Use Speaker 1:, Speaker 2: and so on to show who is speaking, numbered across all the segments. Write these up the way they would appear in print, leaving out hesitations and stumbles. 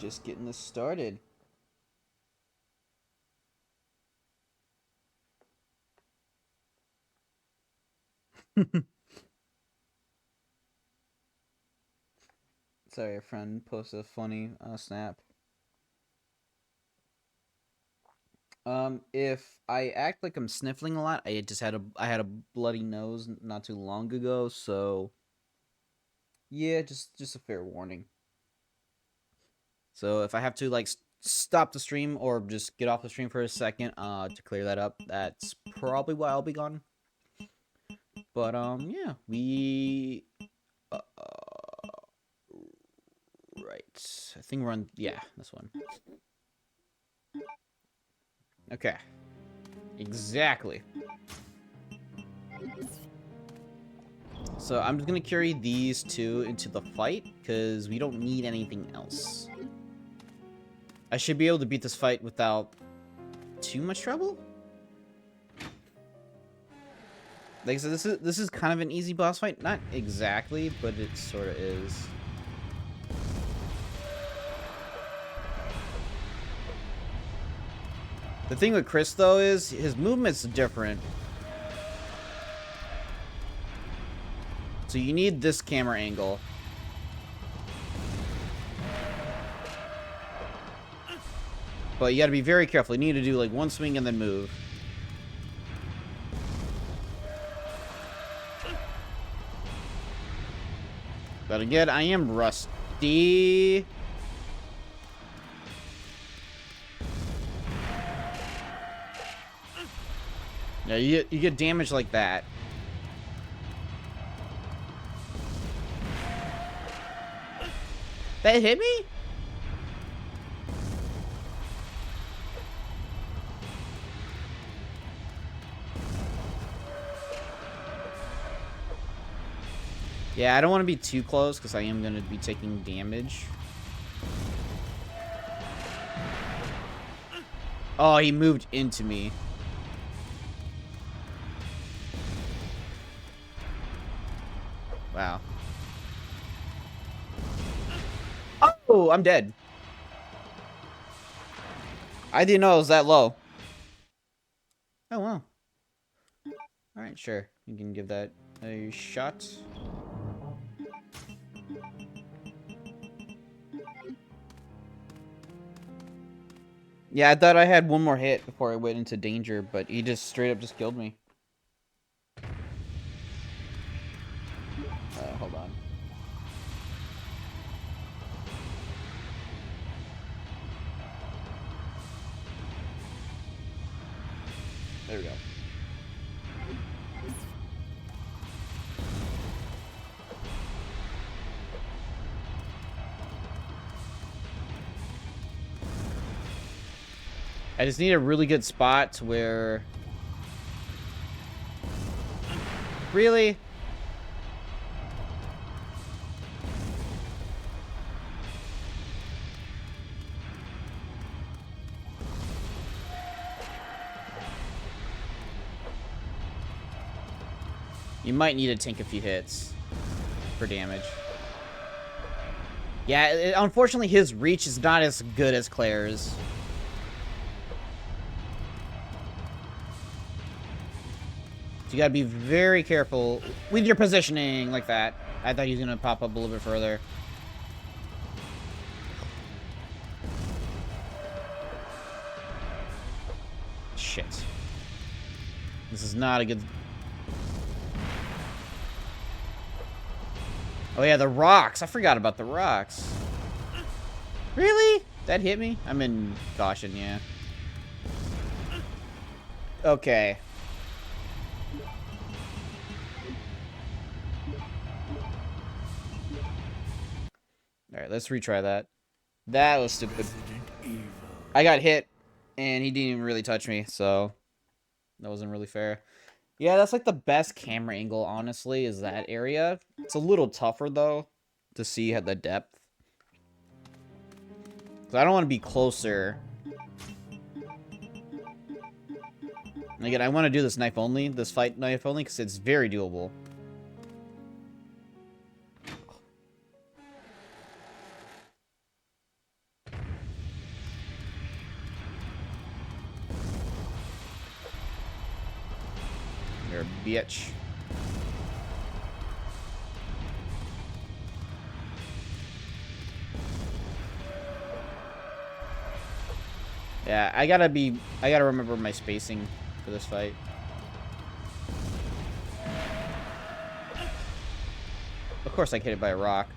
Speaker 1: just getting this started. Sorry, a friend posted a funny snap. If I act like I'm sniffling a lot, I had a bloody nose not too long ago, so yeah, just a fair warning. So if I have to like stop the stream or just get off the stream for a second to clear that up, that's probably why I'll be gone. But yeah, we right. I think we're on, yeah, this one. Okay. Exactly. So I'm just gonna carry these two into the fight because we don't need anything else. I should be able to beat this fight without too much trouble. Like I said, this is kind of an easy boss fight. Not exactly, but it sort of is. The thing with Chris, though, is his movement's different. So you need this camera angle. But you gotta be very careful. You need to do like one swing and then move. But again, I am rusty. Yeah, you get damage like that. That hit me? Yeah, I don't want to be too close because I am going to be taking damage. Oh, he moved into me. Wow. Oh, I'm dead. I didn't know it was that low. Oh, wow. Alright, sure. You can give that a shot. Yeah, I thought I had one more hit before I went into danger, but he just straight up just killed me. Hold on. There we go. I just need a really good spot where... Really? You might need to tank a few hits for damage. Yeah, unfortunately his reach is not as good as Claire's. You gotta be very careful with your positioning like that. I thought he was gonna pop up a little bit further. Shit. This is not a good... Oh yeah, the rocks. I forgot about the rocks. Really? That hit me? I'm in caution, yeah. Okay. Alright, let's retry that. That was stupid. I got hit, and he didn't even really touch me, so that wasn't really fair. Yeah, that's like the best camera angle, honestly, is that area. It's a little tougher, though, to see the depth. Because I don't want to be closer. And again, I want to do this knife only, this fight knife only, because it's very doable. bitch. Yeah, I gotta remember my spacing for this fight. Of course I get hit by a rock.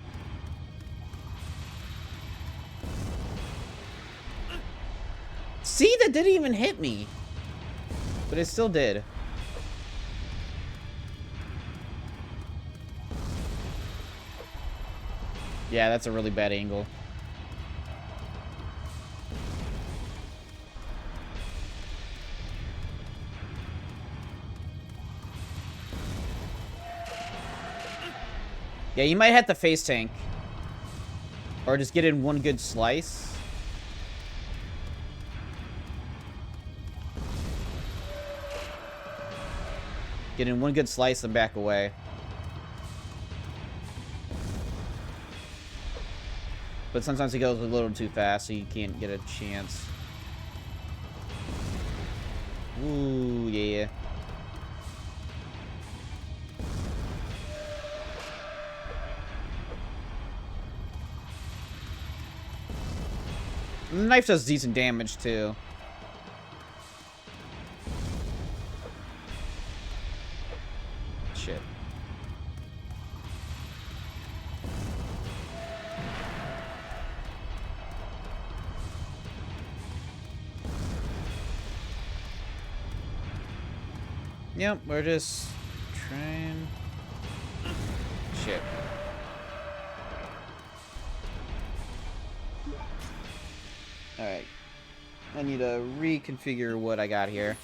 Speaker 1: See, that didn't even hit me. But it still did. Yeah, that's a really bad angle. Yeah, you might have to face tank. Or just get in one good slice. Get in one good slice and back away. But sometimes he goes a little too fast, so you can't get a chance. Ooh, yeah. The knife does decent damage, too. Shit. Yep, we're just trying... Shit. Alright. I need to reconfigure what I got here.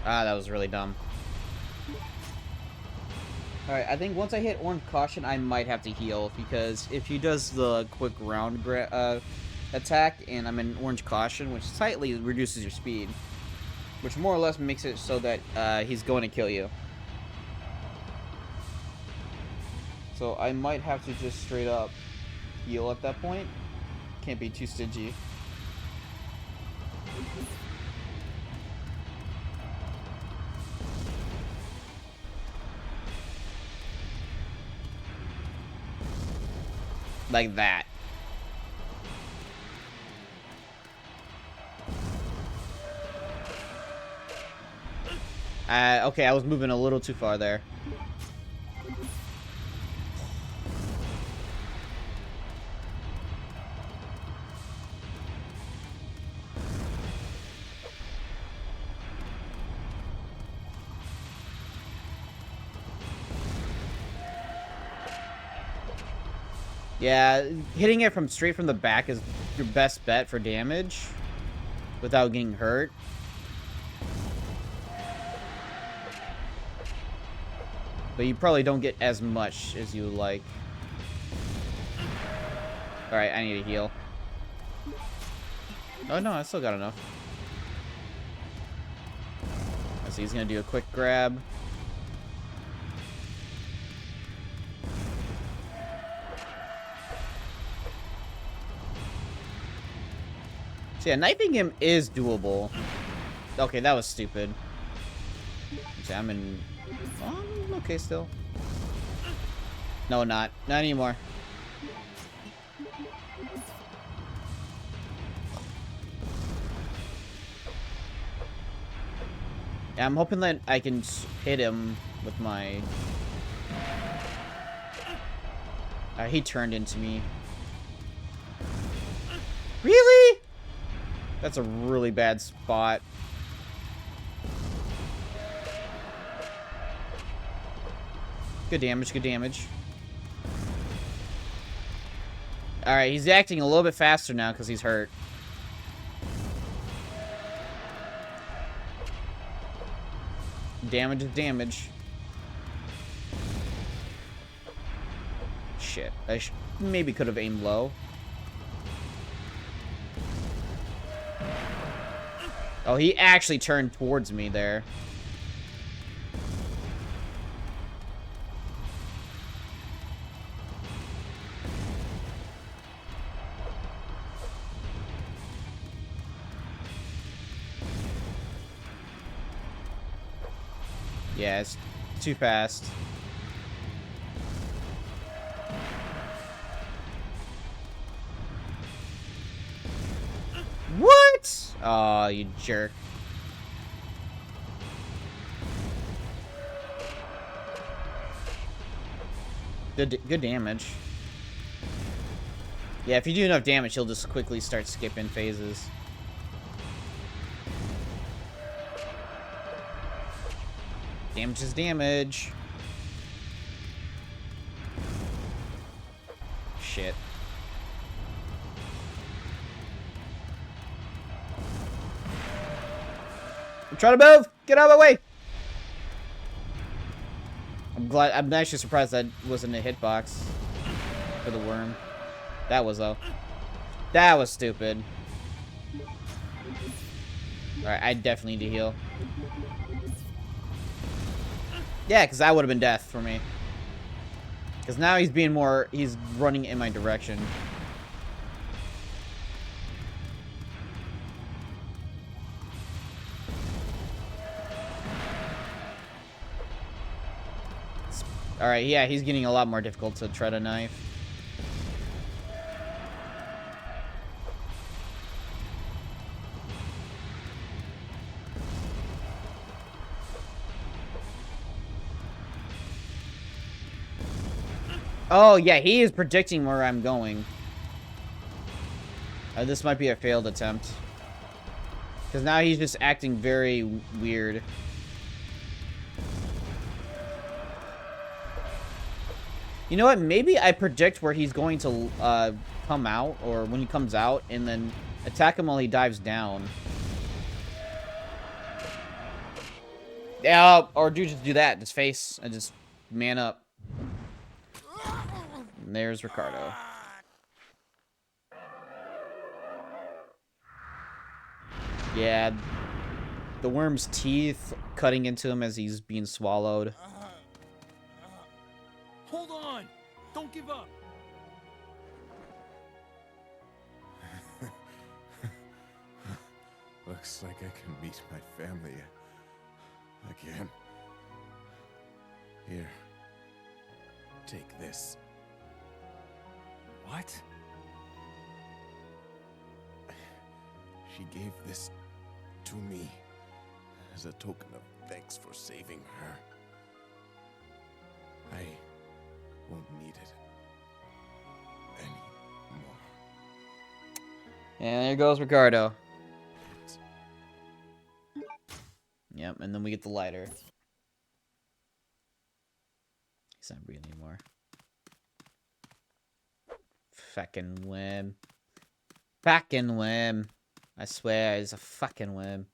Speaker 1: Ah, that was really dumb. Alright, I think once I hit Orange Caution, I might have to heal, because if he does the quick round attack, and I'm in Orange Caution, which slightly reduces your speed, which more or less makes it so that he's going to kill you. So I might have to just straight up heal at that point. Can't be too stingy. Like that. Okay, I was moving a little too far there. Yeah, hitting it straight from the back is your best bet for damage without getting hurt. But you probably don't get as much as you like. Alright, I need to heal. Oh no, I still got enough. So he's gonna do a quick grab. So yeah, knifing him is doable. Okay, that was stupid. Okay, I'm in... okay still. No, not anymore. Yeah, I'm hoping that I can hit him with my... he turned into me. Really? That's a really bad spot. Good damage, good damage. Alright, he's acting a little bit faster now because he's hurt. Damage is damage. Shit. I maybe could have aimed low. Oh, he actually turned towards me there. Yeah, it's too fast. What? Oh, you jerk. Good damage. Yeah, if you do enough damage, he'll just quickly start skipping phases. Damage is damage. Shit. I'm trying to move! Get out of my way! I'm actually surprised that wasn't a hitbox for the worm. That was, though. That was stupid. Alright, I definitely need to heal. Yeah, because that would have been death for me. Because now he's being more... He's running in my direction. Alright, yeah, he's getting a lot more difficult to tread a knife. Oh, yeah, he is predicting where I'm going. This might be a failed attempt. Because now he's just acting very weird. You know what? Maybe I predict where he's going to come out, or when he comes out, and then attack him while he dives down. Yeah, or just do that. Just face and just man up. And there's Ricardo. Yeah, the worm's teeth cutting into him as he's being swallowed.
Speaker 2: Hold on! Don't give up!
Speaker 3: Looks like I can meet my family again. Here. Take this.
Speaker 2: What?
Speaker 3: She gave this to me as a token of thanks for saving her. I won't need it anymore.
Speaker 1: And there goes Ricardo. Yep, and then we get the lighter. He's not breathing anymore. Fucking whim. Fucking whim. I swear, he's a fucking whim.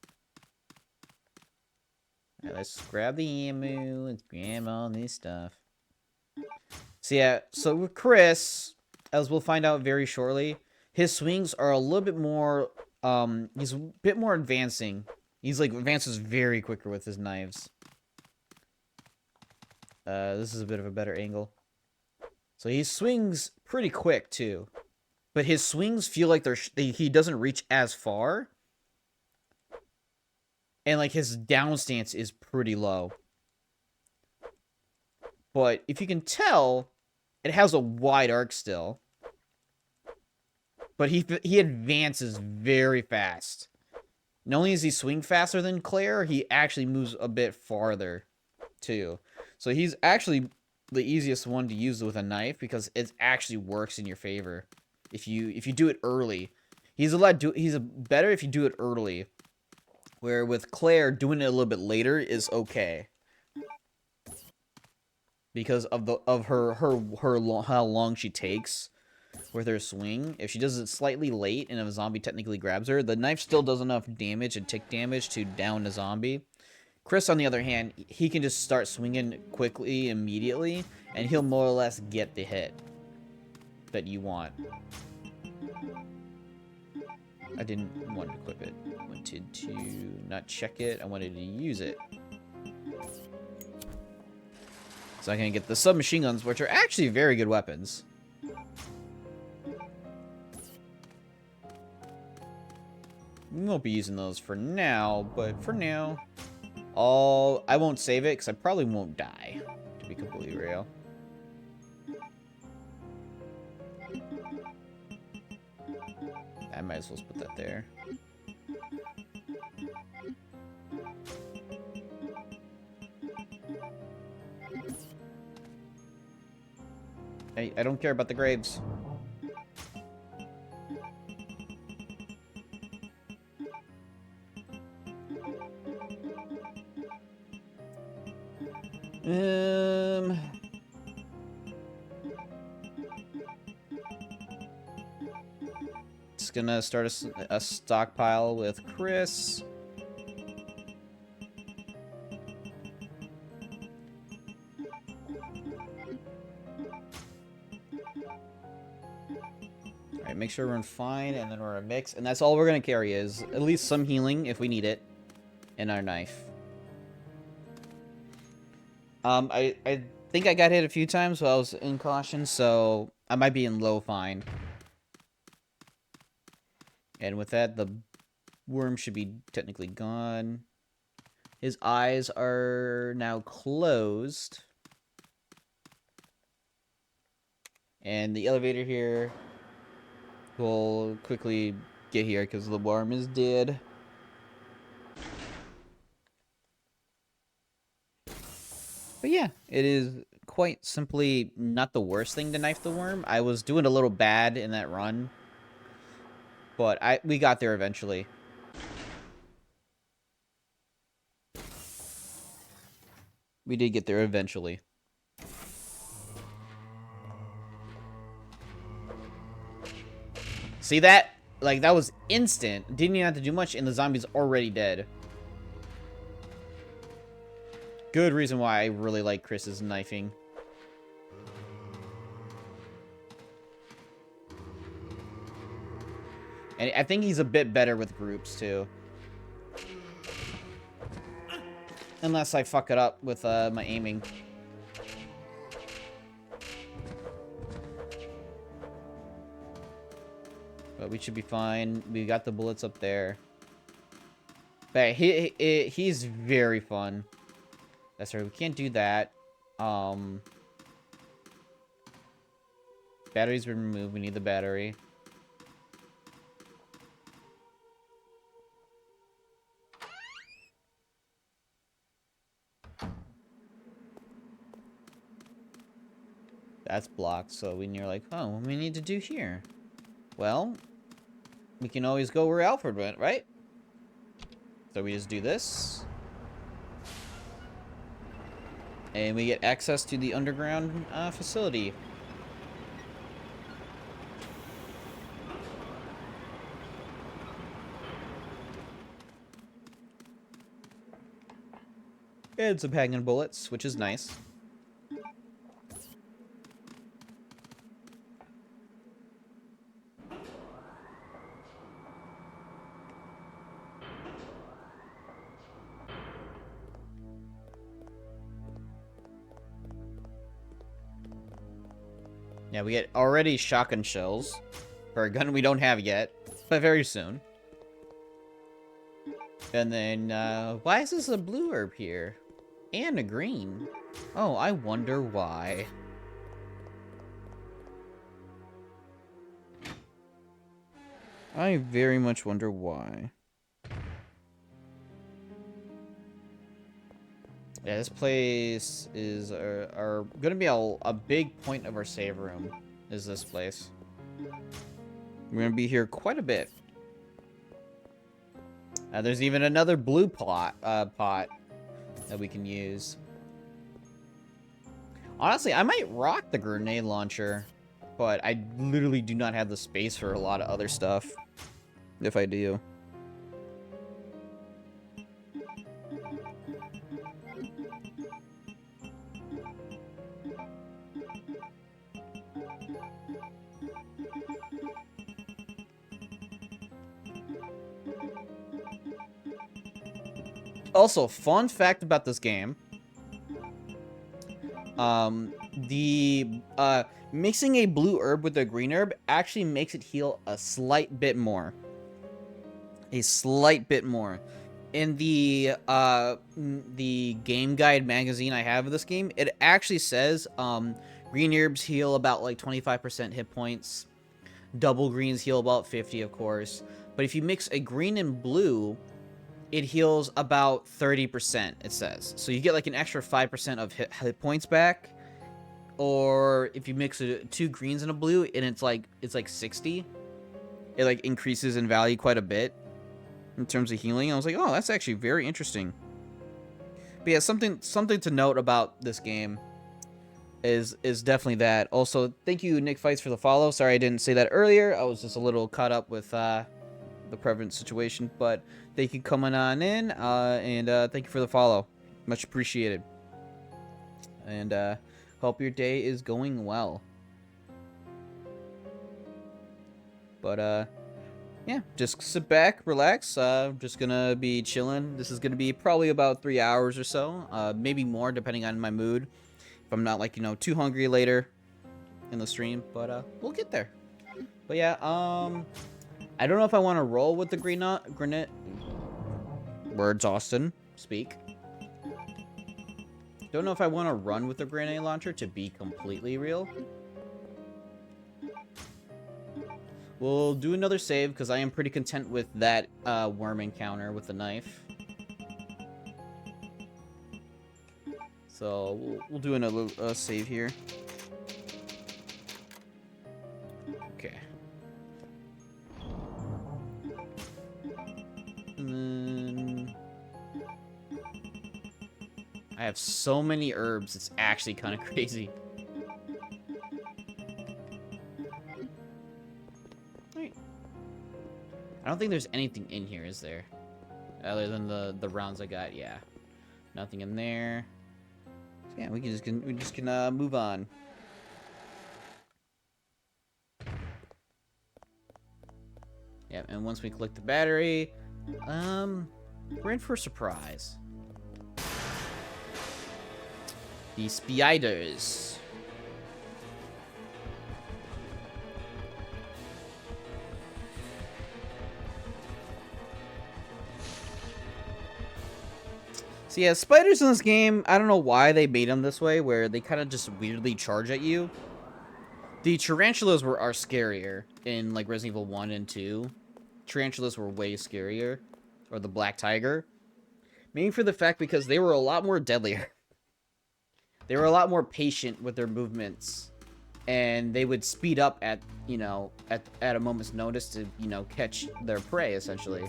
Speaker 1: Alright, let's grab the ammo. Let's grab all this stuff. So yeah, so with Chris, as we'll find out very shortly, his swings are a little bit more, he's a bit more advancing. He's like, advances very quicker with his knives. This is a bit of a better angle. So he swings pretty quick, too. But his swings feel like he doesn't reach as far. And, like, his down stance is pretty low. But if you can tell, it has a wide arc still. But he advances very fast. Not only does he swing faster than Claire, he actually moves a bit farther, too. So he's actually the easiest one to use with a knife because it actually works in your favor. If you do it early, he's better if you do it early. Where with Claire, doing it a little bit later is okay because of how long she takes with her swing. If she does it slightly late and if a zombie technically grabs her, the knife still does enough damage and tick damage to down a zombie. Chris, on the other hand, he can just start swinging quickly, immediately, and he'll more or less get the hit that you want. I didn't want to equip it. I wanted to not check it. I wanted to use it. So I can get the submachine guns, which are actually very good weapons. We won't be using those for now, but for now, I won't save it because I probably won't die, to be completely real. I might as well put that there. I don't care about the graves. Just gonna start a stockpile with Chris. Alright, make sure we're in fine, and then we're in a mix. And that's all we're gonna carry is at least some healing if we need it. And our knife. I think I got hit a few times while I was in caution, so I might be in low fine. And with that, the worm should be technically gone. His eyes are now closed. And the elevator here will quickly get here because the worm is dead. But yeah, it is quite simply not the worst thing to knife the worm. I was doing a little bad in that run, but we got there eventually. We did get there eventually. See that? Like, that was instant. Didn't even have to do much, and the zombie's already dead. Good reason why I really like Chris's knifing. And I think he's a bit better with groups, too. Unless I fuck it up with my aiming. But we should be fine. We got the bullets up there. But he's very fun. That's right, we can't do that. Battery's been removed. We need the battery. That's blocked, so you're like, oh, what do we need to do here? Well, we can always go where Alfred went, right? So we just do this. And we get access to the underground facility. And some hanging bullets, which is nice. Yeah, we get already shotgun shells for a gun we don't have yet, but very soon. And then, why is this a blue herb here? And a green. Oh, I wonder why. I very much wonder why. Yeah, this place is gonna be a big point of our save room, is this place. We're gonna be here quite a bit. There's even another blue pot that we can use. Honestly, I might rock the grenade launcher, but I literally do not have the space for a lot of other stuff, if I do. Also, fun fact about this game. Mixing a blue herb with a green herb actually makes it heal a slight bit more. A slight bit more. in the game guide magazine I have of this game, it actually says green herbs heal about like 25% hit points. Double greens heal about 50, of course. But if you mix a green and blue, it heals about 30%, it says. So you get like an extra 5% of hit points back. Or if you mix two greens and a blue, and it's like 60, it like increases in value quite a bit in terms of healing. I was like, oh, that's actually very interesting. But yeah, something to note about this game is definitely that. Also, thank you, Nick Fights, for the follow. Sorry I didn't say that earlier. I was just a little caught up with the prevalent situation, but thank you coming on in, and thank you for the follow. Much appreciated. And hope your day is going well. But yeah, just sit back, relax. Just gonna be chilling. This is gonna be probably about 3 hours or so, maybe more depending on my mood. If I'm not like, too hungry later in the stream, but we'll get there. But yeah, I don't know if I want to roll with the grenade. Words, Austin, speak. Don't know if I want to run with the grenade launcher, to be completely real. We'll do another save because I am pretty content with that worm encounter with the knife. So we'll do another save here. Okay. And then I have so many herbs, it's actually kind of crazy. Right. I don't think there's anything in here, is there? Other than the rounds I got, yeah. Nothing in there. So yeah, we just can move on. Yeah, and once we collect the battery, we're in for a surprise. The spiders. So yeah, spiders in this game, I don't know why they made them this way, where they kind of just weirdly charge at you. The tarantulas are scarier in like Resident Evil 1 and 2. Tarantulas were way scarier. Or the black tiger. Maybe for the fact because they were a lot more deadlier. They were a lot more patient with their movements. And they would speed up at a moment's notice to, catch their prey, essentially.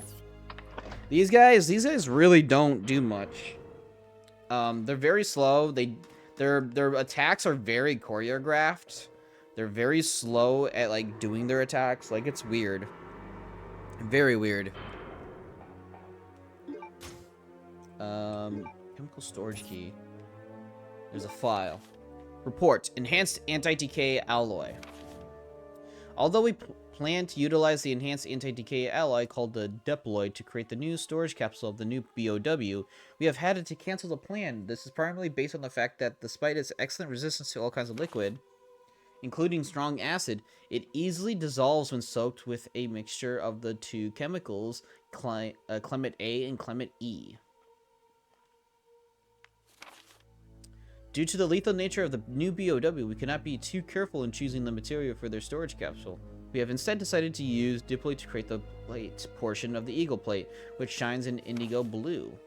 Speaker 1: These guys really don't do much. They're very slow. Their attacks are very choreographed. They're very slow at like doing their attacks. Like, it's weird. Very weird. Chemical storage key. There's a file. Report. Enhanced anti-decay alloy. Although we plan to utilize the enhanced anti-decay alloy called the Diploid to create the new storage capsule of the new BOW, we have had to cancel the plan. This is primarily based on the fact that despite its excellent resistance to all kinds of liquid, including strong acid, it easily dissolves when soaked with a mixture of the two chemicals, Clement A and Clement E. Due to the lethal nature of the new BOW, we cannot be too careful in choosing the material for their storage capsule. We have instead decided to use Diploid to create the plate portion of the Eagle plate, which shines in indigo blue.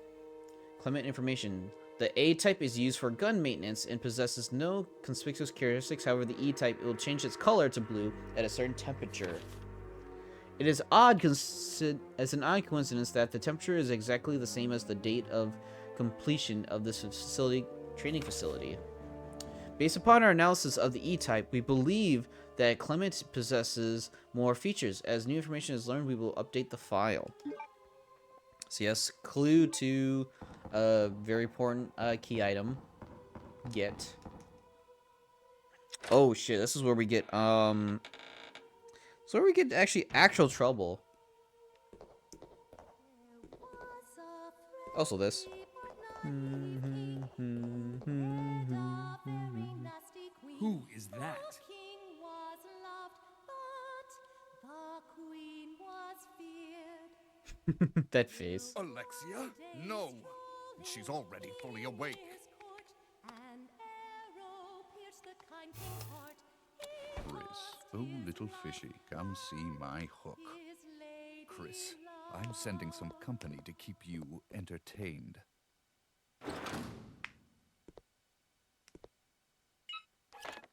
Speaker 1: Clement information. The A-type is used for gun maintenance and possesses no conspicuous characteristics. However, the E-type, it will change its color to blue at a certain temperature. It is as an odd coincidence that the temperature is exactly the same as the date of completion of this training facility. Based upon our analysis of the E-type, we believe that Clement possesses more features. As new information is learned, we will update the file. So yes, clue to a very important key item. Get. Oh shit, this is where we get actually actual trouble. Also this.
Speaker 2: Who is that?
Speaker 1: That face.
Speaker 3: Alexia? No! She's already fully awake.
Speaker 4: Chris, oh little fishy, come see my hook. Chris, I'm sending some company to keep you entertained.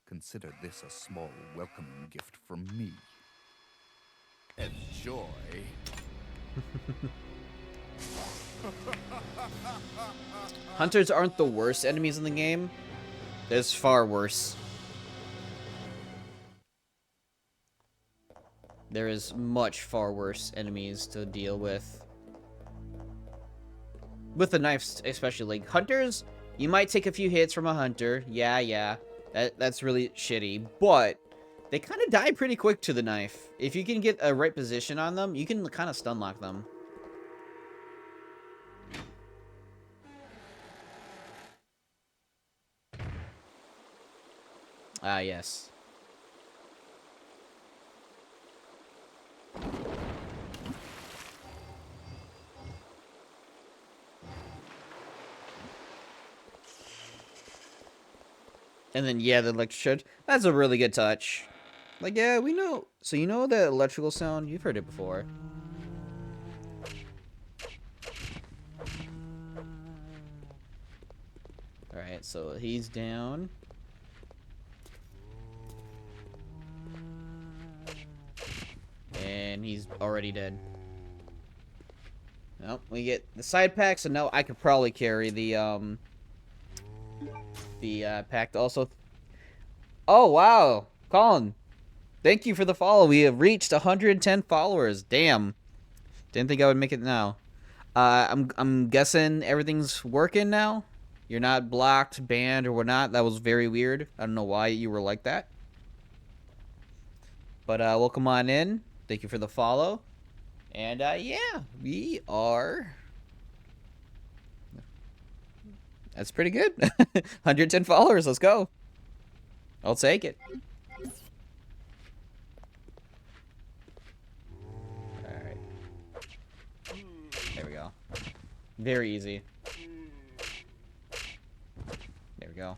Speaker 4: Consider this a small welcoming gift from me. Enjoy.
Speaker 1: Hunters aren't the worst enemies in the game. There's far worse. There is much far worse enemies to deal with. With the knives, especially. Like, hunters, you might take a few hits from a hunter. Yeah. That's really shitty. But they kind of die pretty quick to the knife. If you can get a right position on them, you can kind of stun lock them. Ah, yes. And then, yeah, the electric charge. That's a really good touch. Like, yeah, we know. So you know the electrical sound? You've heard it before. Alright, so he's down. And he's already dead. Nope, we get the side pack, so now I could probably carry the pack also. Oh, wow. Colin, thank you for the follow. We have reached 110 followers. Damn. Didn't think I would make it now. I'm guessing everything's working now? You're not blocked, banned, or whatnot? That was very weird. I don't know why you were like that. But, welcome on in. Thank you for the follow. And, yeah, we are... That's pretty good. 110 followers, let's go. I'll take it. Alright. There we go. Very easy. There we go.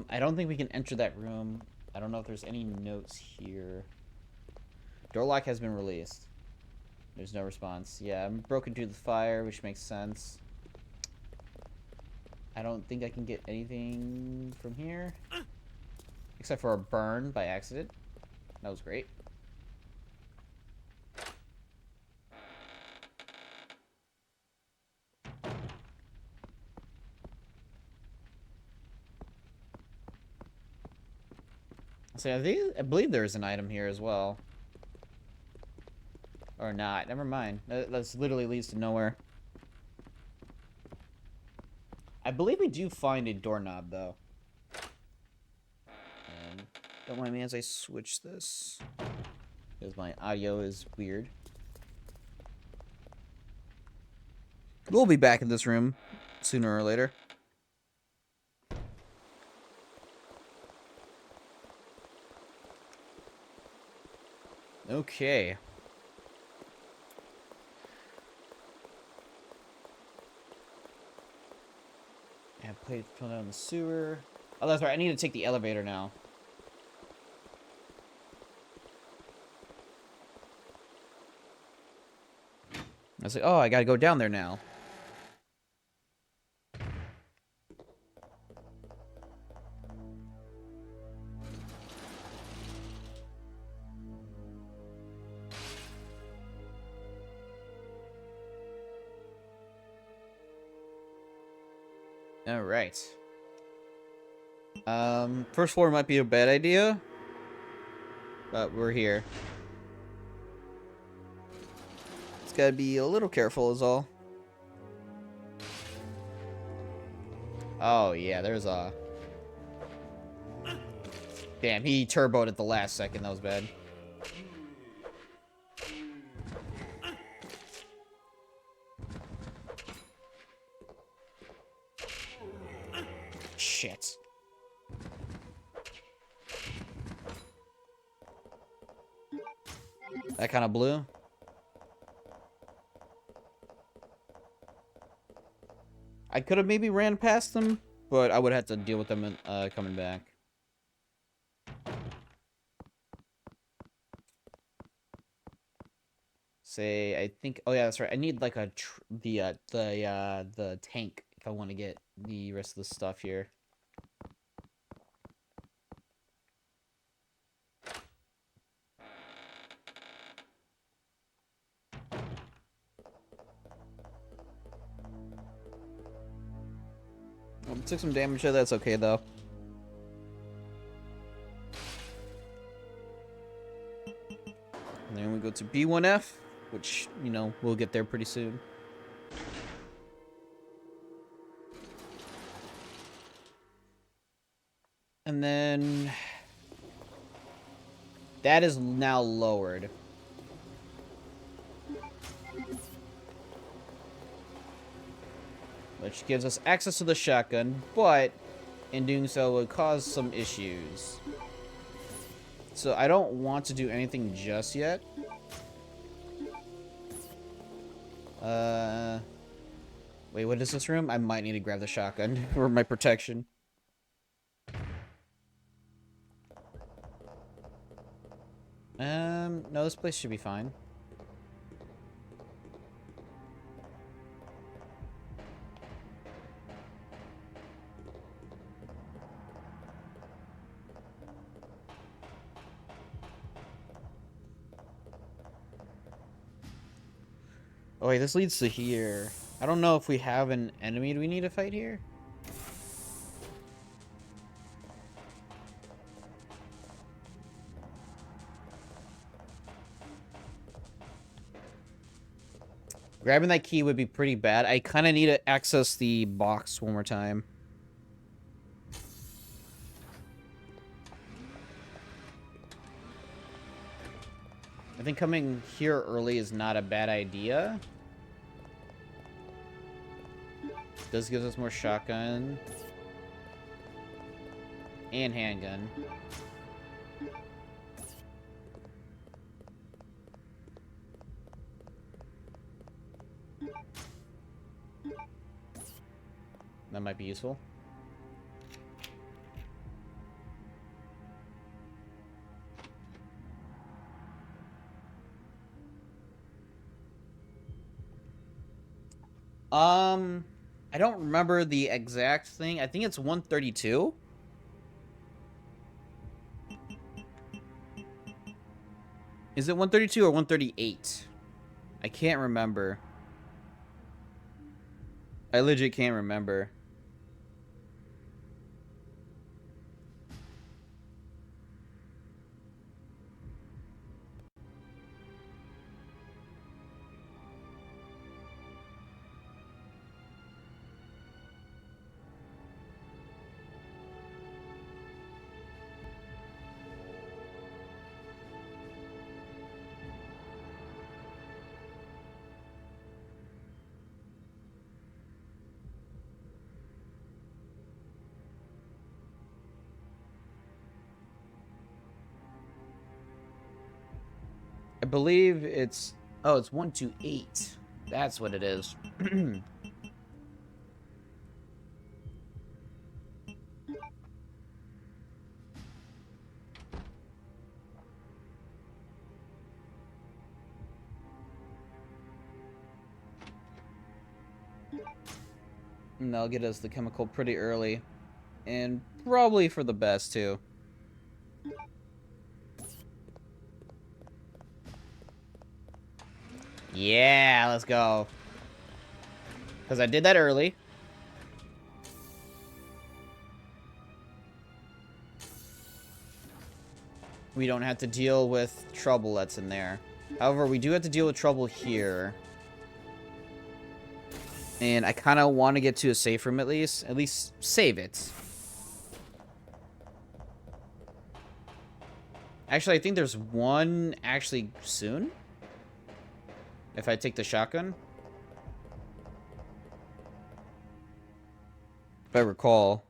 Speaker 1: I don't think we can enter that room. I don't know if there's any notes here. Door lock has been released. There's no response. Yeah, I'm broken through the fire, which makes sense. I don't think I can get anything from here. Except for a burn by accident. That was great. So I believe there's an item here as well. Or not. Never mind. That's literally leads to nowhere. I believe we do find a doorknob, though. And don't mind me as I switch this. Because my audio is weird. We'll be back in this room sooner or later. Okay. I played fell down the sewer. Oh, that's right. I need to take the elevator now. I was like, oh, I gotta go down there now. All right. First floor might be a bad idea, but we're here. It's gotta be a little careful is all. Oh, yeah, there's a... Damn, he turboed at the last second. That was bad. Shit. That kind of blue. I could have maybe ran past them, but I would have to deal with them coming back. Say, I think. Oh yeah, that's right. I need like the tank if I want to get the rest of the stuff here. Well, took some damage there. That's okay though. And then we go to B1F, which, you know, we'll get there pretty soon. And then that is now lowered. Which gives us access to the shotgun, but in doing so would cause some issues. So I don't want to do anything just yet. Wait, what is this room? I might need to grab the shotgun for my protection. No, this place should be fine. Oh wait, this leads to here. I don't know if we have an enemy we need to fight here. Grabbing that key would be pretty bad. I kind of need to access the box one more time. I think coming here early is not a bad idea. This gives us more shotgun. And handgun. That might be useful. I don't remember the exact thing. I think it's 132. Is it 132 or 138? I can't remember. I legit can't remember. I believe it's... Oh, it's 128. That's what it is. And they'll get us the chemical pretty early. And probably for the best, too. Yeah, let's go. Because I did that early. We don't have to deal with trouble that's in there. However, we do have to deal with trouble here. And I kind of want to get to a safe room at least. At least save it. Actually, I think there's one actually soon. If I take the shotgun. If I recall.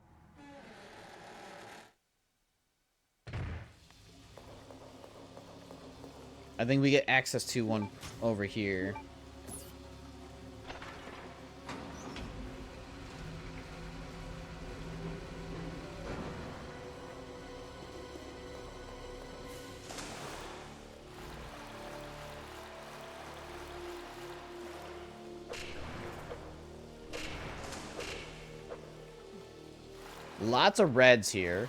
Speaker 1: I think we get access to one over here. Lots of reds here,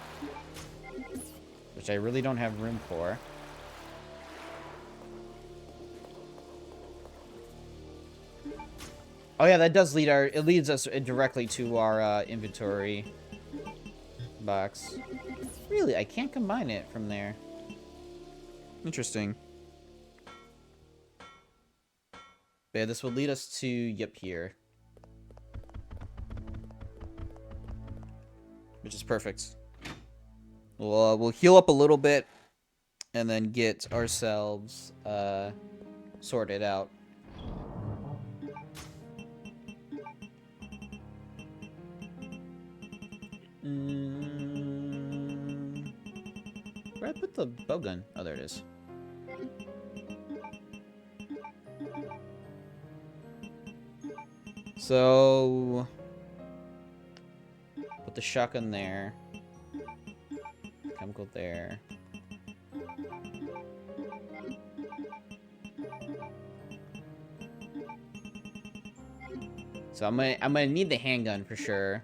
Speaker 1: which I really don't have room for. Oh yeah, that does lead it leads us directly to our inventory box. Really, I can't combine it from there. Interesting. But yeah, this will lead us to, yep, here. Which is perfect. We'll heal up a little bit and then get ourselves sorted out. Where'd I put the bowgun? Oh, there it is. So, put the shotgun there. Chemical there. So I'm gonna need the handgun for sure.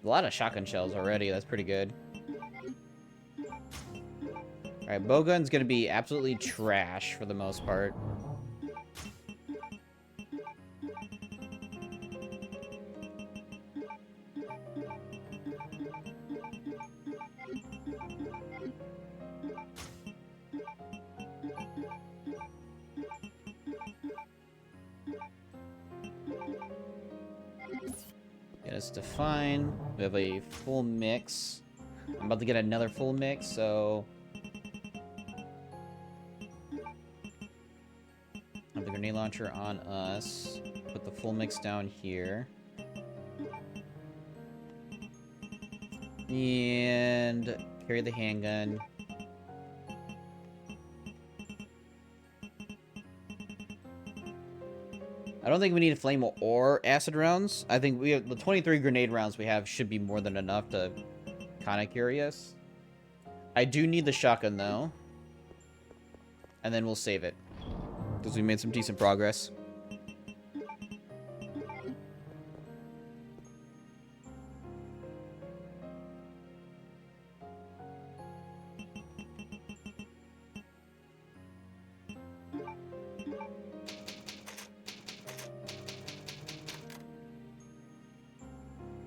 Speaker 1: A lot of shotgun shells already. That's pretty good. Alright, bowgun's gonna be absolutely trash for the most part. Get us defined. We have a full mix. I'm about to get another full mix, so have the grenade launcher on us. Put the full mix down here. And carry the handgun. I don't think we need flame or acid rounds. I think we have the 23 grenade rounds we have should be more than enough to kind of carry us. I do need the shotgun though. And then we'll save it. Because we made some decent progress.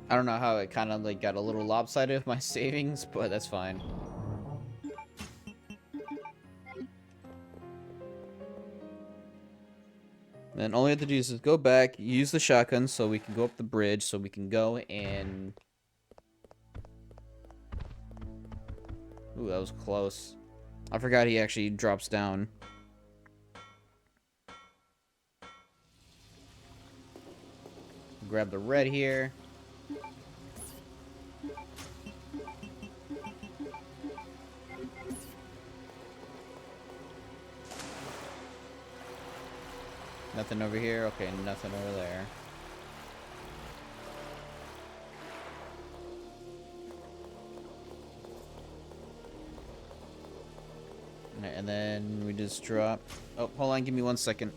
Speaker 1: I don't know how it kind of like got a little lopsided with my savings, but that's fine. Then all we have to do is just go back, use the shotgun so we can go up the bridge, so we can go and... Ooh, that was close. I forgot he actually drops down. Grab the red here. Nothing over here? Okay, nothing over there. Alright, and then we just drop... Oh, hold on, give me 1 second.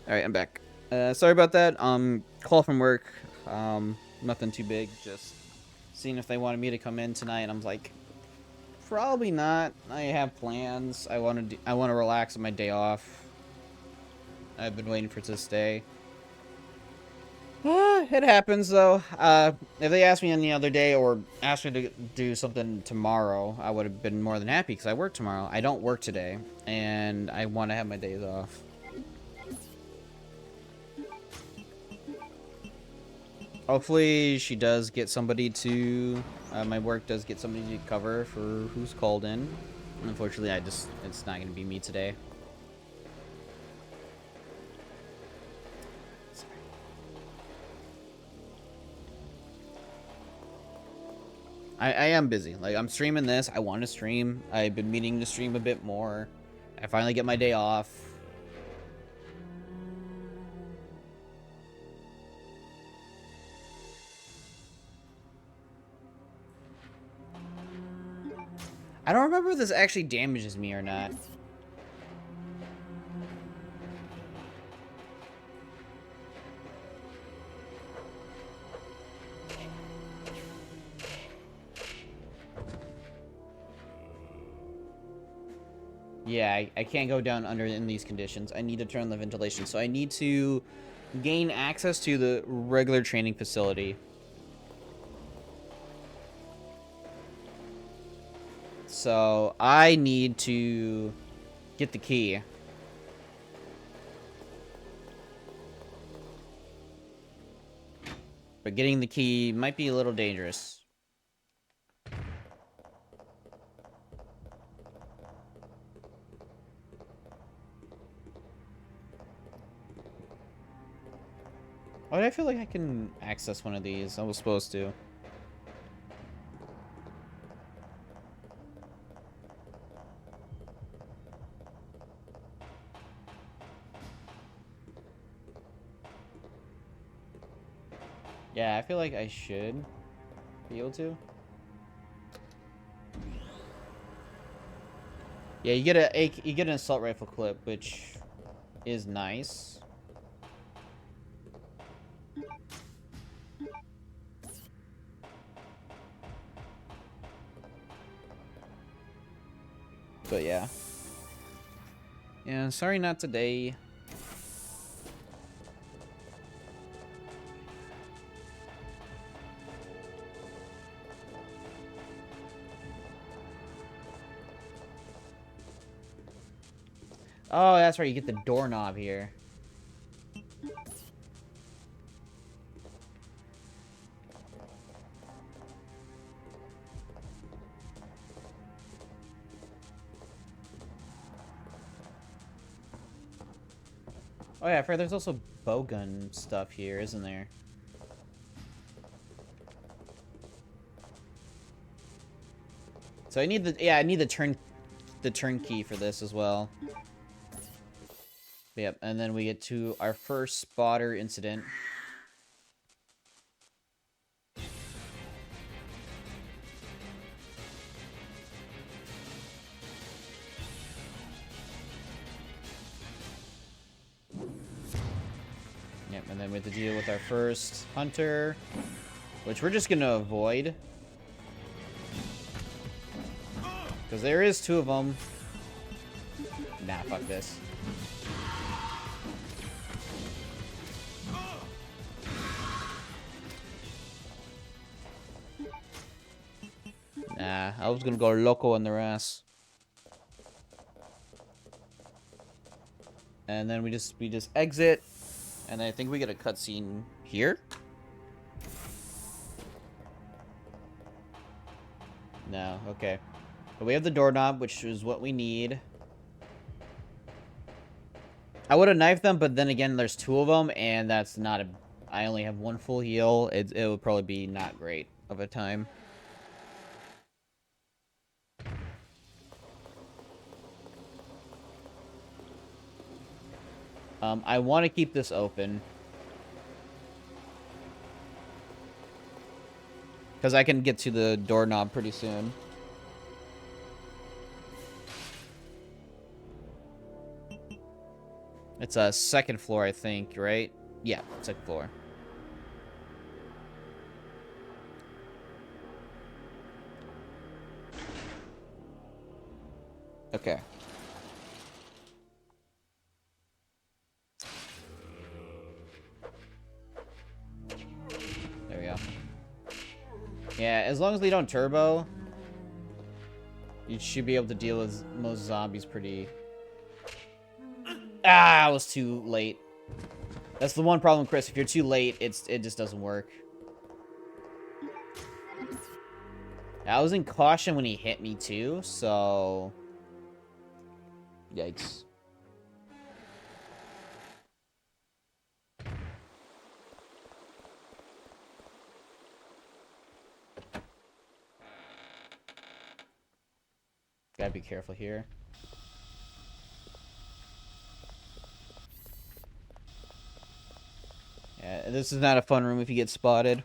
Speaker 1: Alright, I'm back. Sorry about that. Call from work. Nothing too big. Just seeing if they wanted me to come in tonight. And I'm like, probably not. I have plans. I want to relax on my day off. I've been waiting for it to stay. It happens, though. If they asked me any other day or asked me to do something tomorrow, I would have been more than happy because I work tomorrow. I don't work today, and I want to have my days off. Hopefully, she does get somebody to... my work does get somebody to cover for who's called in. Unfortunately, it's not going to be me today. I am busy. Like, I'm streaming this. I want to stream. I've been meaning to stream a bit more. I finally get my day off. I don't remember if this actually damages me or not. Yeah, I can't go down under in these conditions. I need to turn on the ventilation. So I need to gain access to the regular training facility. So I need to get the key. But getting the key might be a little dangerous. Why do I feel like I can access one of these? I was supposed to. Yeah, I feel like I should be able to. Yeah, you get an assault rifle clip, which is nice. But yeah. Yeah, sorry not today. Oh, that's right, you get the doorknob here. Oh yeah, fair. There's also bowgun stuff here, isn't there? So I need the turnkey for this as well. Yep, and then we get to our first spotter incident. Yep, and then we have to deal with our first hunter, which we're just gonna avoid. Because there is two of them. Nah, fuck this. Nah, I was gonna go loco on their ass. And then we just exit. And I think we get a cutscene here. No, okay. But we have the doorknob, which is what we need. I would have knifed them, but then again, there's two of them, and that's not a... I only have one full heal. It would probably be not great of a time. I want to keep this open. Because I can get to the doorknob pretty soon. It's a second floor, I think, right? Yeah, second floor. Okay. There we go. Yeah, as long as they don't turbo, you should be able to deal with most zombies pretty... Ah, I was too late. That's the one problem, Chris. If you're too late, it just doesn't work. I was in caution when he hit me too, so... Yikes. Gotta be careful here. Yeah, this is not a fun room if you get spotted.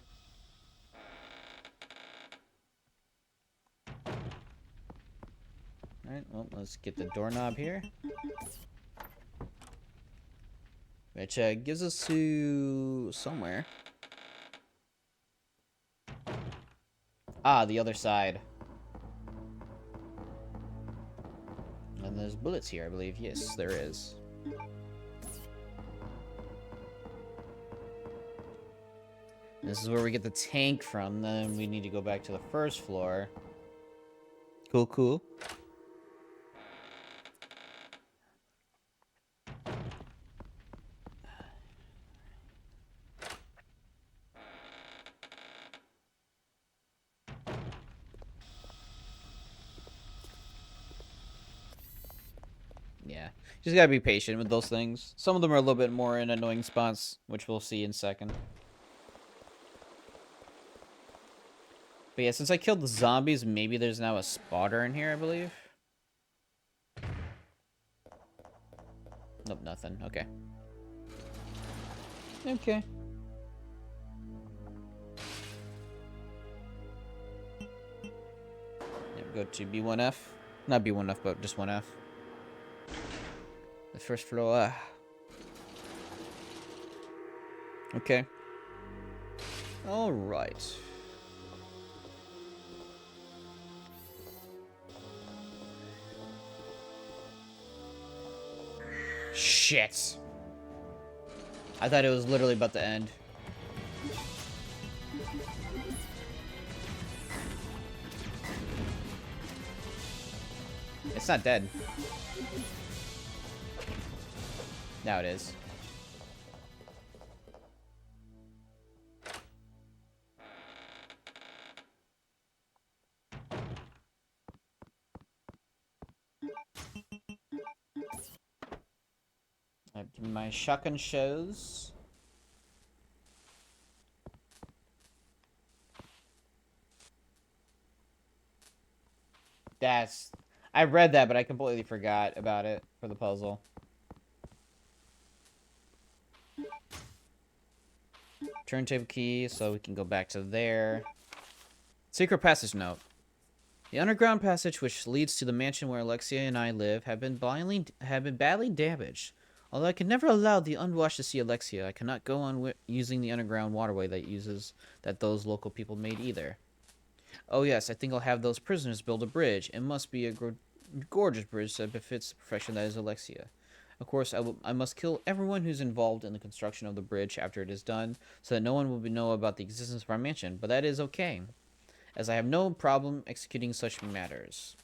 Speaker 1: Alright, well, let's get the doorknob here. Which gives us to somewhere. Ah, the other side. And there's bullets here, I believe. Yes, there is. This is where we get the tank from. Then we need to go back to the first floor. Cool, cool. Yeah, just gotta be patient with those things. Some of them are a little bit more in annoying spots, which we'll see in a second. But yeah, since I killed the zombies, maybe there's now a spotter in here, I believe. Nope, nothing. Okay. Okay. Yep, go to B1F. Not B1F, but just 1F. The first floor. Okay. Alright. Shit. I thought it was literally about to end. It's not dead. Now it is. Alright, give me my shotgun shows. That's... I read that, but I completely forgot about it for the puzzle. Turntable key, so we can go back to there. Secret passage note. The underground passage which leads to the mansion where Alexia and I live have been badly damaged. Although I can never allow the unwashed to see Alexia, I cannot go on using the underground waterway that those local people made either. Oh yes, I think I'll have those prisoners build a bridge. It must be a gorgeous bridge that befits the profession that is Alexia. Of course, I must kill everyone who's involved in the construction of the bridge after it is done, so that no one will know about the existence of our mansion, but that is okay, as I have no problem executing such matters.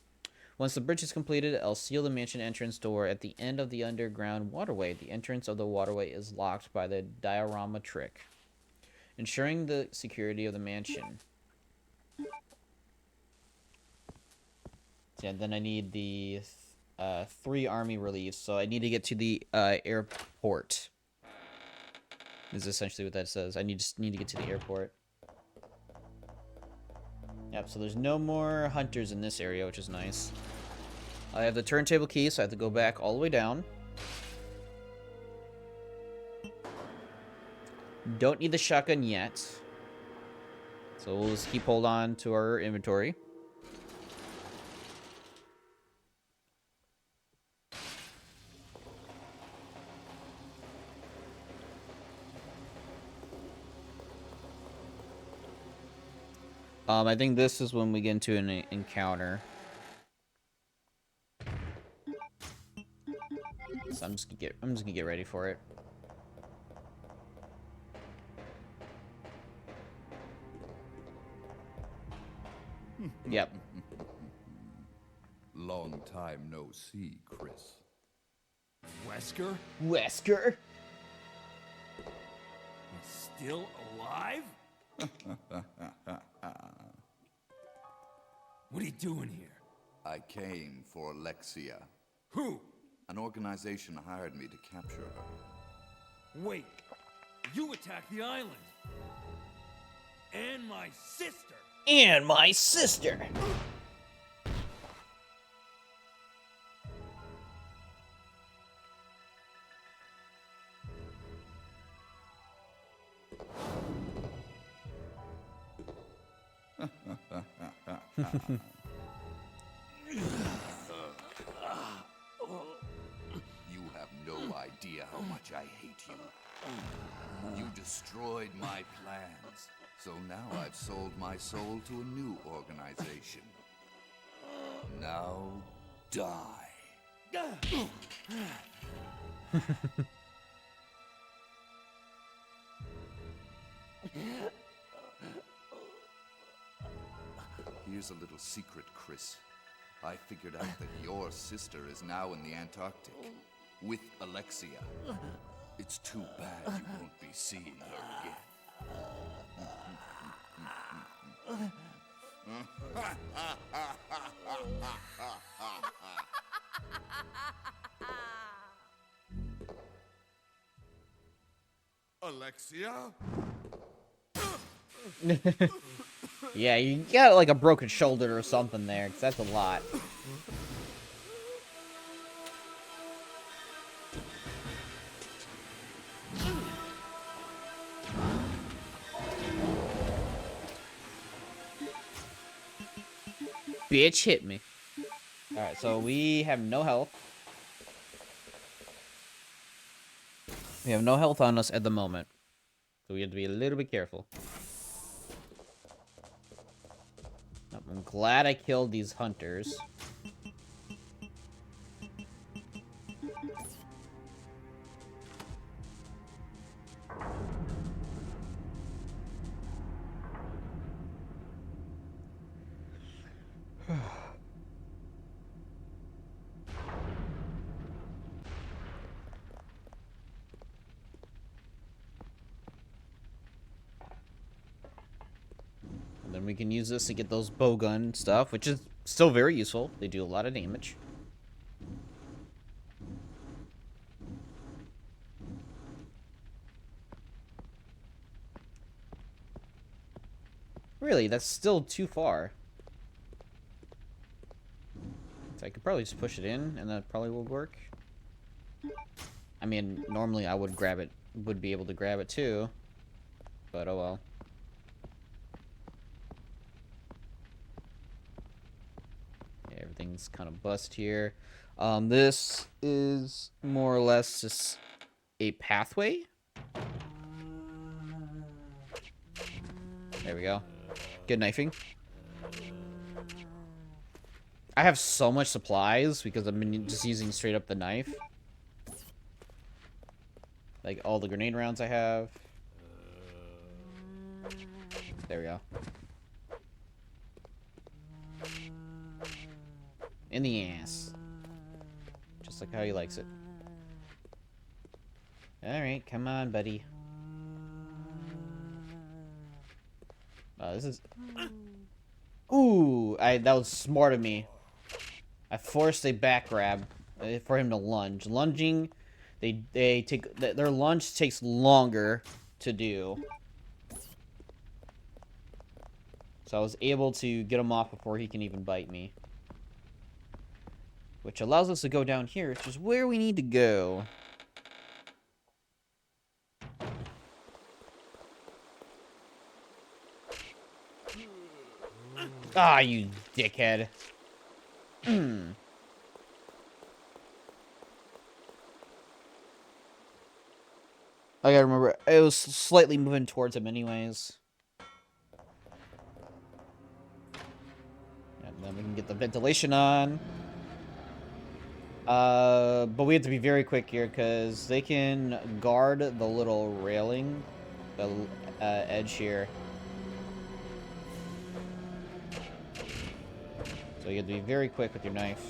Speaker 1: Once the bridge is completed, I'll seal the mansion entrance door at the end of the underground waterway. The entrance of the waterway is locked by the diorama trick, ensuring the security of the mansion. Yeah, then I need the 3 army reliefs, so I need to get to the airport. Is essentially what that says. I just need to get to the airport. Yep, so there's no more hunters in this area, which is nice. I have the turntable key, so I have to go back all the way down. Don't need the shotgun yet. So we'll just keep hold on to our inventory. I think this is when we get into an encounter. So I'm just gonna get ready for it. Yep.
Speaker 4: Long time no see, Chris.
Speaker 3: Wesker?
Speaker 1: Wesker.
Speaker 3: Still alive? What are you doing here?
Speaker 4: I came for Alexia.
Speaker 3: Who?
Speaker 4: An organization hired me to capture her.
Speaker 3: Wait, you attacked the island. And my sister.
Speaker 1: And my sister.
Speaker 4: You have no idea how much I hate you. You destroyed my plans. So now I've sold my soul to a new organization. Now, die. Here's a little secret, Chris. I figured out that your sister is now in the Antarctic with Alexia. It's too bad you won't be seeing her again.
Speaker 3: Alexia?
Speaker 1: Yeah, you got like a broken shoulder or something there, because that's a lot. Bitch hit me. Alright, so we have no health. We have no health on us at the moment. So we have to be a little bit careful. I'm glad I killed these hunters. And then we can use this to get those bowgun stuff, which is still very useful. They do a lot of damage. Really, that's still too far. So I could probably just push it in, and that probably will work. I mean, normally I would grab it, would be able to grab it too. But oh well. Yeah, everything's kind of bust here. This is more or less just a pathway. There we go. Good knifing. I have so much supplies because I've been just using straight up the knife. Like all the grenade rounds I have. There we go. In the ass. Just like how he likes it. Alright, come on, buddy. This is... Ooh, that was smart of me. I forced a back grab for him to lunge. Lunging, they take... Their lunge takes longer to do. So I was able to get him off before he can even bite me. Which allows us to go down here, which is where we need to go. Ah, you dickhead. I gotta remember, it was slightly moving towards him anyways. Then we can get the ventilation on. But we have to be very quick here because they can guard the little railing, the edge here. So you have to be very quick with your knife.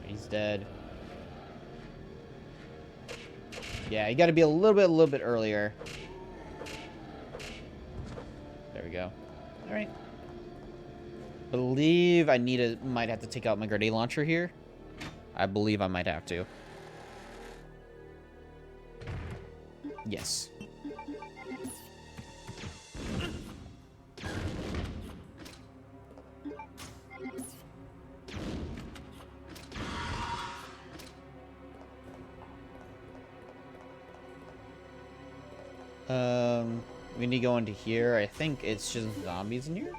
Speaker 1: He's dead. Yeah, you got to be a little bit earlier. There we go. All right. Believe I might have to take out my grenade launcher here. I believe I might have to. Yes. We need to go into here. I think it's just zombies in here.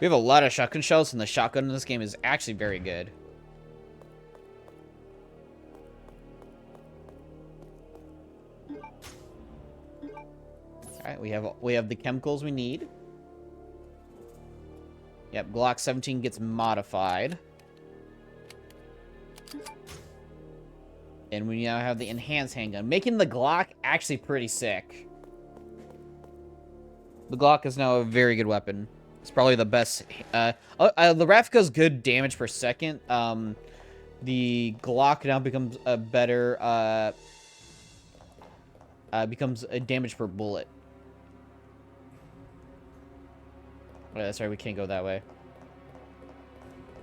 Speaker 1: We have a lot of shotgun shells, and the shotgun in this game is actually very good. Alright, we have the chemicals we need. Yep, Glock 17 gets modified. And we now have the enhanced handgun, making the Glock actually pretty sick. The Glock is now a very good weapon. It's probably the best. The Ravka's good damage per second. The Glock now becomes a better, becomes a damage per bullet. Oh, that's right, we can't go that way.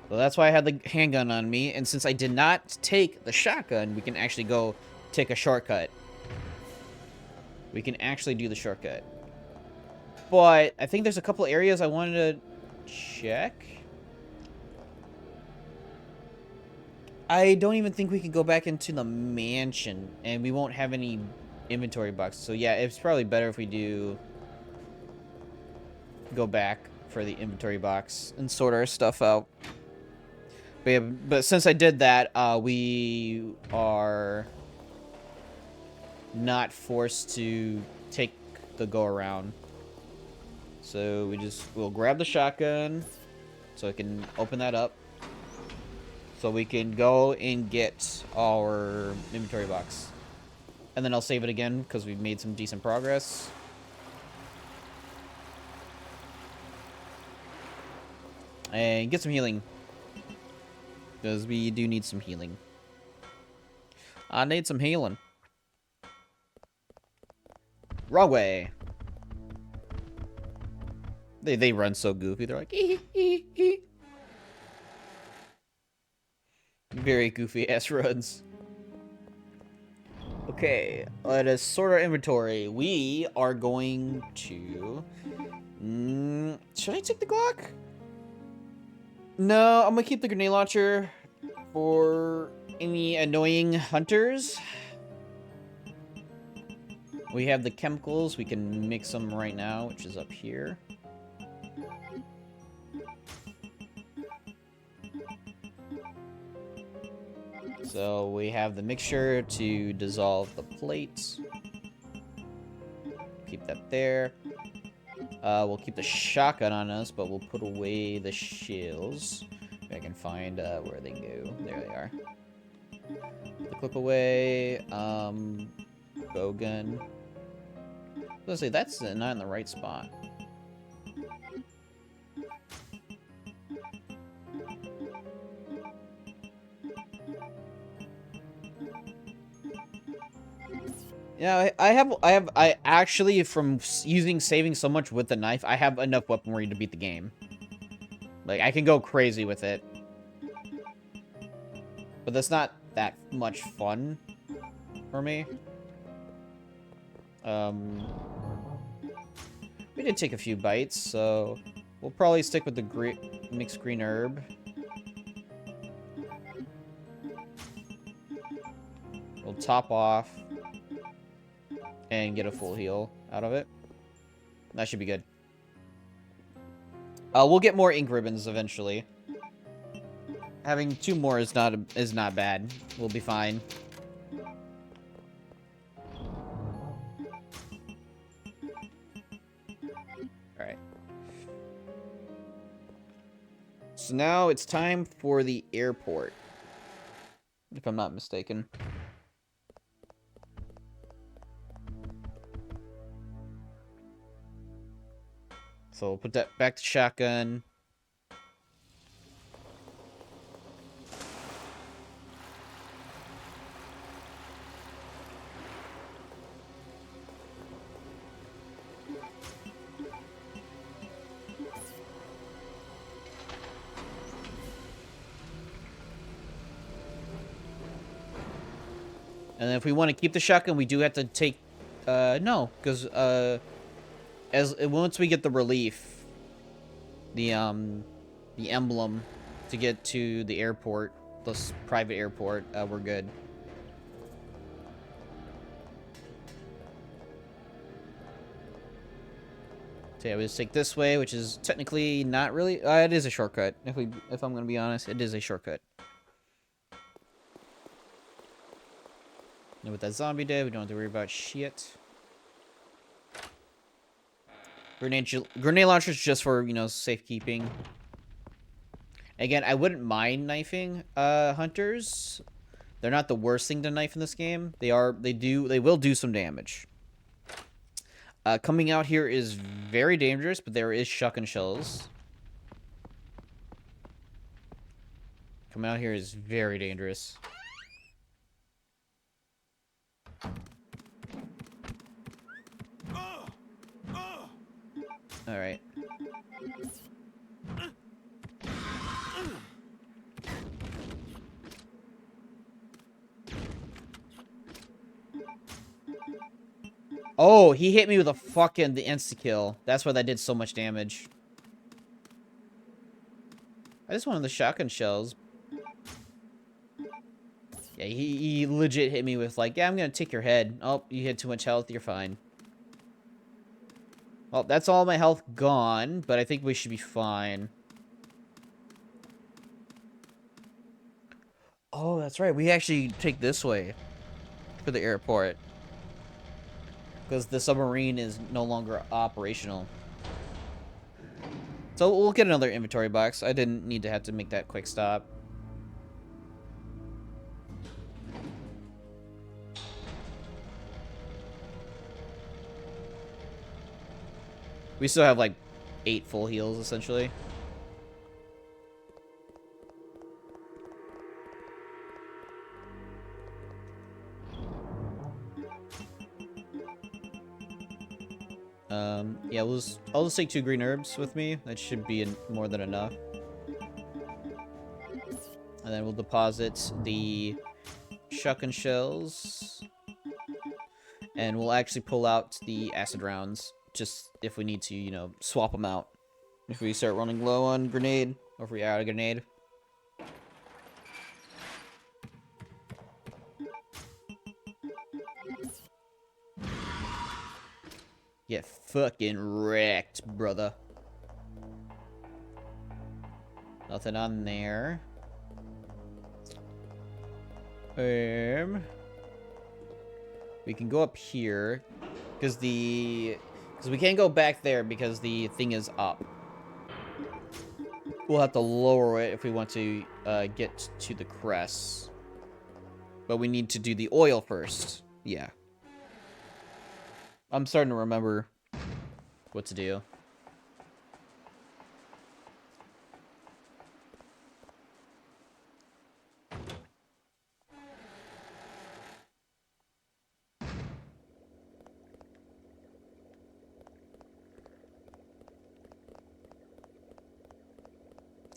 Speaker 1: So that's why I had the handgun on me, and since I did not take the shotgun, we can actually go take a shortcut. We can actually do the shortcut. But I think there's a couple areas I wanted to check. I don't even think we can go back into the mansion, and we won't have any inventory boxes. So yeah, it's probably better if we do go back for the inventory box and sort our stuff out. But, yeah, but since I did that, we are not forced to take the go around. So we'll grab the shotgun so I can open that up. So we can go and get our inventory box. And then I'll save it again because we've made some decent progress. And get some healing. Because we do need some healing. I need some healing. Wrong way. They run so goofy. They're like, ee, ee, ee. Very goofy ass runs. Okay, let us sort our inventory. We are going to... should I take the Glock? No, I'm gonna keep the grenade launcher for any annoying hunters. We have the chemicals. We can mix them right now, which is up here. So we have the mixture to dissolve the plates. Keep that there. We'll keep the shotgun on us, but we'll put away the shells. If I can find where they go. There they are. Put the clip away. Bow gun. Let's see, that's not in the right spot. Yeah, I actually, from saving so much with the knife, I have enough weaponry to beat the game. Like, I can go crazy with it. But that's not that much fun for me. We did take a few bites, so we'll probably stick with the mixed green herb. We'll top off and get a full heal out of it. That should be good. We'll get more ink ribbons eventually. Having 2 more is not bad. We'll be fine. Alright. So now it's time for the airport. If I'm not mistaken. So we'll put that back to shotgun. And then if we want to keep the shotgun, we do have to take... no, because, once we get the relief, the emblem to get to the airport, this private airport, we're good. So yeah, we just take this way, which is technically not really... it is a shortcut. If I'm going to be honest, it is a shortcut. And with that zombie dead, we don't have to worry about shit. Grenade launchers just for, you know, safekeeping. Again, I wouldn't mind knifing hunters. They're not the worst thing to knife in this game. They will do some damage. Coming out here is very dangerous, but there is shotgun shells. Coming out here is very dangerous. All right. Oh, he hit me with the insta-kill. That's why that did so much damage. I just wanted the shotgun shells. Yeah, he legit hit me with like, yeah, I'm gonna take your head. Oh, you had too much health, you're fine. Well, that's all my health gone, but I think we should be fine. Oh, that's right. We actually take this way for the airport. Because the submarine is no longer operational. So we'll get another inventory box. I didn't need to have to make that quick stop. We still have like 8 full heals, essentially. Yeah, I'll just take 2 green herbs with me. That should be more than enough. And then we'll deposit the shotgun shells. And we'll actually pull out the acid rounds, just if we need to, you know, swap them out. If we start running low on grenade, or if we're out of grenade. Get fucking wrecked, brother. Nothing on there. We can go up here because we can't go back there because the thing is up. We'll have to lower it if we want to get to the crest. But we need to do the oil first. Yeah. I'm starting to remember what to do.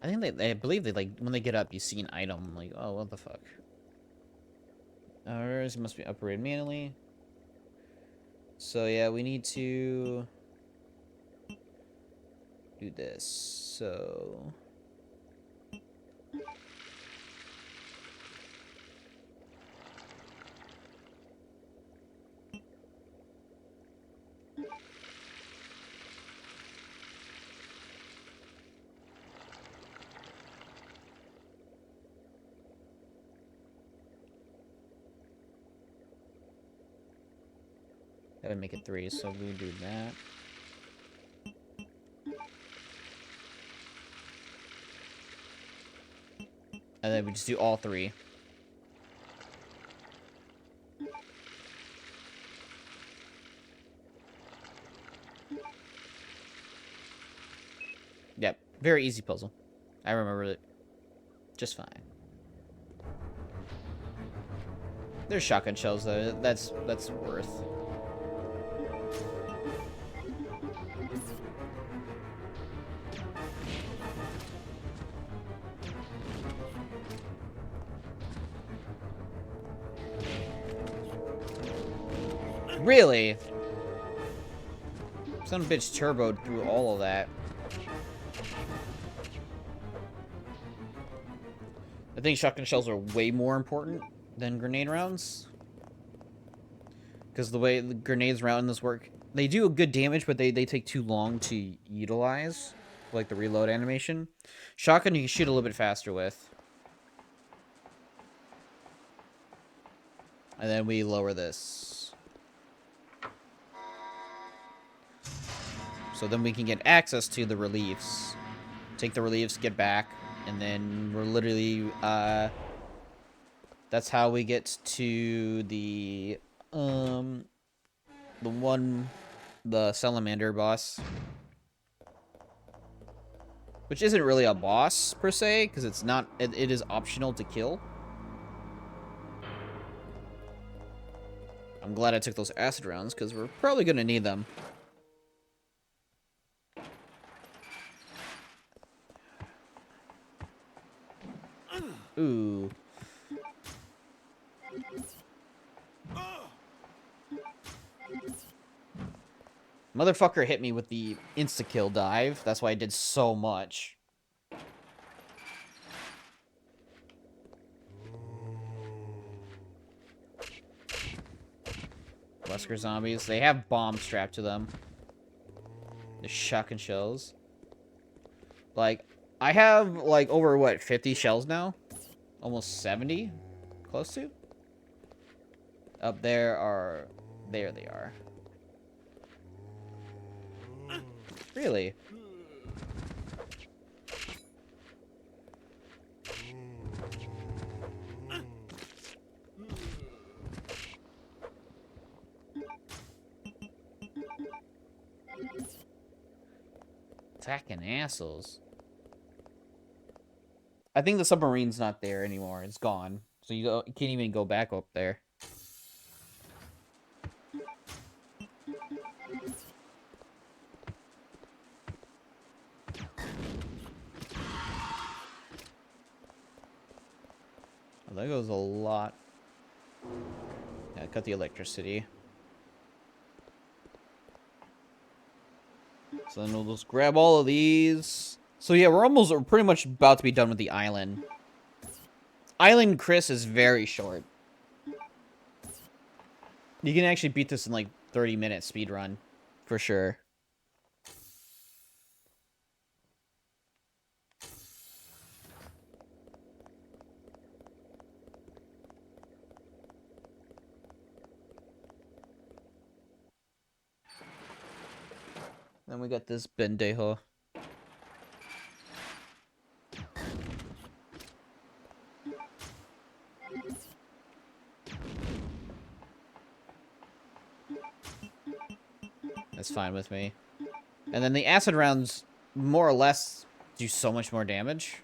Speaker 1: I believe they like when they get up, you see an item like, oh, what the fuck? Ours must be operated manually. So yeah, we need to do this. So That would make it 3, so we do that. And then we just do all 3. Yep, very easy puzzle. I remember it just fine. There's shotgun shells though. That's worth. Really? Some bitch turboed through all of that. I think shotgun shells are way more important than grenade rounds. Because the way the grenades round in this work, they do a good damage, but they take too long to utilize. Like the reload animation. Shotgun you can shoot a little bit faster with. And then we lower this. So then we can get access to the reliefs. Take the reliefs, get back, and then we're literally, that's how we get to the salamander boss. Which isn't really a boss, per se, because it's not, it is optional to kill. I'm glad I took those acid rounds, because we're probably going to need them. Ooh. Motherfucker hit me with the insta-kill dive. That's why I did so much. Wesker zombies. They have bombs strapped to them. The shotgun shells. Like, I have, like, over, what, 50 shells now? Almost 70? Close to? Up there are... There they are. Really? Attacking assholes. I think the submarine's not there anymore. It's gone. So you can't even go back up there. Oh, that goes a lot. Yeah, cut the electricity. So then we'll just grab all of these. So yeah, we're pretty much about to be done with the island. Island Chris is very short. You can actually beat this in like 30-minute speed run, for sure. Then we got this Bendejo. That's fine with me. And then the acid rounds, more or less, do so much more damage.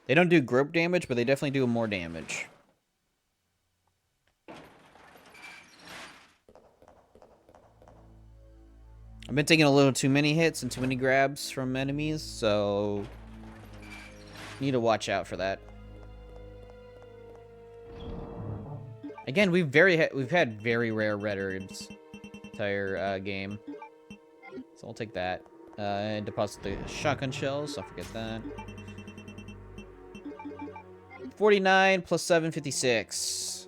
Speaker 1: They don't do group damage, but they definitely do more damage. I've been taking a little too many hits and too many grabs from enemies, so need to watch out for that. Again, we've had very rare red herbs entire game, so I'll take that. And deposit the shotgun shells. I'll forget that. 49 plus 7, 56.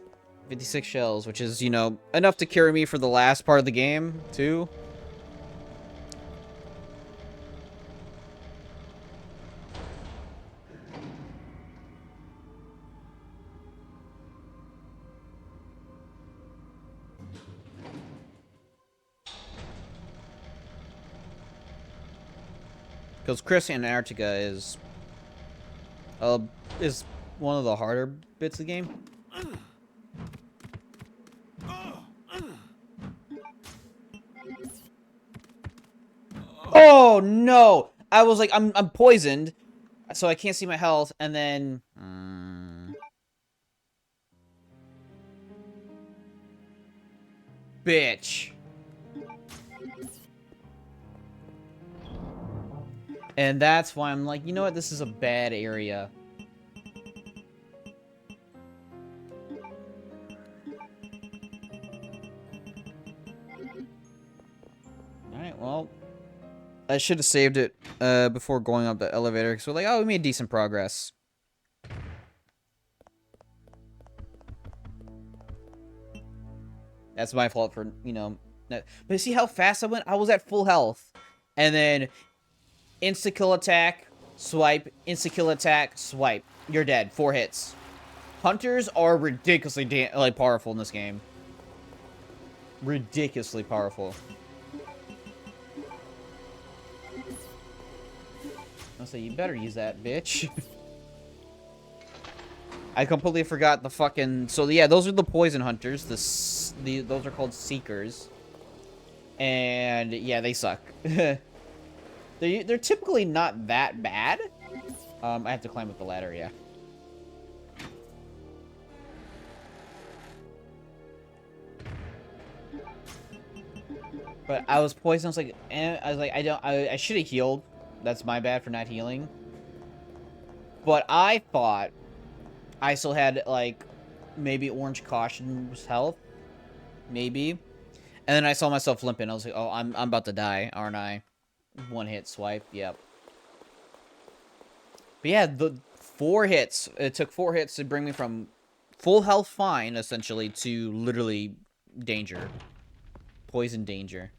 Speaker 1: 56 shells, which is, you know, enough to carry me for the last part of the game, too. Because Chris Antarctica is one of the harder bits of the game. Oh no! I was like, I'm poisoned, so I can't see my health, and then bitch. And that's why I'm like, you know what? This is a bad area. Alright, well. I should have saved it before going up the elevator, because we're like, oh, we made decent progress. That's my fault for, you know... But see how fast I went? I was at full health. And then, insta-kill attack, swipe, insta-kill attack, swipe. You're dead. 4 hits. Hunters are ridiculously powerful in this game. Ridiculously powerful. I'll say, you better use that, bitch. I completely forgot the fucking... So, yeah, those are the poison hunters. Those are called seekers. And, yeah, they suck. They're typically not that bad. I have to climb up the ladder, yeah. But I was poisoned. I was like, I should have healed. That's my bad for not healing. But I thought I still had, like, maybe Orange Caution's health. Maybe. And then I saw myself limping. I was like, oh, I'm about to die, aren't I? 1 hit swipe, yep. But yeah, the 4 hits. It took 4 hits to bring me from full health fine, essentially, to literally danger. Poison danger.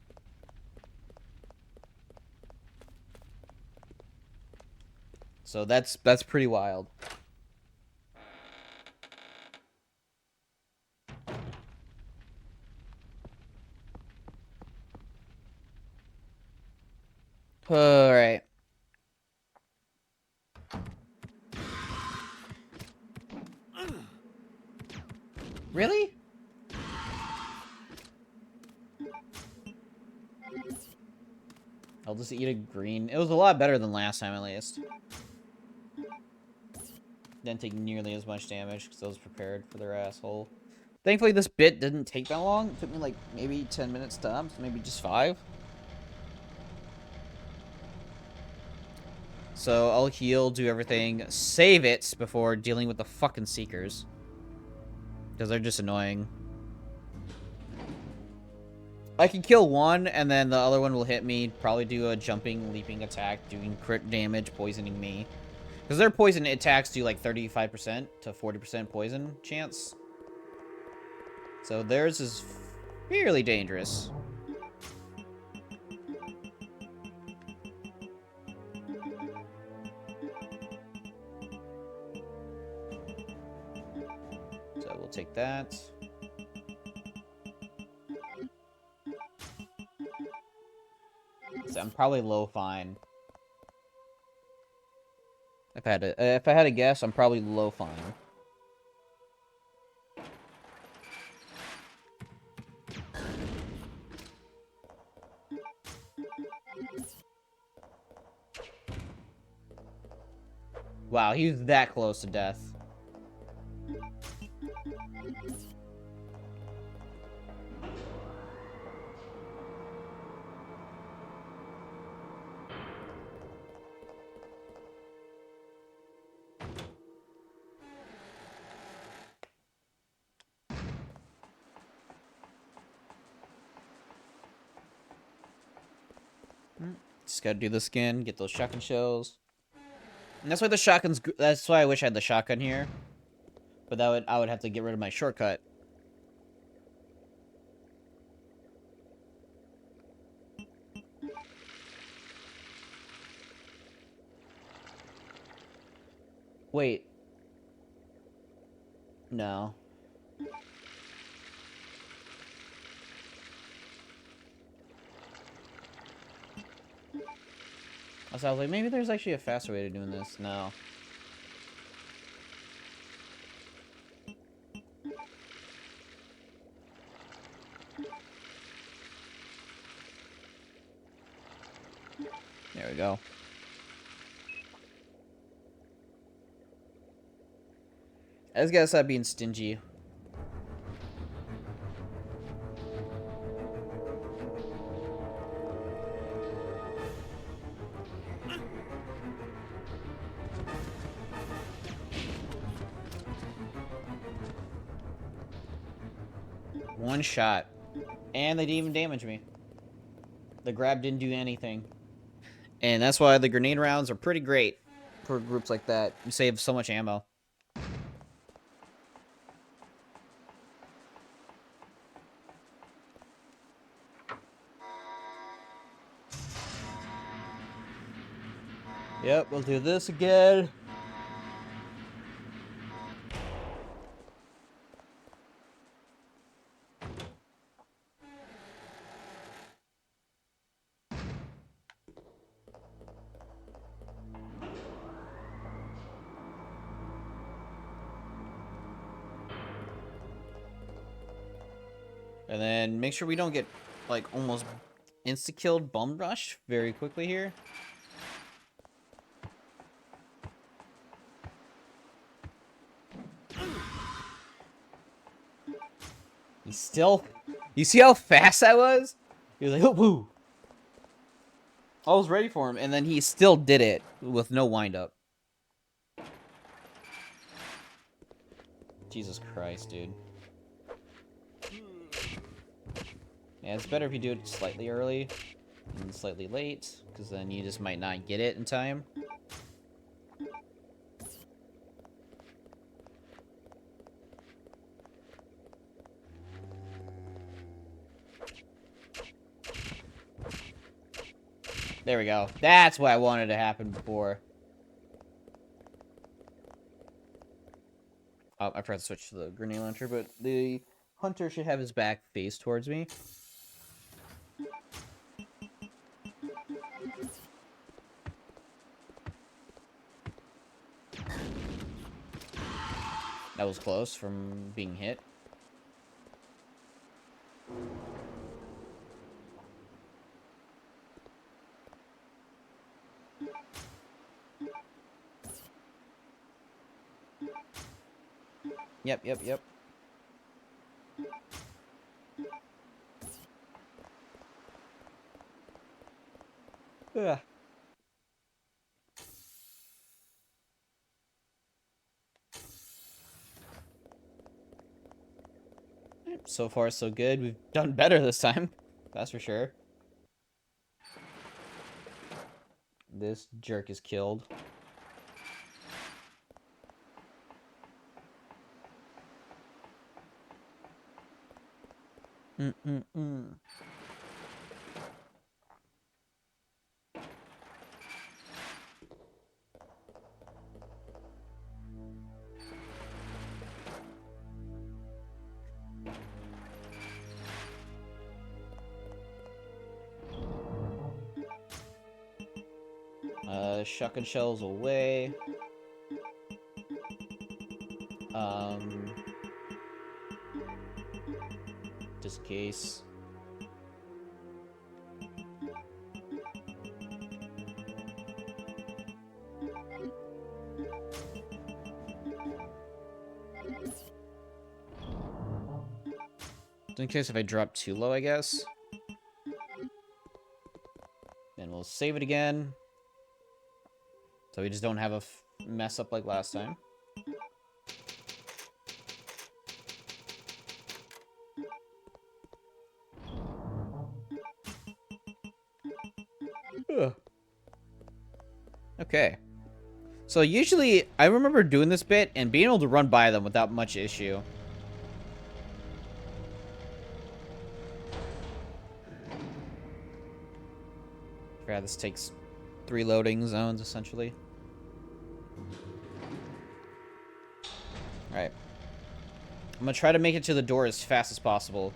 Speaker 1: So that's pretty wild. Alright. Really? I'll just eat a green. It was a lot better than last time, at least. Didn't take nearly as much damage because I was prepared for their asshole. Thankfully, this bit didn't take that long. It took me like maybe 10 minutes tops, maybe just 5. So I'll heal, do everything, save it before dealing with the fucking Seekers. Because they're just annoying. I can kill one, and then the other one will hit me, probably do a jumping, leaping attack, doing crit damage, poisoning me. Because their poison attacks do like 35% to 40% poison chance. So theirs is fairly dangerous. So we'll take that. So I'm probably low fine. If I had to guess, I'm probably low fine. Wow, he was that close to death. Just gotta do this again, get those shotgun shells. And that's why the shotgun's... That's why I wish I had the shotgun here. But I would have to get rid of my shortcut. Wait. No. So I was like, maybe there's actually a faster way to doing this. No. There we go. I just gotta stop being stingy. One shot. And they didn't even damage me. The grab didn't do anything. And that's why the grenade rounds are pretty great for groups like that. You save so much ammo. Yep, we'll do this again. And then make sure we don't get, like, almost insta-killed bum rush very quickly here. He's still... You see how fast I was? He was like, oh, woo. I was ready for him, and then he still did it with no wind-up. Jesus Christ, dude. Yeah, it's better if you do it slightly early and slightly late, because then you just might not get it in time. There we go. That's what I wanted to happen before. Oh, I forgot to switch to the grenade launcher, but the hunter should have his back face towards me. That was close from being hit. Yep. Ugh. So far, so good. We've done better this time. That's for sure. This jerk is killed. Shotgun shells away. Just in case. In case if I drop too low, I guess. Then we'll save it again. So we just don't have a mess up like last time. Ugh. Okay. So usually, I remember doing this bit and being able to run by them without much issue. Yeah, this takes 3 loading zones, essentially. Alright. I'm gonna try to make it to the door as fast as possible.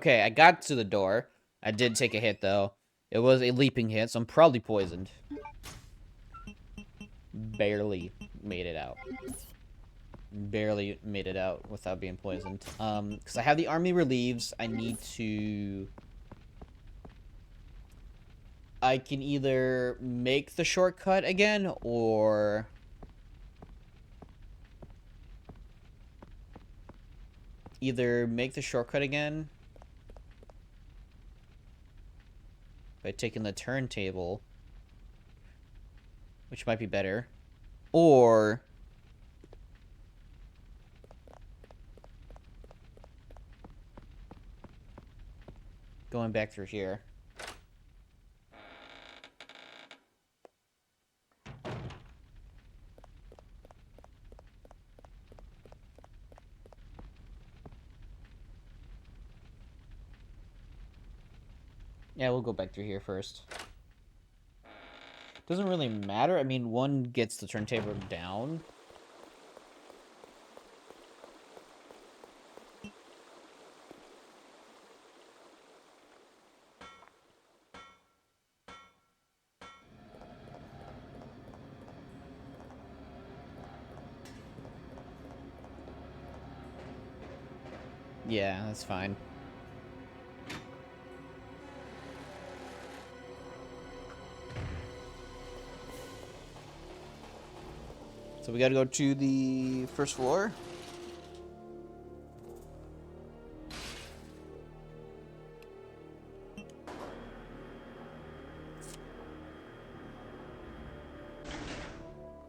Speaker 1: Okay, I got to the door. I did take a hit, though. It was a leaping hit, so I'm probably poisoned. Barely made it out. Barely made it out without being poisoned. Because I have the army relieves. I need to... I can either make the shortcut again, or... Either make the shortcut again by taking the turntable, which might be better, or going back through here. Yeah, we'll go back through here first. Doesn't really matter. I mean, one gets the turntable down. Yeah, that's fine. So we gotta go to the first floor.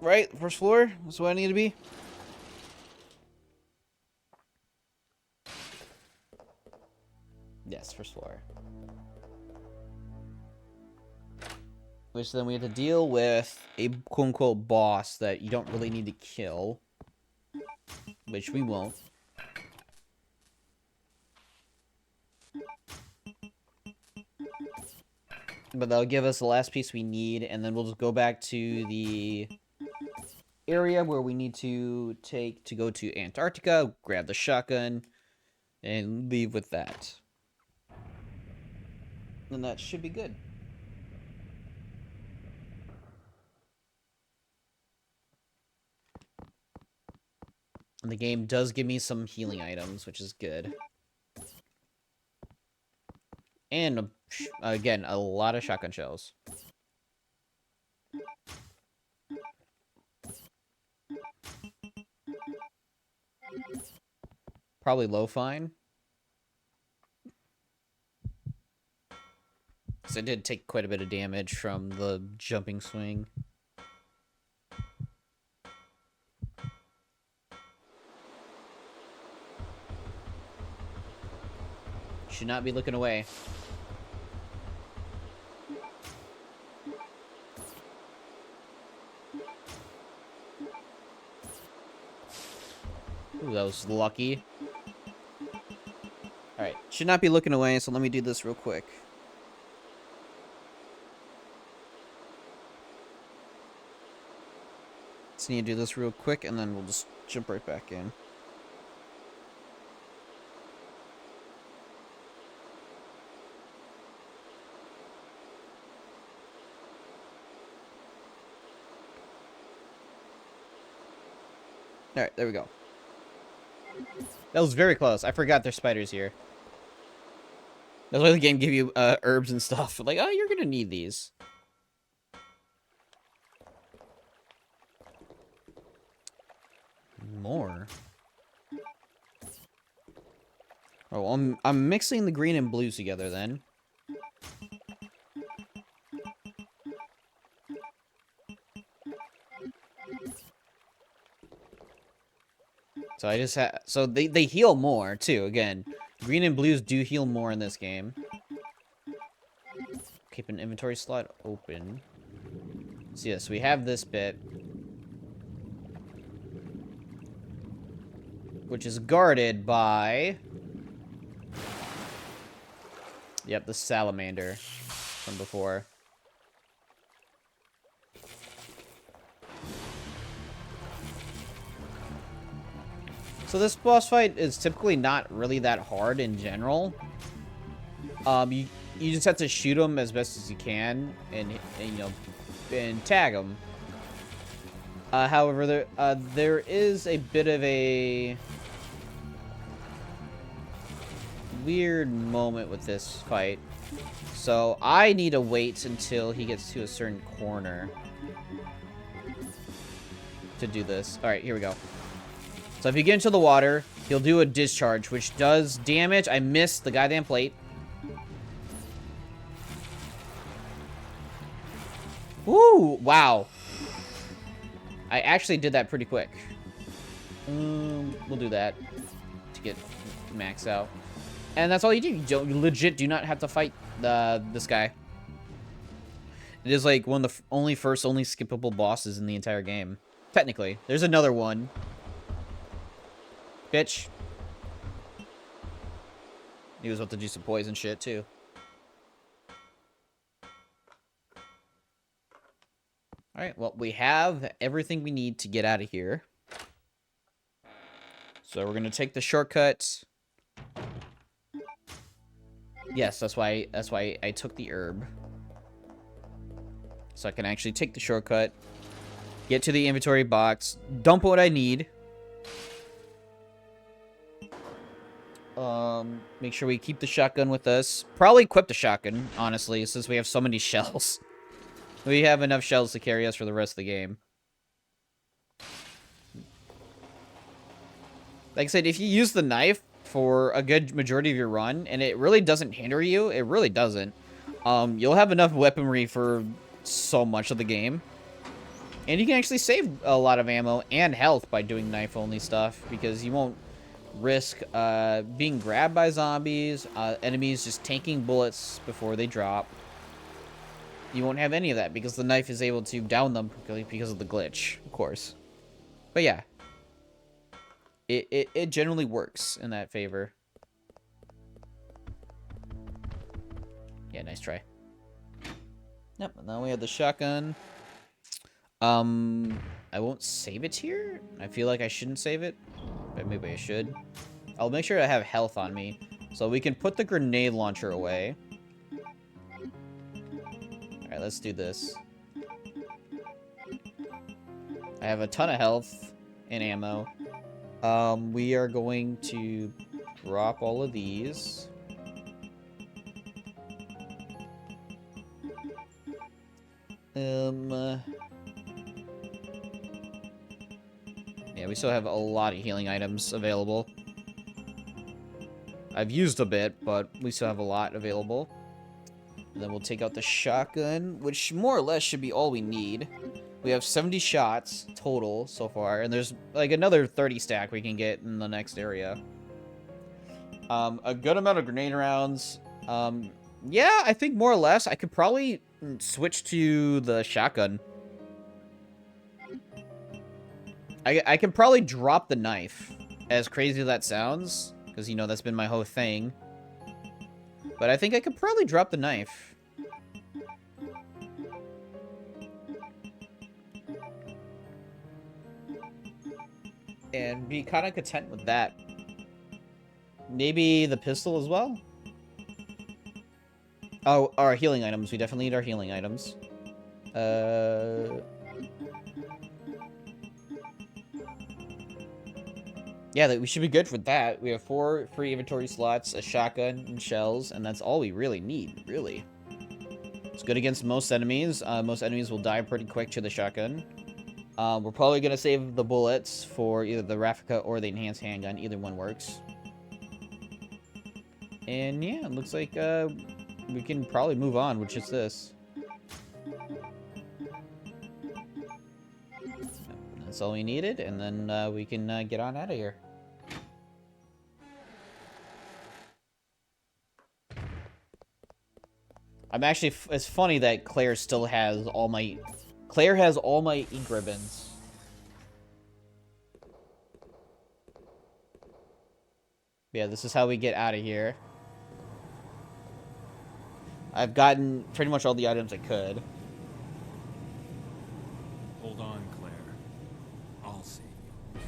Speaker 1: Right? First floor? That's what I need to be. Yes, first floor. Which then we have to deal with a quote-unquote boss that you don't really need to kill. Which we won't. But that'll give us the last piece we need, and then we'll just go back to the area where we need to go to Antarctica, grab the shotgun, and leave with that. And that should be good. And the game does give me some healing items, which is good. And, again, a lot of shotgun shells. Probably low fine. Because I did take quite a bit of damage from the jumping swing. Should not be looking away. Ooh, that was lucky. Alright, should not be looking away, so let me do this real quick. Just need to do this real quick, and then we'll just jump right back in. Alright, there we go. That was very close. I forgot there's spiders here. That's why the game give you herbs and stuff. Like, oh, you're gonna need these. More. Oh, I'm mixing the green and blues together then. So I just have, so they heal more too. Again, green and blues do heal more in this game. Keep an inventory slot open. So yes, we have this bit, which is guarded by, yep, the salamander from before. So this boss fight is typically not really that hard in general. You just have to shoot them as best as you can, and you know, and tag them. However, there is a bit of a weird moment with this fight. So I need to wait until he gets to a certain corner to do this. All right, here we go. So if you get into the water, he'll do a discharge, which does damage. I missed the goddamn plate. Woo! Wow. I actually did that pretty quick. We'll do that to get max out. And that's all you do. You legit do not have to fight this guy. It is like one of the only skippable bosses in the entire game. Technically. There's another one. Bitch. He was about to do some poison shit, too. Alright, well, we have everything we need to get out of here. So we're going to take the shortcut. Yes, that's why I took the herb. So I can actually take the shortcut. Get to the inventory box. Dump what I need. Make sure we keep the shotgun with us. Probably equip the shotgun, honestly, since we have so many shells. We have enough shells to carry us for the rest of the game. Like I said, if you use the knife for a good majority of your run, and it really doesn't hinder you, it really doesn't, you'll have enough weaponry for so much of the game. And you can actually save a lot of ammo and health by doing knife-only stuff, because you won't risk being grabbed by zombies, enemies just tanking bullets before they drop. You won't have any of that, because the knife is able to down them because of the glitch, of course. But yeah. It generally works in that favor. Yeah, nice try. Yep, now we have the shotgun. I won't save it here. I feel like I shouldn't save it, but maybe I should. I'll make sure I have health on me, so we can put the grenade launcher away. Alright, let's do this. I have a ton of health and ammo. We are going to drop all of these. Yeah, we still have a lot of healing items available. I've used a bit, but we still have a lot available. And then we'll take out the shotgun, which more or less should be all we need. We have 70 shots total so far, and there's like another 30 stack we can get in the next area. A good amount of grenade rounds. Yeah, I think more or less I could probably switch to the shotgun. I can probably drop the knife, as crazy as that sounds, because, you know, that's been my whole thing. But I think I could probably drop the knife. And be kind of content with that. Maybe the pistol as well? Oh, our healing items. We definitely need our healing items. Yeah, we should be good for that. We have 4 free inventory slots, a shotgun, and shells, and that's all we really need, really. It's good against most enemies. Most enemies will die pretty quick to the shotgun. We're probably going to save the bullets for either the Veronica or the enhanced handgun. Either one works. And yeah, it looks like we can probably move on, which is this. That's all we needed, and then we can get on out of here. I'm actually... It's funny that Claire still has all my... Claire has all my ink ribbons. Yeah, this is how we get out of here. I've gotten pretty much all the items I could.
Speaker 5: Hold on, Claire. I'll save you.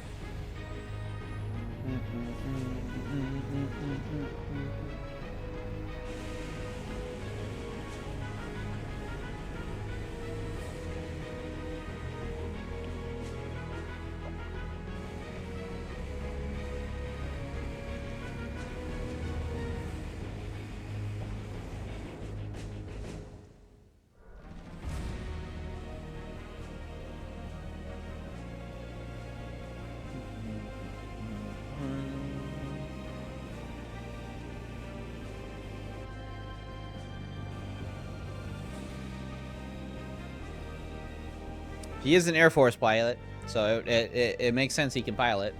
Speaker 1: He is an Air Force pilot, so it makes sense he can pilot.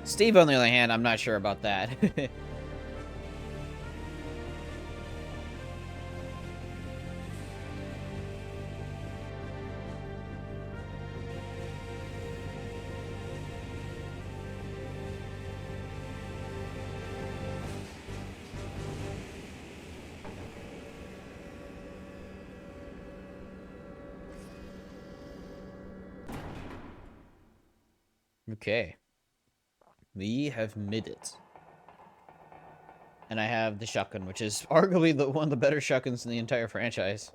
Speaker 1: Steve, on the other hand, I'm not sure about that. Okay. We have made it. And I have the shotgun, which is arguably one of the better shotguns in the entire franchise.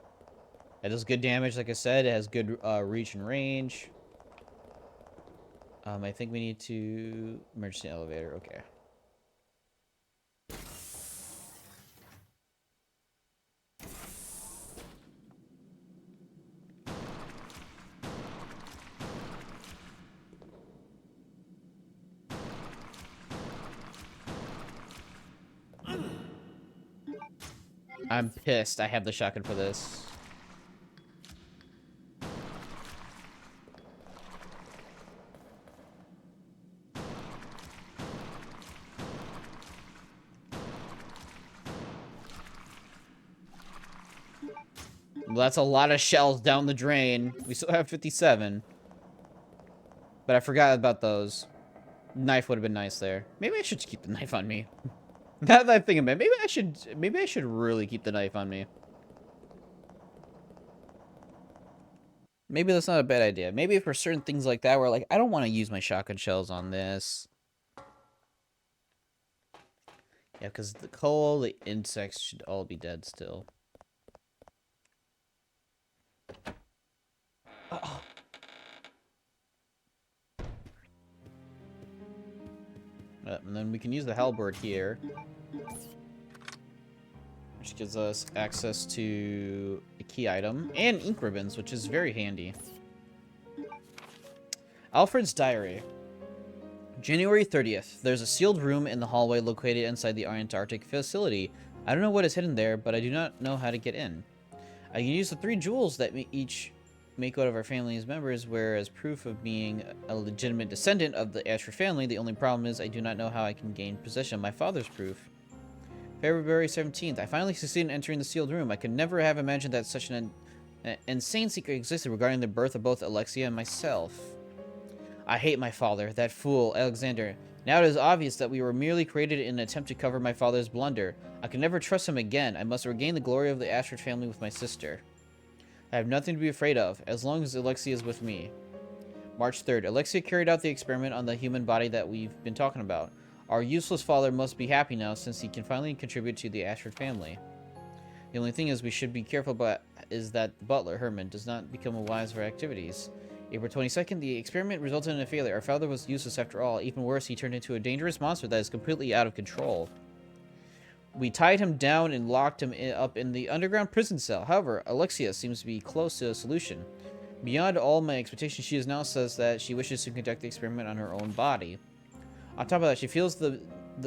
Speaker 1: It does good damage, like I said. It has good reach and range. I think we need to... Emergency elevator, okay. I'm pissed I have the shotgun for this. Well, that's a lot of shells down the drain. We still have 57. But I forgot about those. Knife would have been nice there. Maybe I should keep the knife on me. Now that I think about it, maybe I should really keep the knife on me. Maybe that's not a bad idea. Maybe for certain things like that where like I don't want to use my shotgun shells on this. Yeah, because the coal, the insects should all be dead still. Oh. And then we can use the halberd here, which gives us access to a key item and ink ribbons, which is very handy. Alfred's diary. January 30th. There's a sealed room in the hallway located inside the Antarctic facility. I don't know what is hidden there, but I do not know how to get in. I can use the 3 jewels that each make out of our family's members, whereas proof of being a legitimate descendant of the Ashford family. The only problem is I do not know how I can gain possession of my father's proof. February 17th. I finally succeeded in entering the sealed room. I could never have imagined that such an insane secret existed regarding the birth of both Alexia and myself. I hate my father, that fool, Alexander. Now it is obvious that we were merely created in an attempt to cover my father's blunder. I can never trust him again. I must regain the glory of the Ashford family with my sister. I have nothing to be afraid of, as long as Alexia is with me. March 3rd. Alexia carried out the experiment on the human body that we've been talking about. Our useless father must be happy now, since he can finally contribute to the Ashford family. The only thing is we should be careful about is that the butler, Herman, does not become a wise for activities. April 22nd. The experiment resulted in a failure. Our father was useless after all. Even worse, he turned into a dangerous monster that is completely out of control. We tied him down and locked him up in the underground prison cell. However, Alexia seems to be close to a solution. Beyond all my expectations, she now says that she wishes to conduct the experiment on her own body. On top of that, she feels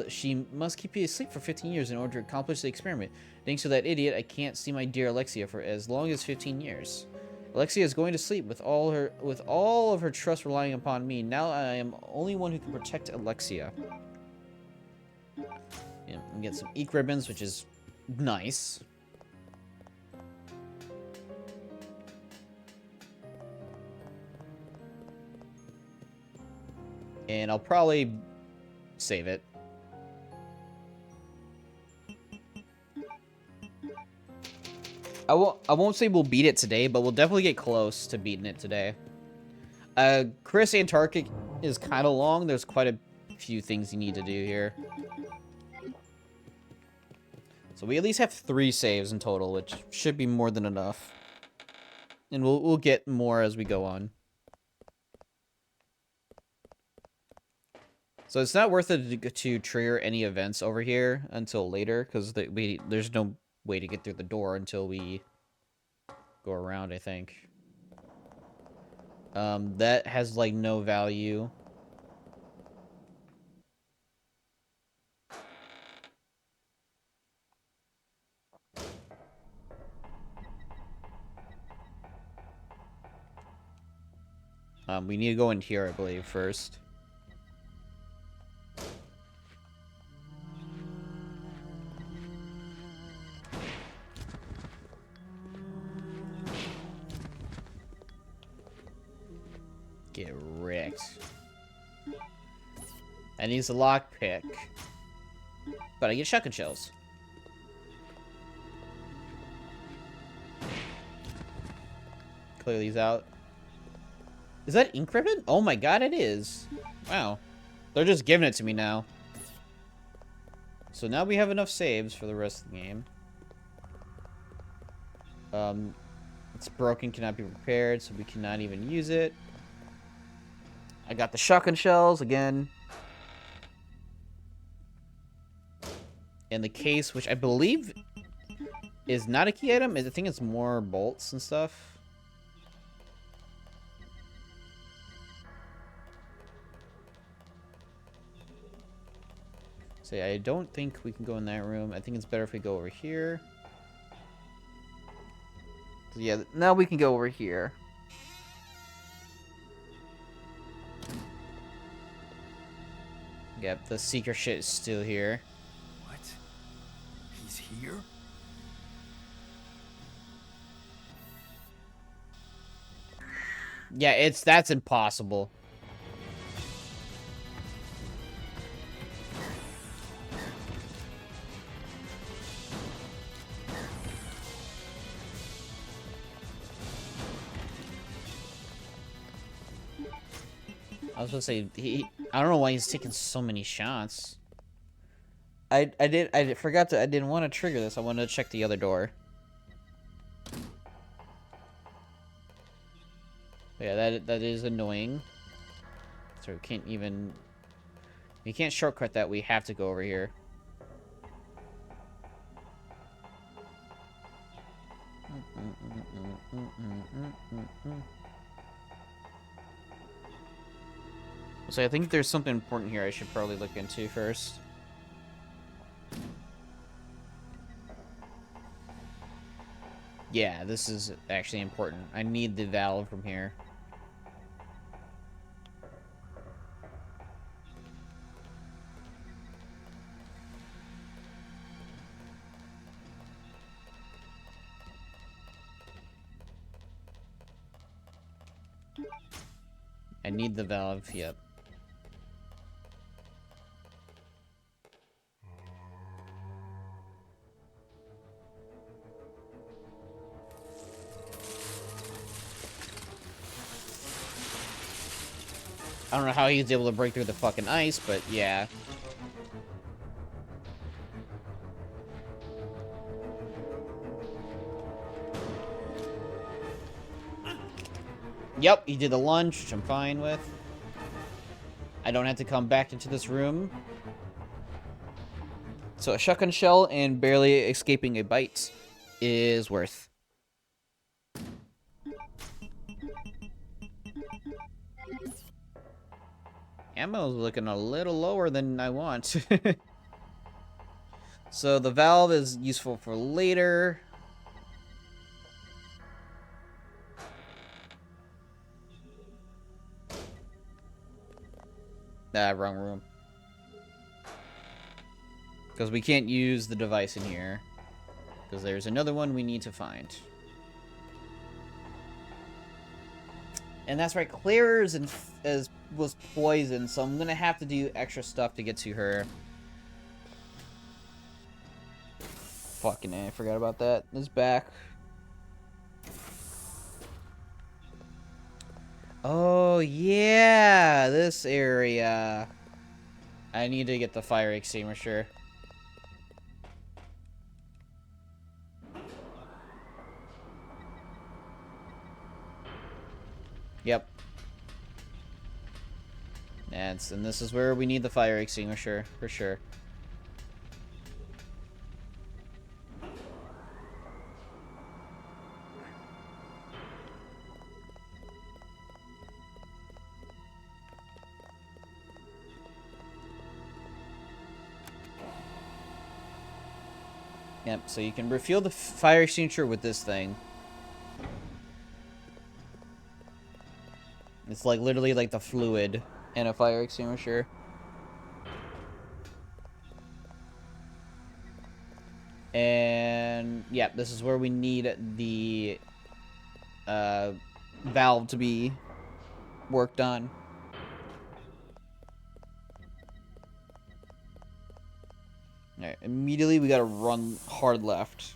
Speaker 1: she must keep me asleep for 15 years in order to accomplish the experiment. Thanks to that idiot, I can't see my dear Alexia for as long as 15 years. Alexia is going to sleep with all of her trust relying upon me. Now I am the only one who can protect Alexia. And get some ink ribbons, which is nice. And I'll probably save it. I won't say we'll beat it today, but we'll definitely get close to beating it today. Chris Antarctic is kind of long. There's quite a few things you need to do here. So we at least have 3 saves in total, which should be more than enough. And we'll get more as we go on. So it's not worth it to trigger any events over here until later, because there's no way to get through the door until we go around, I think. That has, like, no value. We need to go in here, I believe, first. Get wrecked. I need a lockpick. But I get shotgun shells. Clear these out. Is that ink ribbon? Oh my god, it is. Wow. They're just giving it to me now. So now we have enough saves for the rest of the game. It's broken, cannot be repaired, so we cannot even use it. I got the shotgun shells again. And the case, which I believe is not a key item. I think it's more bolts and stuff. So yeah, I don't think we can go in that room. I think it's better if we go over here. So yeah, now we can go over here. Yep, the secret shit is still here.
Speaker 5: What? He's here?
Speaker 1: Yeah, that's impossible. I was gonna say I don't know why he's taking so many shots. I didn't want to trigger this. I wanted to check the other door. Yeah, that is annoying. So we can't shortcut that. We have to go over here. So I think there's something important here I should probably look into first. Yeah, this is actually important. I need the valve from here. I need the valve, yep. I don't know how he was able to break through the fucking ice, but yeah. Yep, he did the lunge, which I'm fine with. I don't have to come back into this room. So a shotgun shell and barely escaping a bite is worth. Ammo's looking a little lower than I want. So the valve is useful for later. Ah, wrong room. Because we can't use the device in here. Because there's another one we need to find. And that's right, Claire was poisoned, so I'm gonna have to do extra stuff to get to her. Fucking A, I forgot about that. It's back. Oh, yeah, this area. I need to get the fire extinguisher. Yep. And this is where we need the fire extinguisher, for sure. Yep, so you can refuel the fire extinguisher with this thing. It's like literally like the fluid in a fire extinguisher. And yeah, this is where we need the valve to be worked on. Alright, immediately we gotta run hard left.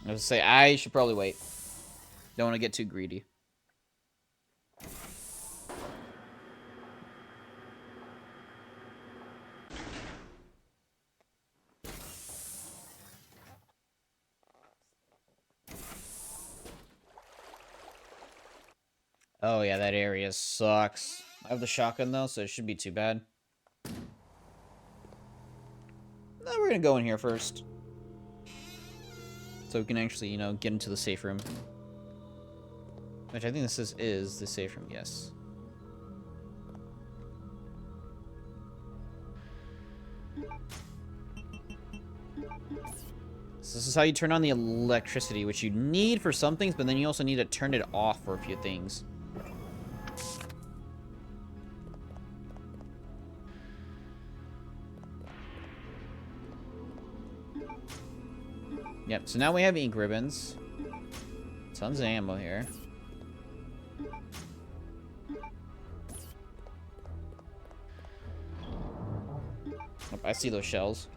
Speaker 1: I was say I should probably wait. Don't want to get too greedy. Oh yeah, that area sucks. I have the shotgun though, so it should be too bad. No, we're gonna go in here first. So we can actually, you know, get into the safe room. Which I think this is the safe room, yes. So this is how you turn on the electricity, which you need for some things, but then you also need to turn it off for a few things. Yep, so now we have ink ribbons. Tons of ammo here. Oh, I see those shells.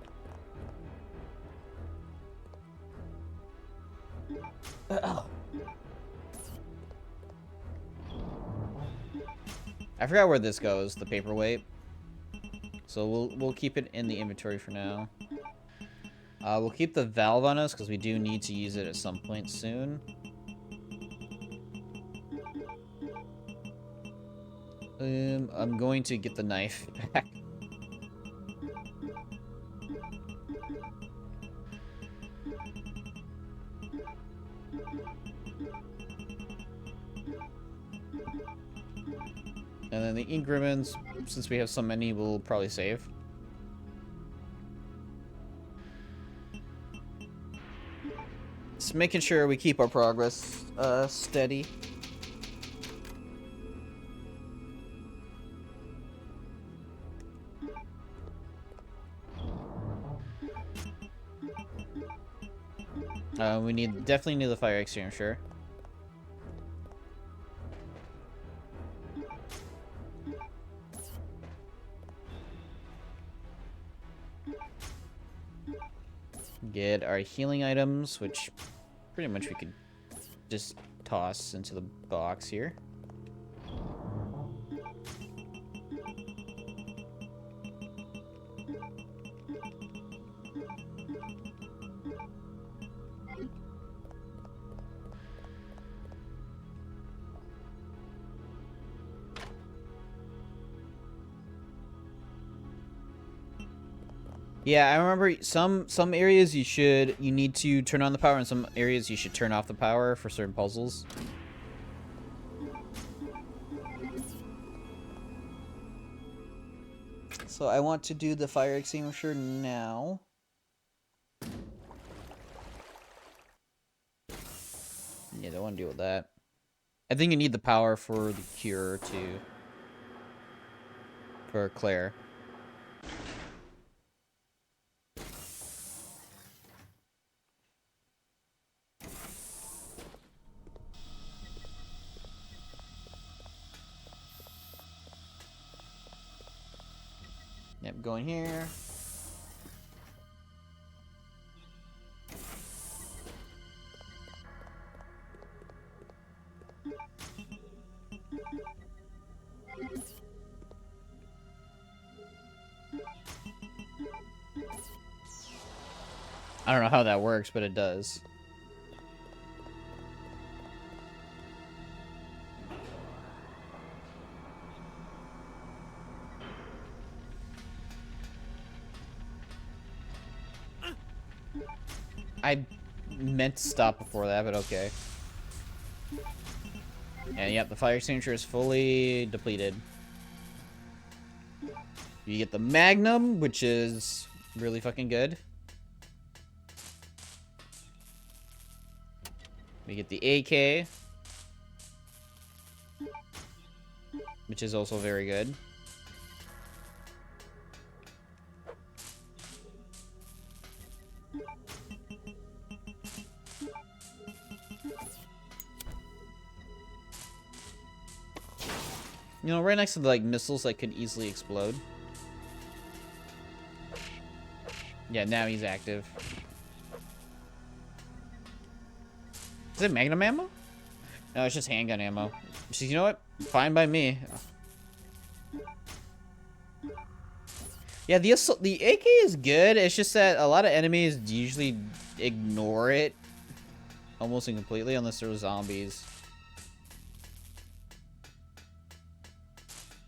Speaker 1: I forgot where this goes, the paperweight. So we'll keep it in the inventory for now. We'll keep the valve on us because we do need to use it at some point soon. I'm going to get the knife back. And then the ink ribbons, since we have so many, we'll probably save. Just making sure we keep our progress steady. We definitely need the fire extinguisher. Get our healing items, which pretty much we could just toss into the box here. Yeah, I remember some areas you need to turn on the power, and some areas you should turn off the power for certain puzzles. So I want to do the fire extinguisher now. Yeah, don't want to deal with that. I think you need the power for the cure too. For Claire. Yep, going here. I don't know how that works, but it does. I meant to stop before that, but okay. And yep, the fire extinguisher is fully depleted. You get the Magnum, which is really fucking good. We get the AK, which is also very good. You know, right next to the, like, missiles that could easily explode. Yeah, now he's active. Is it Magnum ammo? No, it's just handgun ammo. So, you know what? Fine by me. Yeah, the AK is good. It's just that a lot of enemies usually ignore it almost completely unless they're zombies.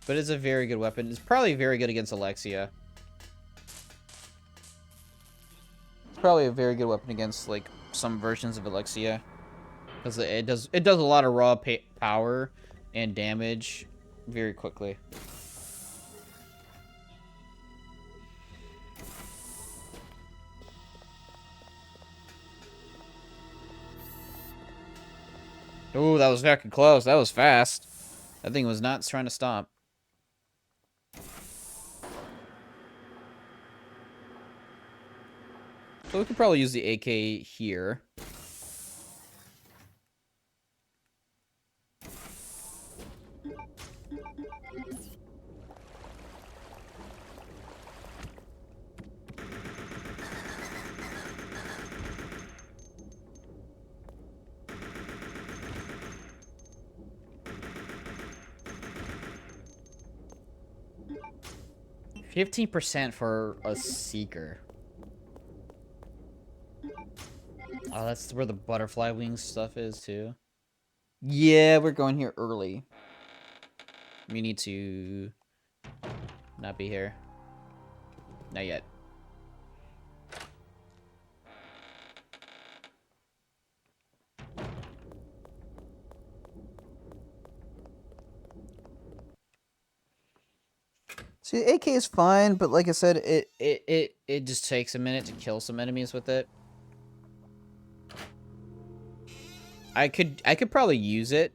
Speaker 1: But it's a very good weapon. It's probably very good against Alexia. It's probably a very good weapon against like some versions of Alexia, because it does a lot of raw power and damage very quickly. Ooh, that was fucking close. That was fast. That thing was not trying to stop. So we could probably use the AK here. $15% for a Seeker. Oh, that's where the butterfly wings stuff is, too. Yeah, we're going here early. We need to not be here. Not yet. See, AK is fine, but like I said, it just takes a minute to kill some enemies with it. I could probably use it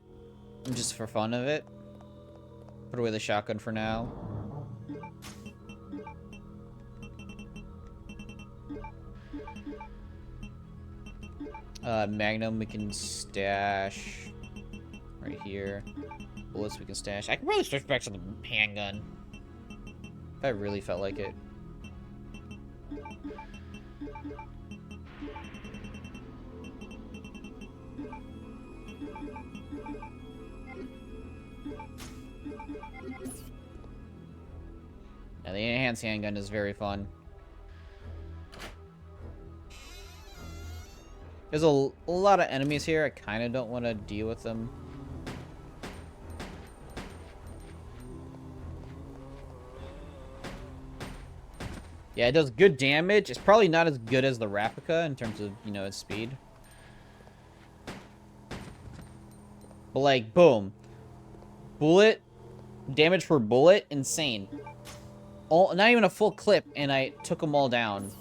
Speaker 1: just for fun of it. Put away the shotgun for now. Magnum we can stash right here. Bullets we can stash. I can probably switch back to the handgun if I really felt like it. Yeah, the enhanced handgun is very fun. There's a lot of enemies here. I kind of don't want to deal with them. Yeah, it does good damage. It's probably not as good as the replica in terms of, you know, its speed. But, like, boom. Bullet. Damage per bullet. Insane. Not even a full clip, and I took them all down.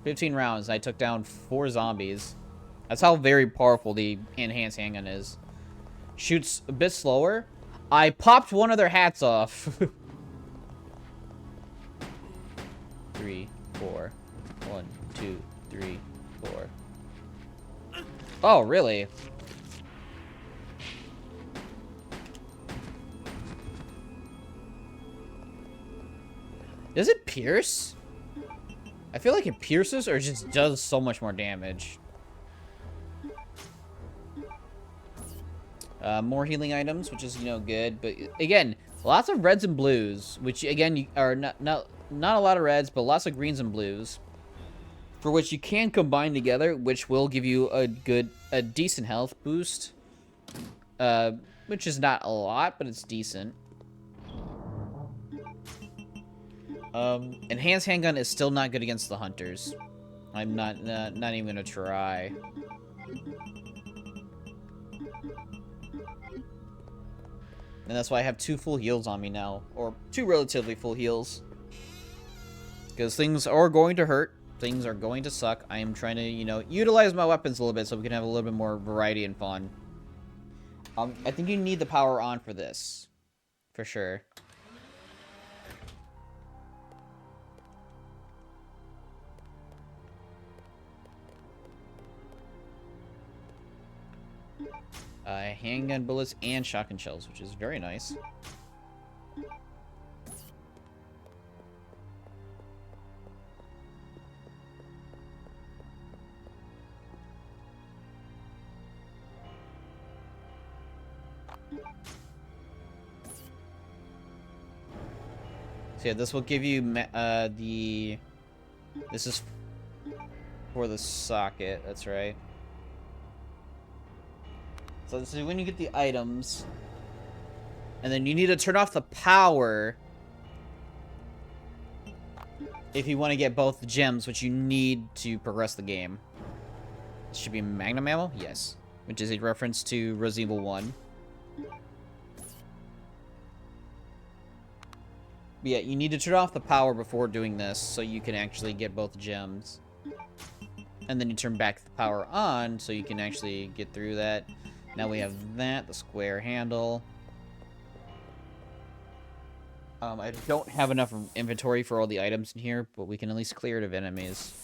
Speaker 1: 15 rounds, and I took down 4 zombies. That's how very powerful the enhanced handgun is. Shoots a bit slower. I popped one of their hats off. 3, 4. 1, 2, 3, 4. Oh, really? Does it pierce? I feel like it pierces or it just does so much more damage. More healing items, which is, you know, good. But again, lots of reds and blues, which again are not a lot of reds, but lots of greens and blues, for which you can combine together, which will give you a decent health boost. Which is not a lot, but it's decent. Enhanced handgun is still not good against the hunters. I'm not even gonna try. And that's why I have 2 full heals on me now, or 2 relatively full heals. Because things are going to hurt. Things are going to suck. I am trying to, you know, utilize my weapons a little bit so we can have a little bit more variety and fun. I think you need the power on for this. For sure. Handgun bullets and shotgun shells, which is very nice. So yeah, this will give you this is for the socket, that's right. So this is when you get the items. And then you need to turn off the power if you want to get both the gems, which you need to progress the game. This should be Magnum ammo? Yes. Which is a reference to Resident Evil 1. But yeah, you need to turn off the power before doing this so you can actually get both gems. And then you turn back the power on so you can actually get through that. Now we have that, the square handle. I don't have enough inventory for all the items in here, but we can at least clear it of enemies.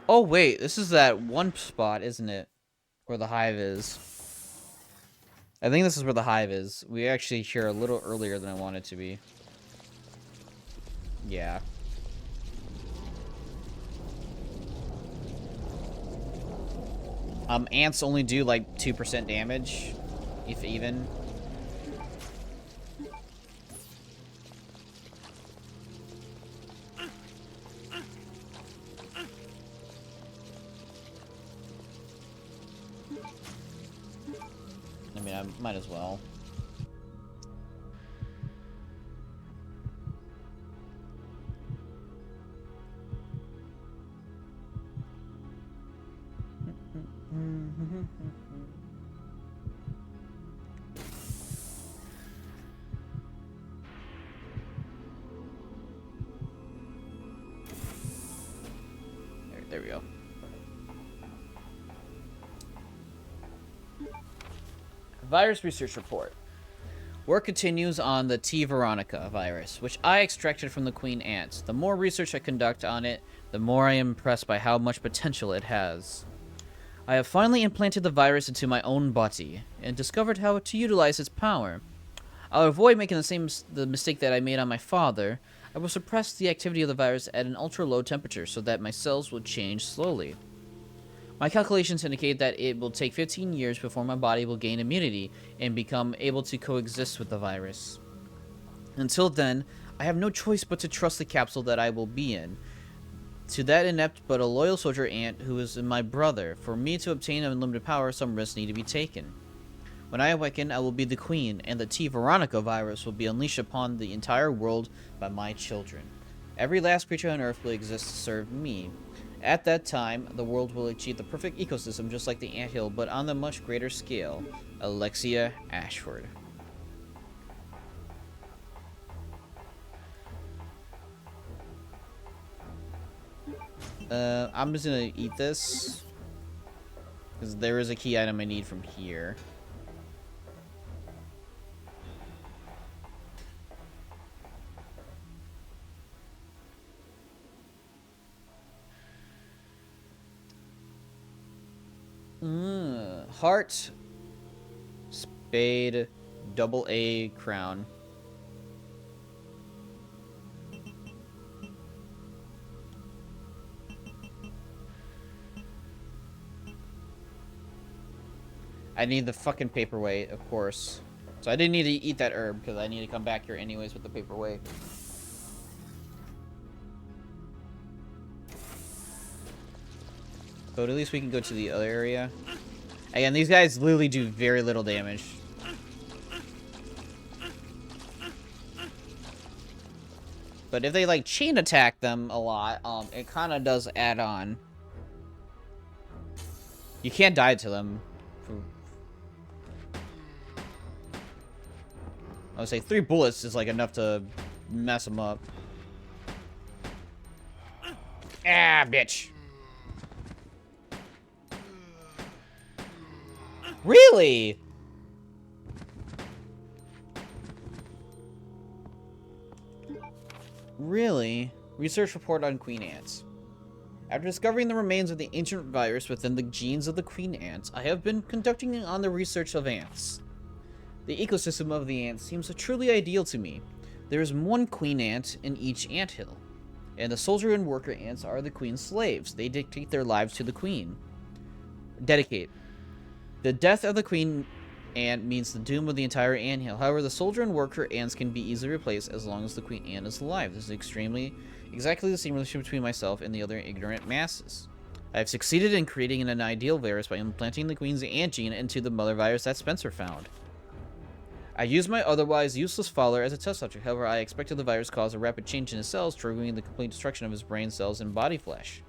Speaker 1: Oh wait, this is that one spot, isn't it? Where the hive is. I think this is where the hive is. We actually here a little earlier than I wanted to be. Yeah. Ants only do like 2% damage, if even. I mean, I might as well. There we go. Virus research report. Work continues on the T. Veronica virus, which I extracted from the queen ant. The more research I conduct on it, the more I am impressed by how much potential it has. I have finally implanted the virus into my own body, and discovered how to utilize its power. I'll avoid making the mistake that I made on my father. I will suppress the activity of the virus at an ultra-low temperature so that my cells will change slowly. My calculations indicate that it will take 15 years before my body will gain immunity and become able to coexist with the virus. Until then, I have no choice but to trust the capsule that I will be in. To that inept but a loyal soldier ant who is my brother, for me to obtain unlimited power, some risks need to be taken. When I awaken, I will be the queen, and the T. Veronica virus will be unleashed upon the entire world by my children. Every last creature on Earth will exist to serve me. At that time, the world will achieve the perfect ecosystem just like the anthill, but on a much greater scale. Alexia Ashford. I'm just gonna eat this, because there is a key item I need from here. Heart, spade, double A crown. I need the fucking paperweight, of course. So I didn't need to eat that herb, because I need to come back here anyways with the paperweight. But at least we can go to the other area. Again, these guys literally do very little damage. But if they, like, chain attack them a lot, it kind of does add on. You can't die to them. I would say 3 bullets is like enough to mess him up. Ah, bitch. Really? Really? Research report on queen ants. After discovering the remains of the ancient virus within the genes of the queen ants, I have been conducting on the research of ants. The ecosystem of the ants seems truly ideal to me. There is 1 queen ant in each anthill, and the soldier and worker ants are the queen's slaves. They dictate their lives to the queen. Dedicate. The death of the queen ant means the doom of the entire anthill. However, the soldier and worker ants can be easily replaced as long as the queen ant is alive. This is exactly the same relationship between myself and the other ignorant masses. I have succeeded in creating an ideal virus by implanting the queen's ant gene into the mother virus that Spencer found. I used my otherwise useless follower as a test subject. However, I expected the virus to cause a rapid change in his cells, triggering the complete destruction of his brain cells and body flesh.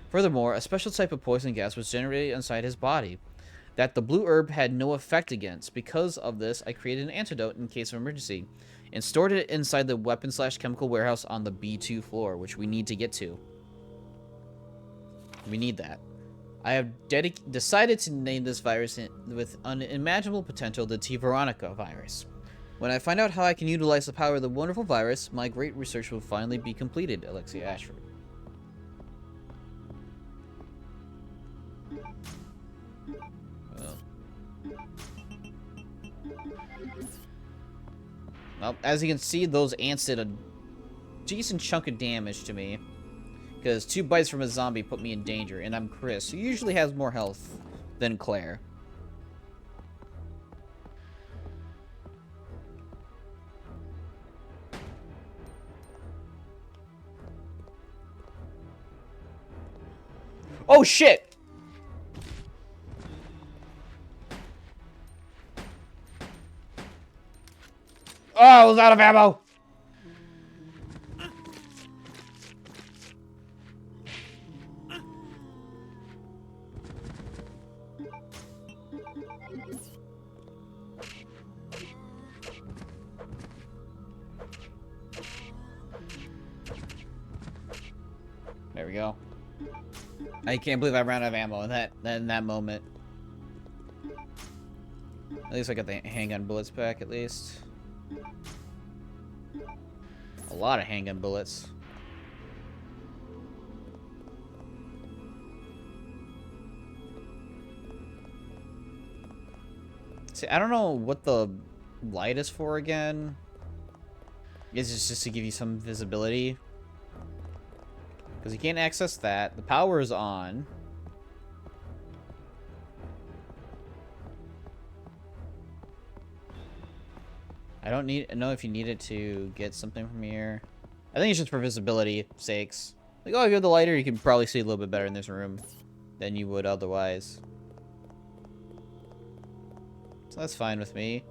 Speaker 1: Furthermore, a special type of poison gas was generated inside his body that the blue herb had no effect against. Because of this, I created an antidote in case of emergency and stored it inside the weapon/chemical warehouse on the B2 floor, which we need to get to. We need that. I have decided to name this virus with unimaginable potential the T. Veronica virus. When I find out how I can utilize the power of the wonderful virus, my great research will finally be completed, Alexia Ashford. Well, as you can see, those ants did a decent chunk of damage to me. Because 2 bites from a zombie put me in danger, and I'm Chris, who usually has more health than Claire. Oh, shit! Oh, I was out of ammo! There we go. I can't believe I ran out of ammo in that moment. At least I got the handgun bullets back, at least. A lot of handgun bullets. See, I don't know what the light is for again. Is it just to give you some visibility? Because you can't access that. The power is on. I don't know if you need it to get something from here. I think it's just for visibility sakes. Like, oh, if you have the lighter, you can probably see a little bit better in this room than you would otherwise. So that's fine with me.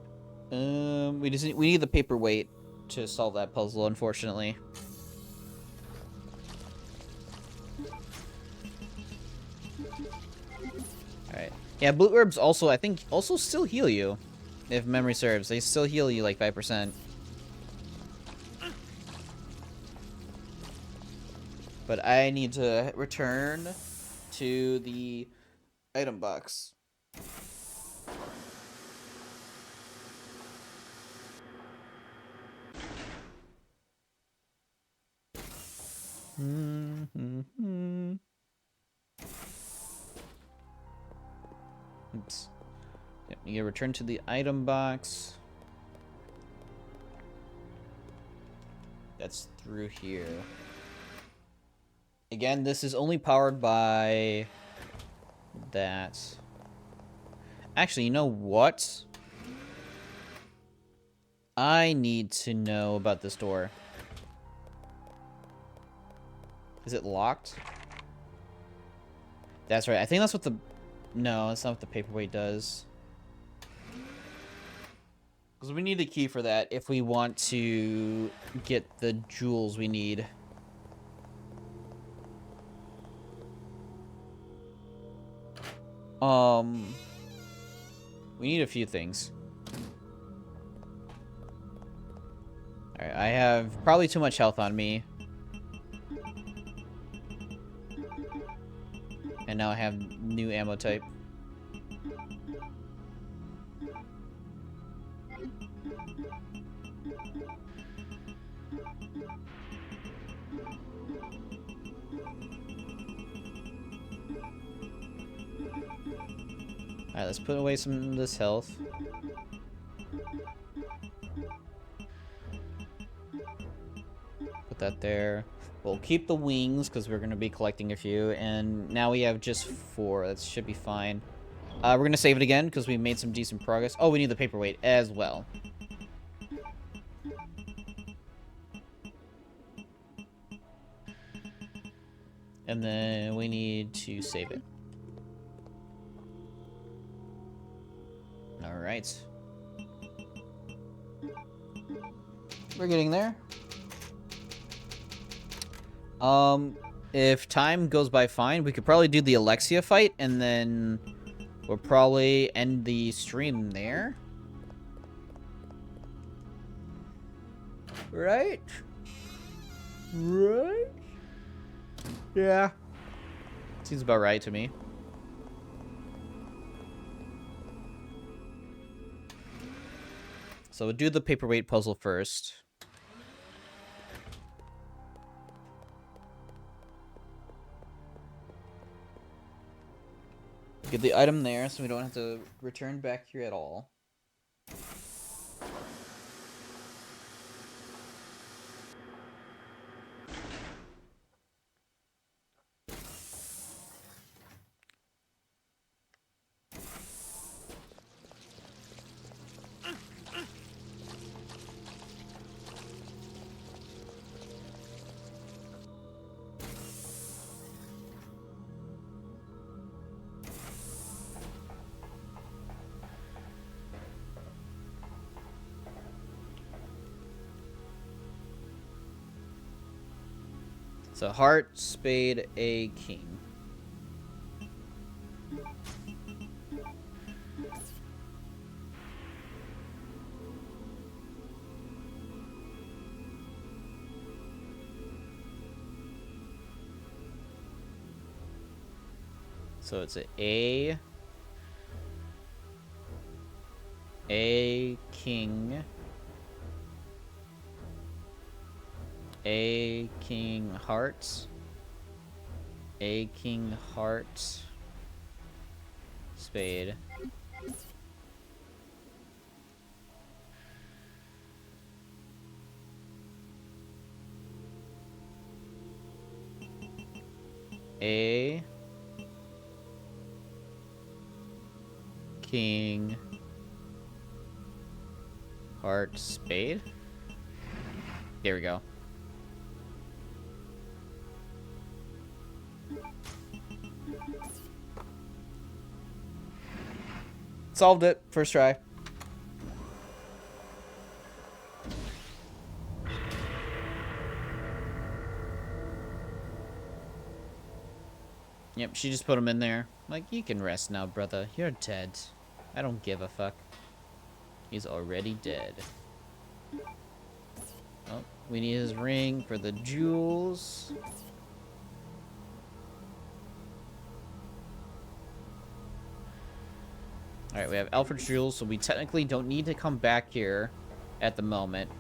Speaker 1: We need the paperweight to solve that puzzle, unfortunately. Alright. Yeah, blue herbs also, I think, also still heal you. If memory serves. They still heal you like 5%. But I need to return to the item box. Oops. Yep, you gotta return to the item box. That's through here. Again, this is only powered by that. Actually, you know what? I need to know about this door. Is it locked? That's right. I think that's what the... No, that's not what the paperweight does. Because we need a key for that if we want to get the jewels we need. We need a few things. Alright, I have probably too much health on me. And now I have new ammo type. Alright, let's put away some of this health. Put that there. We'll keep the wings, because we're going to be collecting a few. And now we have just 4. That should be fine. We're going to save it again, because we made some decent progress. Oh, we need the paperweight as well. And then we need to save it. Alright. We're getting there. If time goes by fine, we could probably do the Alexia fight, and then we'll probably end the stream there. Right? Right? Yeah. Seems about right to me. So we'll do the paperweight puzzle first. Get the item there so we don't have to return back here at all. So heart, spade, a king. So it's a king, a king hearts, a king heart, spade. A king heart spade. There we go. Solved it. First try. Yep, she just put him in there. Like, you can rest now, brother. You're dead. I don't give a fuck. He's already dead. Oh, we need his ring for the jewels. Alright, we have Alfred's jewels, so we technically don't need to come back here at the moment.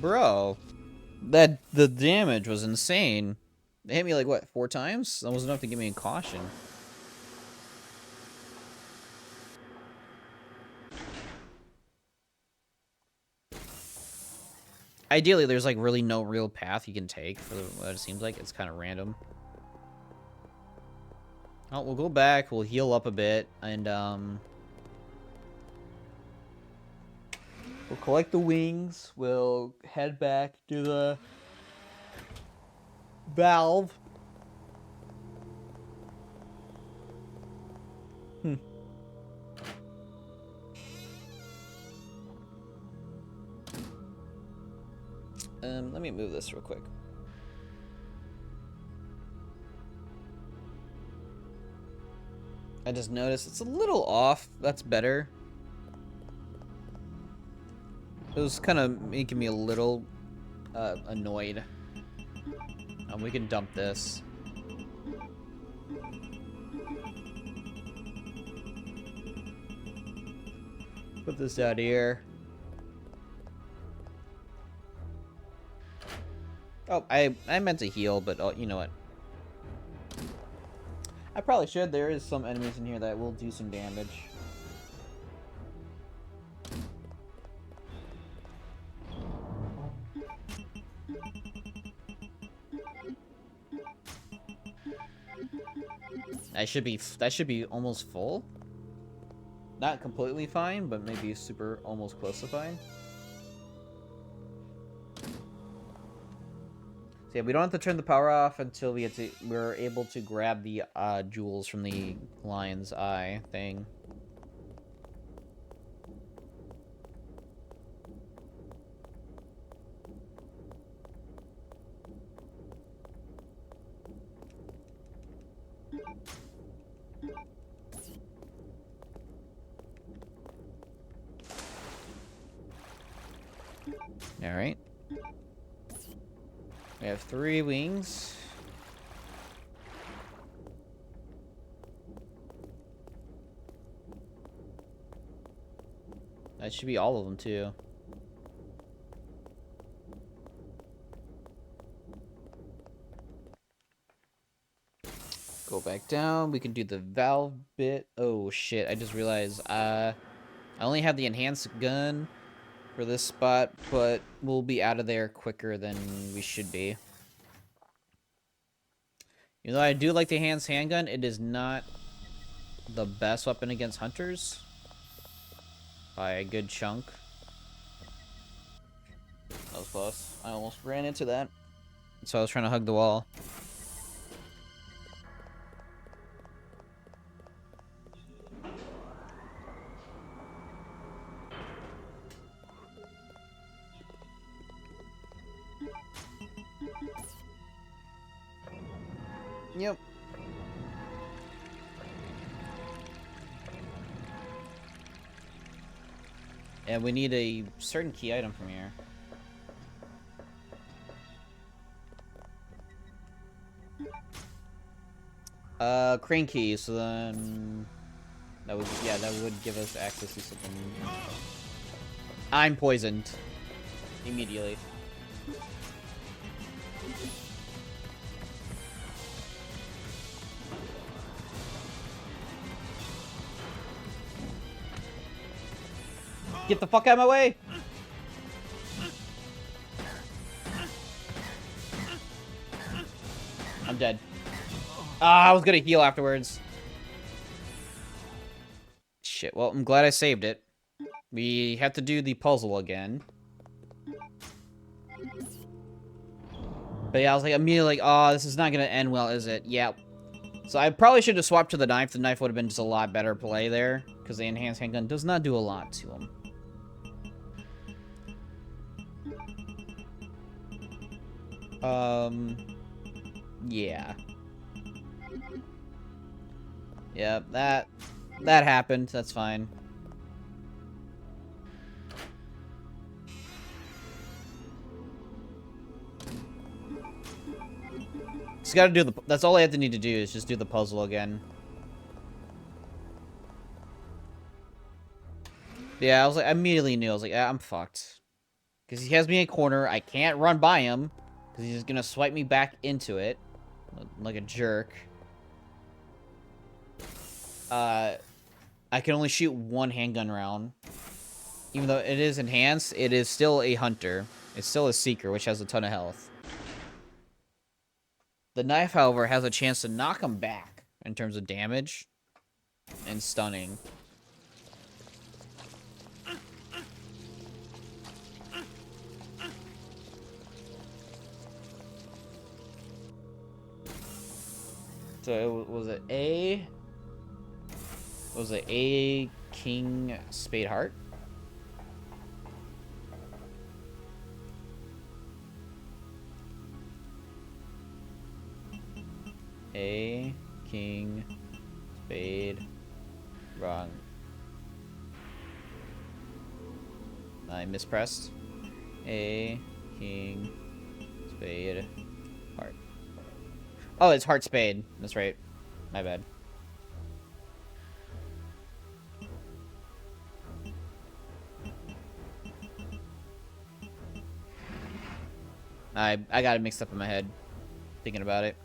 Speaker 1: Bro, the damage was insane. They hit me like, what, 4 times? That was enough to give me a caution. Ideally, there's like really no real path you can take for what it seems like. It's kind of random. Oh, we'll go back. We'll heal up a bit, and we'll collect the wings. We'll head back to the valve. Let me move this real quick. I just noticed it's a little off. That's better. It was kind of making me a little annoyed. We can dump this. Put this out here. Oh, I meant to heal, but oh, you know what? I probably should. There is some enemies in here that will do some damage. That should be almost full. Not completely fine, but maybe super almost close to fine. So yeah, we don't have to turn the power off until we're able to grab the jewels from the lion's eye thing. All right. We have 3 wings. That should be all of them, too. Go back down. We can do the valve bit. Oh, shit. I just realized, I only have the enhanced gun for this spot, but we'll be out of there quicker than we should be. Even though I do like the enhanced handgun, it is not the best weapon against hunters. By a good chunk. That was close. I almost ran into that. So I was trying to hug the wall. Yep. And we need a certain key item from here. Crane key, so then that would give us access to something. I'm poisoned. Immediately. Get the fuck out of my way! I'm dead. Ah, I was gonna heal afterwards. Shit, well, I'm glad I saved it. We have to do the puzzle again. But yeah, I was like immediately like, oh, this is not gonna end well, is it? Yeah. So I probably should have swapped to the knife. The knife would have been just a lot better play there. Because the enhanced handgun does not do a lot to him. Yeah. Yeah, that happened. That's fine. Just gotta do that's all I have to need to do is just do the puzzle again. Yeah, I was like, I immediately knew. I was like, ah, I'm fucked. Because he has me in a corner. I can't run by him. Because he's just gonna swipe me back into it. Like a jerk. I can only shoot 1 handgun round. Even though it is enhanced, it is still a hunter. It's still a seeker, which has a ton of health. The knife, however, has a chance to knock him back in terms of damage and stunning. So was it A? Was it A King Spade Heart? A, king, spade, wrong. I mispressed. A, king, spade, heart. Oh, it's heart spade. That's right. My bad. I got it mixed up in my head, thinking about it.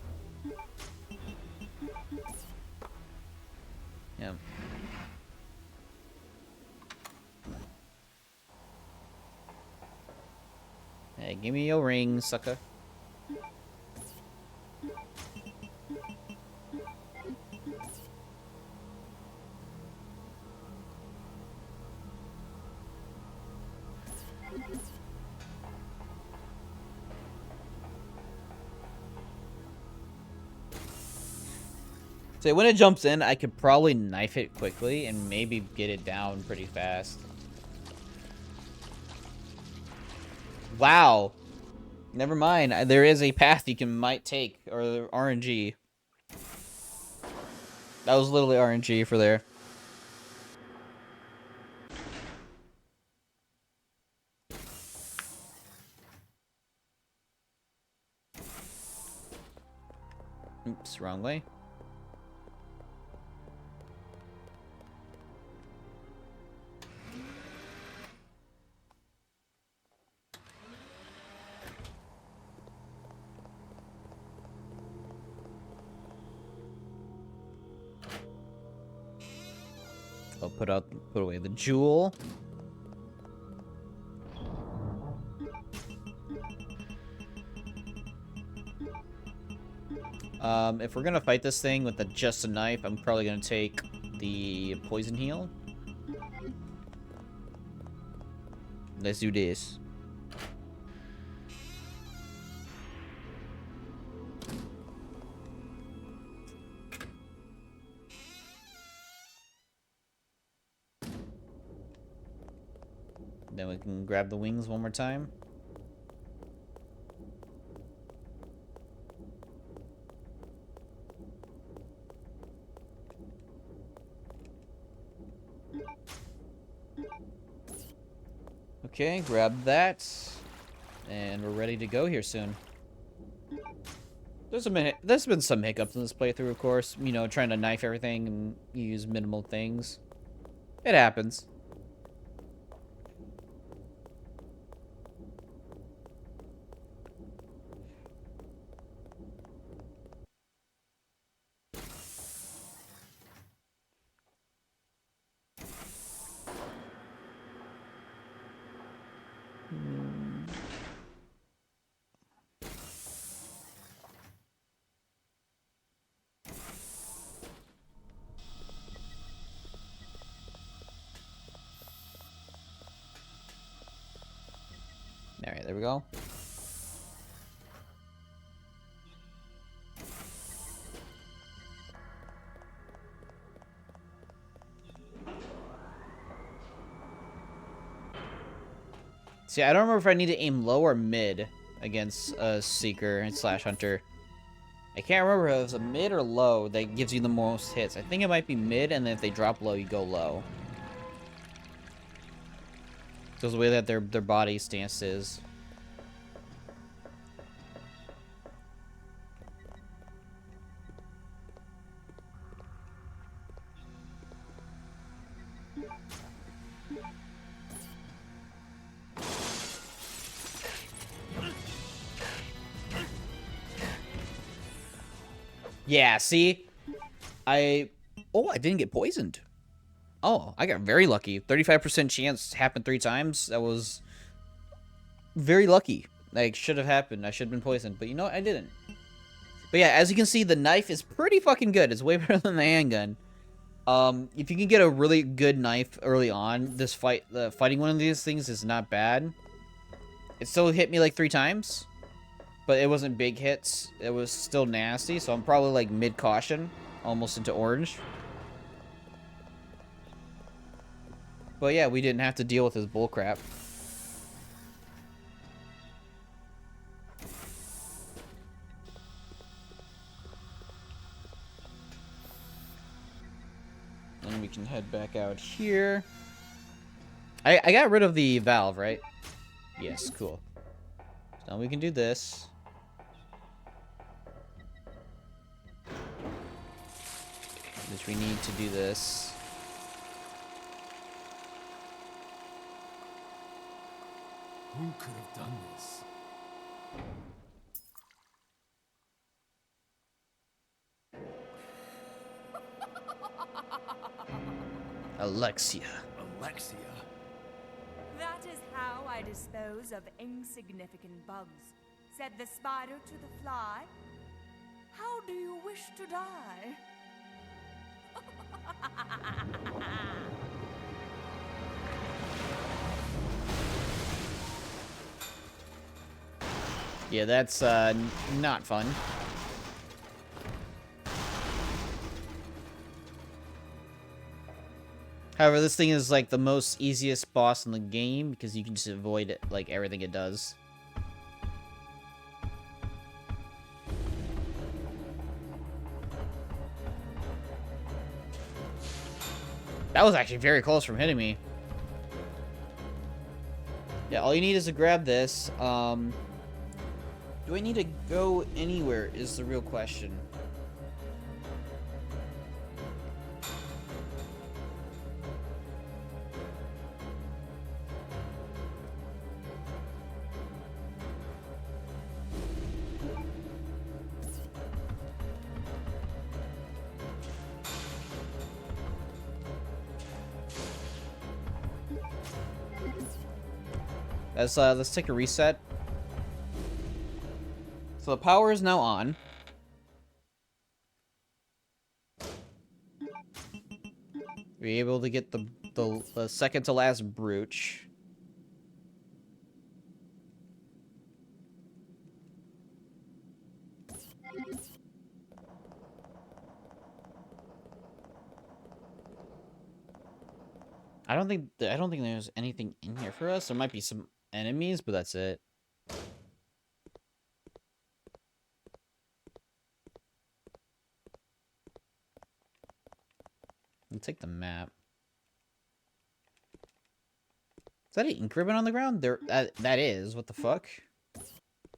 Speaker 1: Yeah. Hey, give me your ring, sucker. So when it jumps in, I could probably knife it quickly and maybe get it down pretty fast. Wow. Never mind. There is a path you might take, or RNG. That was literally RNG for there. Oops, wrong way. I'll put away the jewel. If we're gonna fight this thing with just a knife, I'm probably gonna take the poison heal. Let's do this. Then we can grab the wings one more time. Okay, grab that. And we're ready to go here soon. There's been some hiccups in this playthrough, of course. You know, trying to knife everything and use minimal things. It happens. Alright, there we go. See, I don't remember if I need to aim low or mid against a Seeker / Hunter. I can't remember if it was a mid or low that gives you the most hits. I think it might be mid, and then if they drop low, you go low. Because the way that their body stance is. Yeah, see? Oh, I didn't get poisoned. Oh, I got very lucky. 35% chance happened 3 times. That was very lucky. Like, should have happened. I should have been poisoned. But you know what? I didn't. But yeah, as you can see, the knife is pretty fucking good. It's way better than the handgun. If you can get a really good knife early on, fighting one of these things is not bad. It still hit me like 3 times. But it wasn't big hits. It was still nasty, so I'm probably like mid-caution. Almost into orange. But yeah, we didn't have to deal with his bullcrap. can head back out here. I got rid of the valve, right? Yes, cool. So now we can do this. Which we need to do this.
Speaker 5: Who could have done this?
Speaker 1: Alexia.
Speaker 5: Alexia?
Speaker 2: That is how I dispose of insignificant bugs, said the spider to the fly. How do you wish to die?
Speaker 1: Yeah, that's not fun. However, this thing is like the most easiest boss in the game because you can just avoid it, like everything it does. That was actually very close from hitting me. Yeah, all you need is to grab this. Do I need to go anywhere is the real question. Let's take a reset. So the power is now on. We're able to get the second to last brooch. I don't think there's anything in here for us. There might be some enemies, but that's it. I'll take the map. Is that an ink ribbon on the ground? That is. What the fuck? I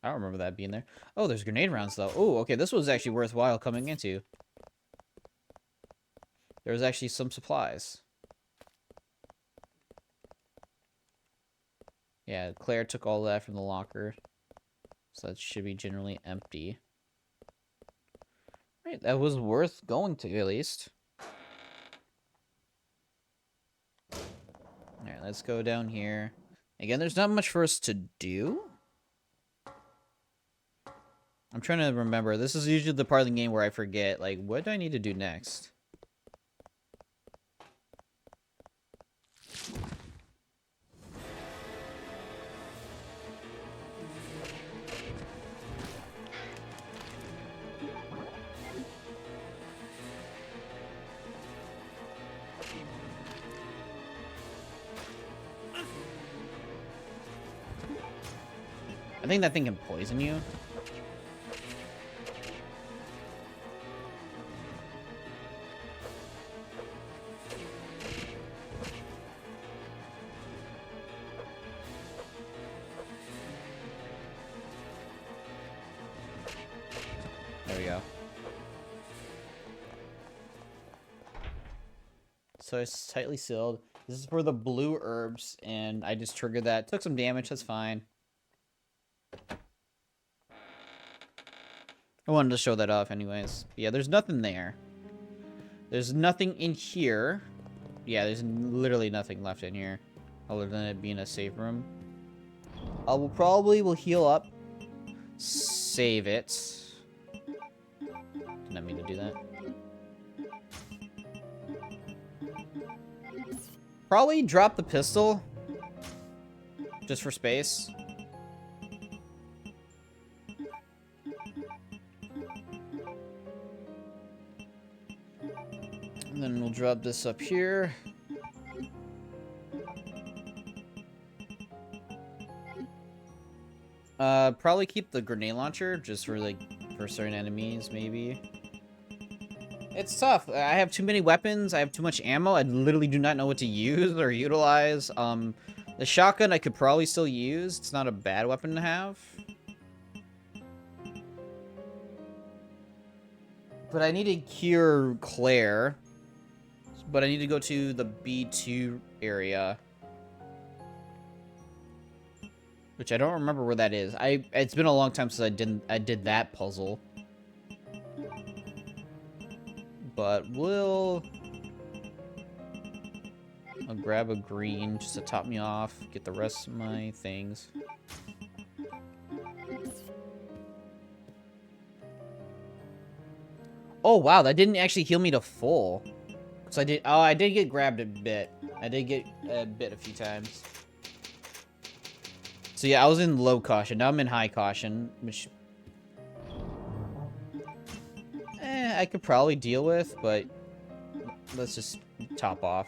Speaker 1: don't remember that being there. Oh, there's grenade rounds, though. Oh, okay. This was actually worthwhile coming into. There was actually some supplies. Yeah, Claire took all that from the locker. So that should be generally empty. Right, that was worth going to, at least. Alright, let's go down here. Again, there's not much for us to do. I'm trying to remember. This is usually the part of the game where I forget, like, what do I need to do next? I think that thing can poison you. There we go. So it's tightly sealed. This is for the blue herbs, and I just triggered that. Took some damage, that's fine. I wanted to show that off anyways. Yeah, there's nothing there. There's nothing in here. Yeah, there's literally nothing left in here. Other than it being a save room. Will heal up. Save it. Did not mean to do that. Probably drop the pistol. Just for space. And then we'll drop this up here. Probably keep the grenade launcher just for like for certain enemies, maybe. It's tough. I have too many weapons. I have too much ammo. I literally do not know what to use or utilize. The shotgun I could probably still use. It's not a bad weapon to have. But I need to cure Claire. But I need to go to the B2 area. Which I don't remember where that is. It's been a long time since I did that puzzle. But I'll grab a green just to top me off, get the rest of my things. Oh wow, that didn't actually heal me to full. So I did get grabbed a bit. I did get a bit a few times. So yeah, I was in low caution. Now I'm in high caution, which I could probably deal with, but let's just top off.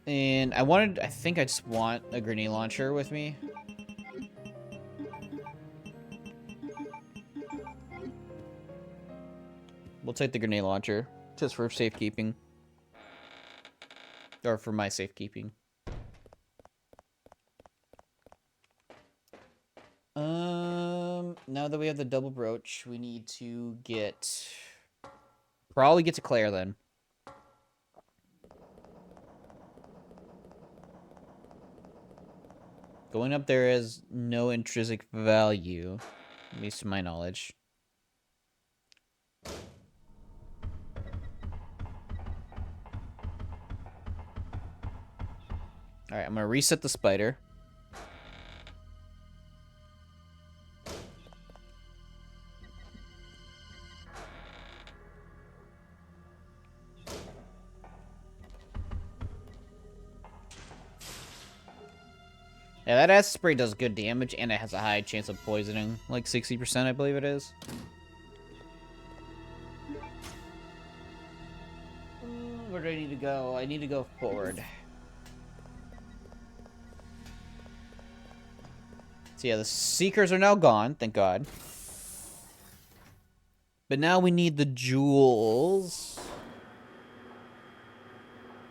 Speaker 1: And I think I just want a grenade launcher with me. We'll take the grenade launcher, just for safekeeping. Or for my safekeeping. Now that we have the double brooch, we need to probably get to Claire then. Going up there has no intrinsic value, at least to my knowledge. Alright, I'm gonna reset the spider. Yeah, that acid spray does good damage, and it has a high chance of poisoning. Like 60%, I believe it is. Where do I need to go? I need to go forward. So yeah, the Seekers are now gone, thank God. But now we need the jewels.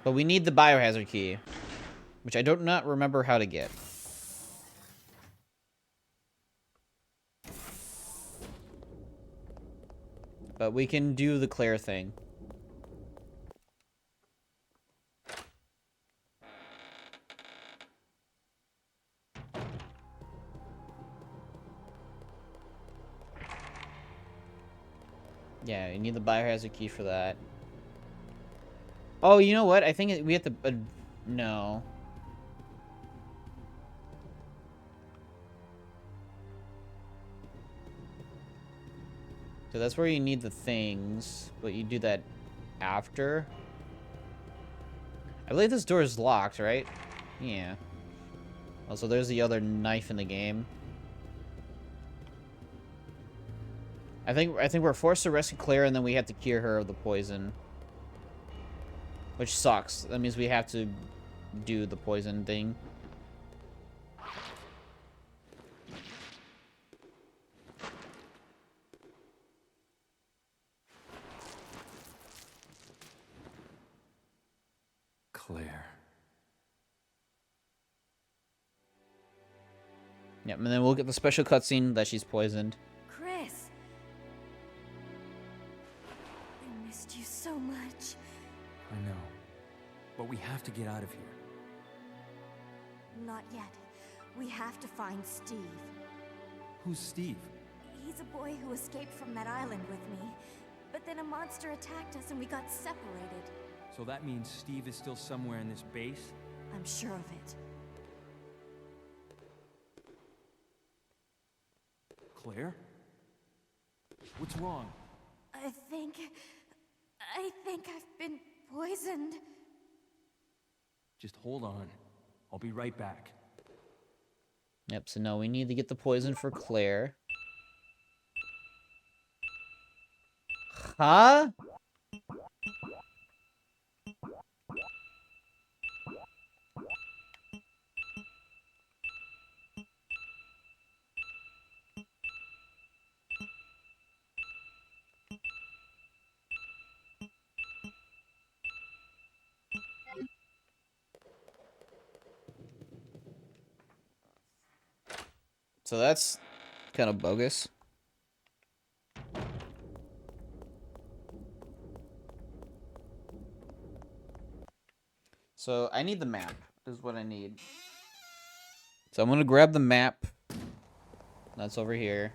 Speaker 1: But we need the biohazard key, which I do not remember how to get. But we can do the Claire thing. Yeah, you need the biohazard key for that. Oh, you know what? I think we have to... no. So that's where you need the things, but you do that after. I believe this door is locked, right? Yeah. Also, there's the other knife in the game. I think we're forced to rescue Claire, and then we have to cure her of the poison. Which sucks. That means we have to do the poison thing.
Speaker 5: Claire.
Speaker 1: Yep, and then we'll get the special cutscene that she's poisoned.
Speaker 2: Chris! I missed you so much.
Speaker 5: I know. But we have to get out of here.
Speaker 2: Not yet. We have to find Steve.
Speaker 5: Who's Steve?
Speaker 2: He's a boy who escaped from that island with me. But then a monster attacked us and we got separated.
Speaker 5: So that means Steve is still somewhere in this base?
Speaker 2: I'm sure of it.
Speaker 5: Claire? What's wrong?
Speaker 2: I think I've been poisoned.
Speaker 5: Just hold on. I'll be right back.
Speaker 1: Yep, so no, we need to get the poison for Claire. Huh? So that's kind of bogus. So I need the map, is what I need. So I'm gonna grab the map. That's over here.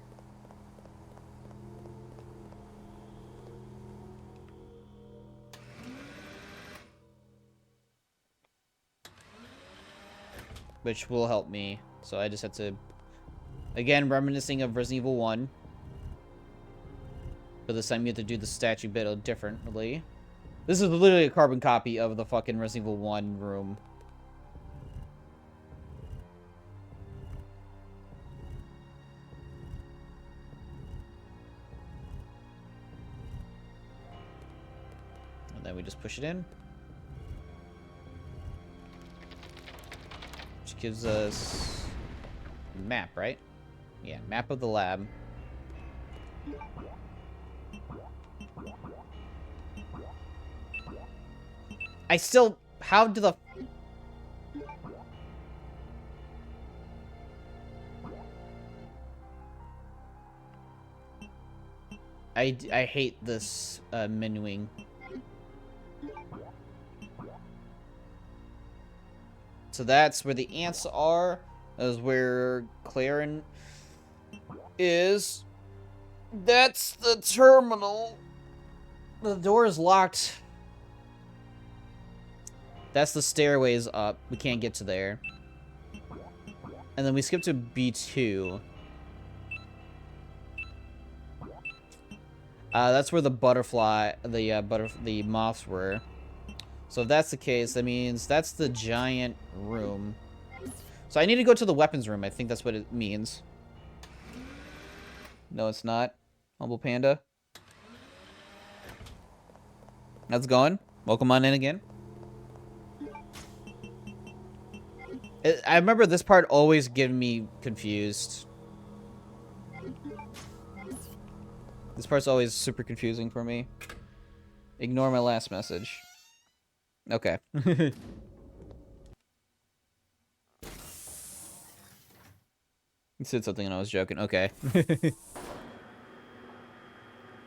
Speaker 1: Which will help me. So I just have to... Again, reminiscing of Resident Evil 1. But this time you have to do the statue bit differently. This is literally a carbon copy of the fucking Resident Evil 1 room. And then we just push it in. Which gives us a map, right? Yeah, map of the lab. I still... How do the... I hate this menuing. So that's where the ants are. That is where Claren is. That's the terminal. The door is locked. That's the stairways up. We can't get to there. And then we skip to B2. That's where the butterfly, the moths were. So if that's the case, that means that's the giant room. So I need to go to the weapons room. I think that's what it means. No, it's not. Humble Panda. How's it going? Welcome on in again. I remember this part always getting me confused. This part's always super confusing for me. Ignore my last message. Okay. You said something and I was joking. Okay.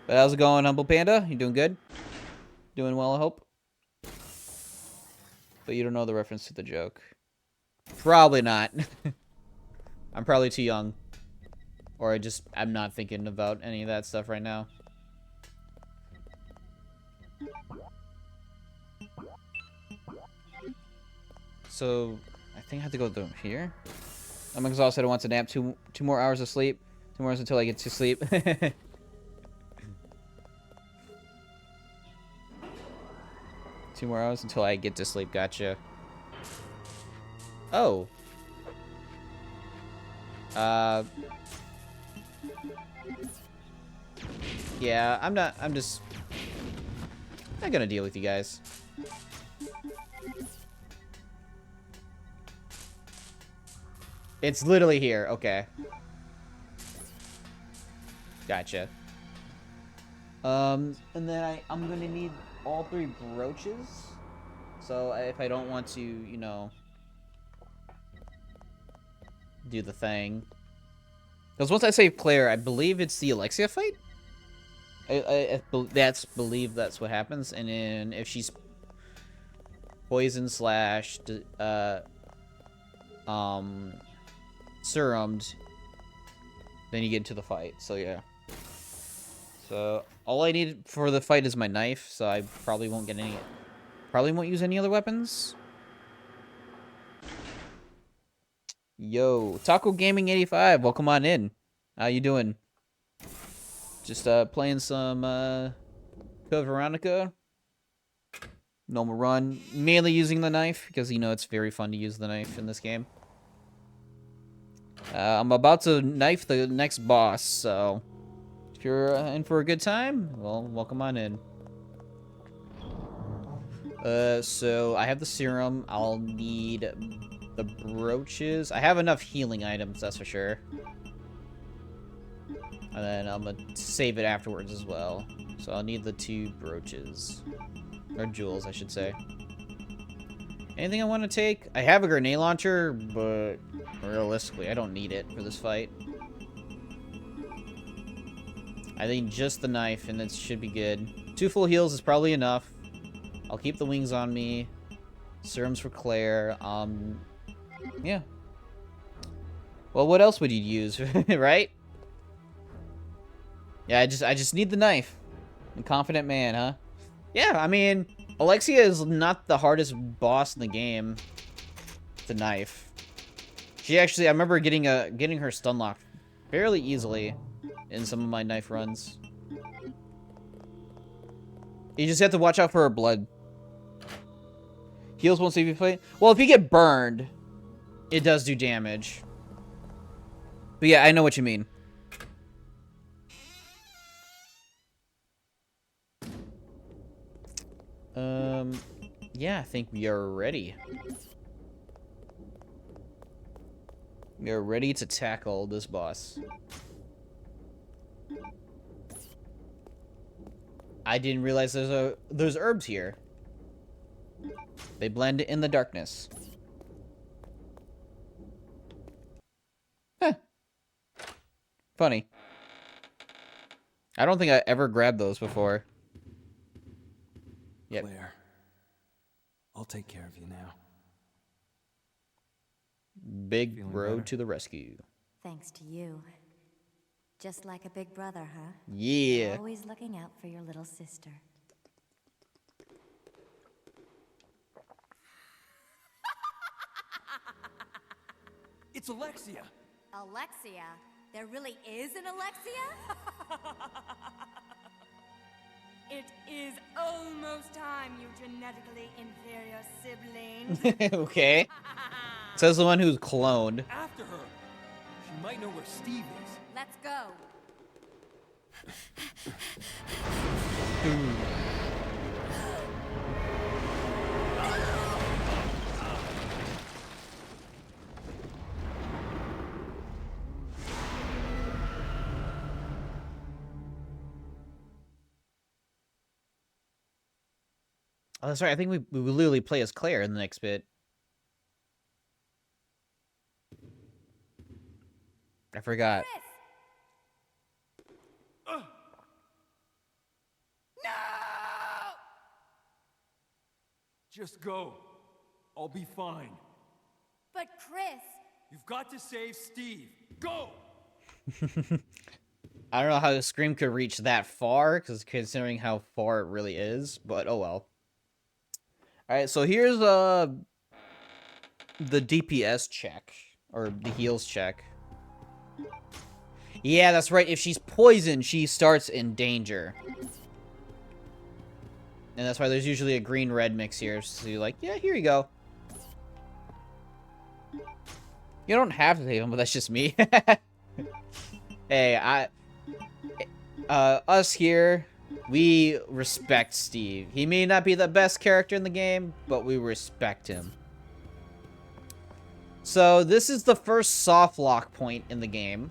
Speaker 1: But how's it going, Humble Panda? You doing good? Doing well, I hope? But you don't know the reference to the joke. Probably not. I'm probably too young. Or I'm not thinking about any of that stuff right now. So, I think I have to go through here. I'm exhausted. I want to nap. Two more hours of sleep. 2 more hours until I get to sleep. 2 more hours until I get to sleep. Gotcha. Oh. Yeah, I'm not gonna deal with you guys. It's literally here. Okay. Gotcha. And then I'm gonna need all 3 brooches. So if I don't want to, you know, do the thing. Because once I save Claire, I believe it's the Alexia fight? I believe that's what happens. And then if she's poison / serumed, then you get into the fight. So yeah. So all I need for the fight is my knife. So I probably won't get any. Probably won't use any other weapons. Yo, Taco Gaming 85, welcome on in. How you doing? Just playing some Code Veronica. Normal run, mainly using the knife because you know it's very fun to use the knife in this game. I'm about to knife the next boss, so if you're in for a good time, well, welcome on in. So I have the serum. I'll need the brooches. I have enough healing items, that's for sure. And then I'm gonna save it afterwards as well. So I'll need the 2 brooches. Or jewels, I should say. Anything I want to take? I have a grenade launcher, but realistically, I don't need it for this fight. I think just the knife, and it should be good. 2 full heals is probably enough. I'll keep the wings on me. Serums for Claire. Yeah. Well, what else would you use, right? Yeah, I just need the knife. I'm a confident man, huh? Yeah, I mean, Alexia is not the hardest boss in the game. The knife. She actually, I remember getting her stun locked fairly easily in some of my knife runs. You just have to watch out for her blood. Heals won't save you fight. Well, if you get burned, it does do damage. But yeah, I know what you mean. Yeah, I think we are ready. We are ready to tackle this boss. I didn't realize there's herbs here. They blend in the darkness. Huh. Funny. I don't think I ever grabbed those before. Yep.
Speaker 5: Claire, I'll take care of you now.
Speaker 1: Big
Speaker 5: Feeling
Speaker 1: road
Speaker 5: better?
Speaker 1: to the rescue.
Speaker 6: Thanks to you. Just like a big brother, huh?
Speaker 1: Yeah.
Speaker 6: Always looking out for your little sister.
Speaker 5: It's Alexia!
Speaker 6: Alexia? There really is an Alexia?
Speaker 2: It is almost time, you genetically inferior sibling.
Speaker 1: Okay. Says the one who's cloned.
Speaker 5: After her! She might know where Steve is.
Speaker 6: Let's go.
Speaker 1: Oh, that's right. I think we will literally play as Claire in the next bit. I forgot.
Speaker 6: Chris!
Speaker 5: No! Just go. I'll be fine.
Speaker 6: But Chris!
Speaker 5: You've got to save Steve. Go!
Speaker 1: I don't know how the scream could reach that far, because considering how far it really is, but oh well. Alright, so here's the DPS check, or the heals check. Yeah, that's right, if she's poisoned, she starts in danger. And that's why there's usually a green-red mix here, so you're like, yeah, here you go. You don't have to save him, but that's just me. Hey, us here, we respect Steve. He may not be the best character in the game, but we respect him. So, this is the first soft lock point in the game.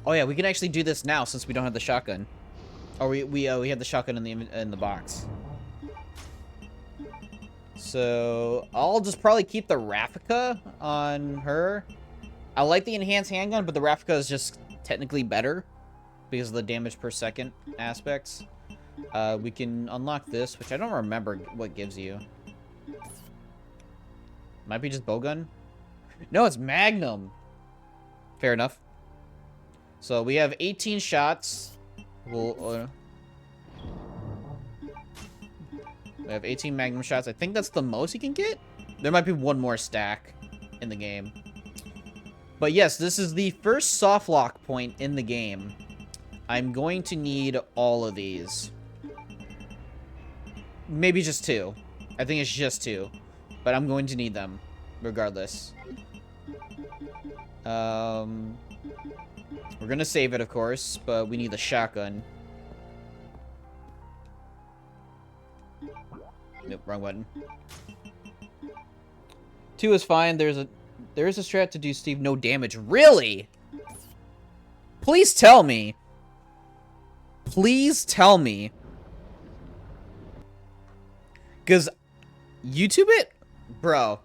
Speaker 1: Oh yeah, we can actually do this now since we don't have the shotgun. Or we have the shotgun in the box. So, I'll just probably keep the Raffica on her. I like the enhanced handgun, but the Raffica is just technically better because of the damage per second aspects. We can unlock this, which I don't remember what gives you. Might be just bowgun. No, it's Magnum. Fair enough. So we have 18 shots. We have 18 Magnum shots. I think that's the most you can get. There might be one more stack in the game. But yes, this is the first soft lock point in the game. I'm going to need all of these. Maybe just 2. I think it's just 2. But I'm going to need them, regardless. We're gonna save it, of course, but we need the shotgun. Nope, wrong button. 2 is fine. There is a strat to do Steve no damage. Really? Please tell me. Please tell me. Because YouTube it? Bro.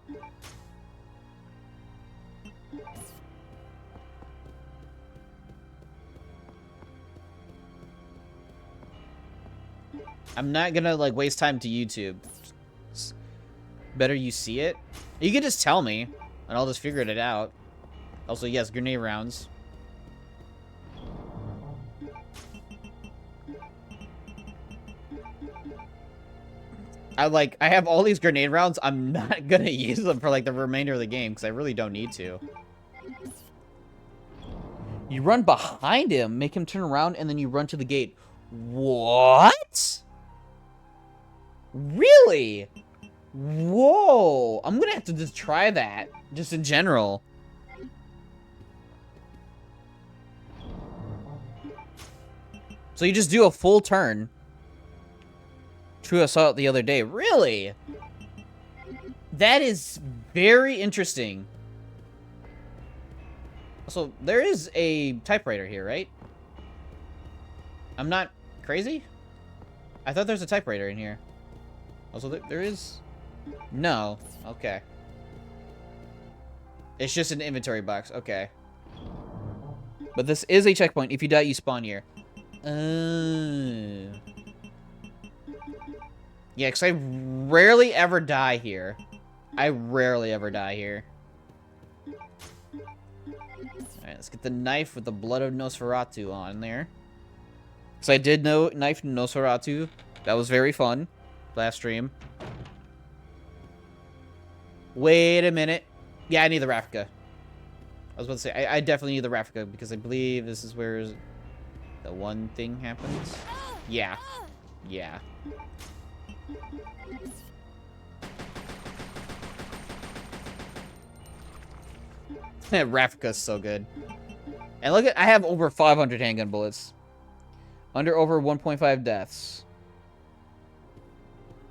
Speaker 1: I'm not gonna, like, waste time to YouTube. Better you see it. You can just tell me, and I'll just figure it out. Also, yes, grenade rounds. I have all these grenade rounds. I'm not gonna use them for, like, the remainder of the game, because I really don't need to. You run behind him, make him turn around, and then you run to the gate. What? Really? Whoa. I'm gonna have to just try that, just in general. So you just do a full turn. True, I saw it the other day. Really? That is very interesting. So, there is a typewriter here, right? I'm not crazy? I thought there's a typewriter in here. Also, there is... No. Okay. It's just an inventory box. Okay. But this is a checkpoint. If you die, you spawn here. Yeah, because I rarely ever die here. I rarely ever die here. Alright, let's get the knife with the blood of Nosferatu on there. So I did know knife Nosferatu. That was very fun. Last stream. Wait a minute. Yeah, I need the Raffica. I was about to say, I definitely need the Raffica because I believe this is where the one thing happens. Yeah. Yeah. Raffica's so good. And look at, I have over 500 handgun bullets. Under over 1.5 deaths.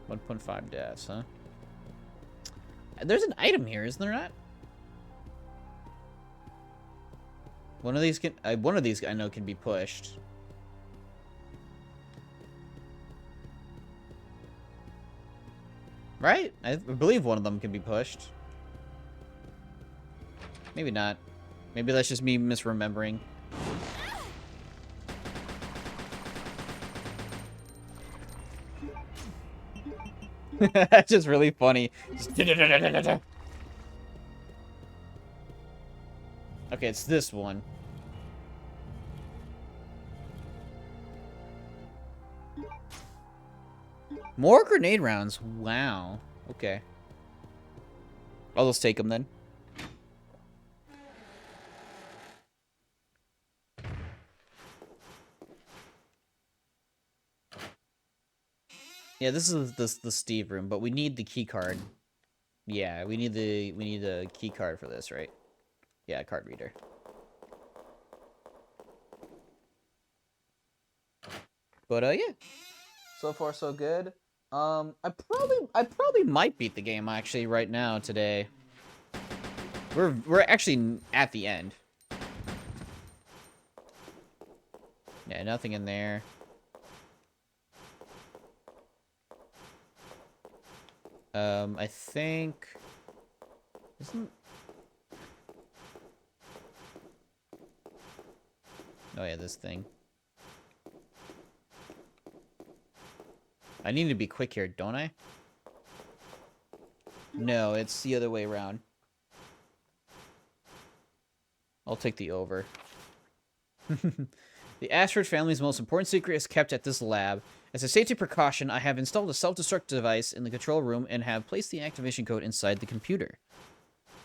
Speaker 1: 1.5 deaths, huh? There's an item here, isn't there not? One of these I know can be pushed. Right? I believe one of them can be pushed. Maybe not. Maybe that's just me misremembering. That's just really funny. Okay, it's this one. More grenade rounds. Wow. Okay. I'll just take them then. Yeah, this is the Steve room, but we need the key card. Yeah, we need the key card for this, right? Yeah, card reader. But yeah. So far so good. I probably might beat the game actually right now today. We're actually at the end. Yeah, nothing in there. I think... Isn't... Oh yeah, this thing. I need to be quick here, don't I? No, it's the other way around. I'll take the over. The Ashford family's most important secret is kept at this lab. As a safety precaution, I have installed a self-destruct device in the control room and have placed the activation code inside the computer.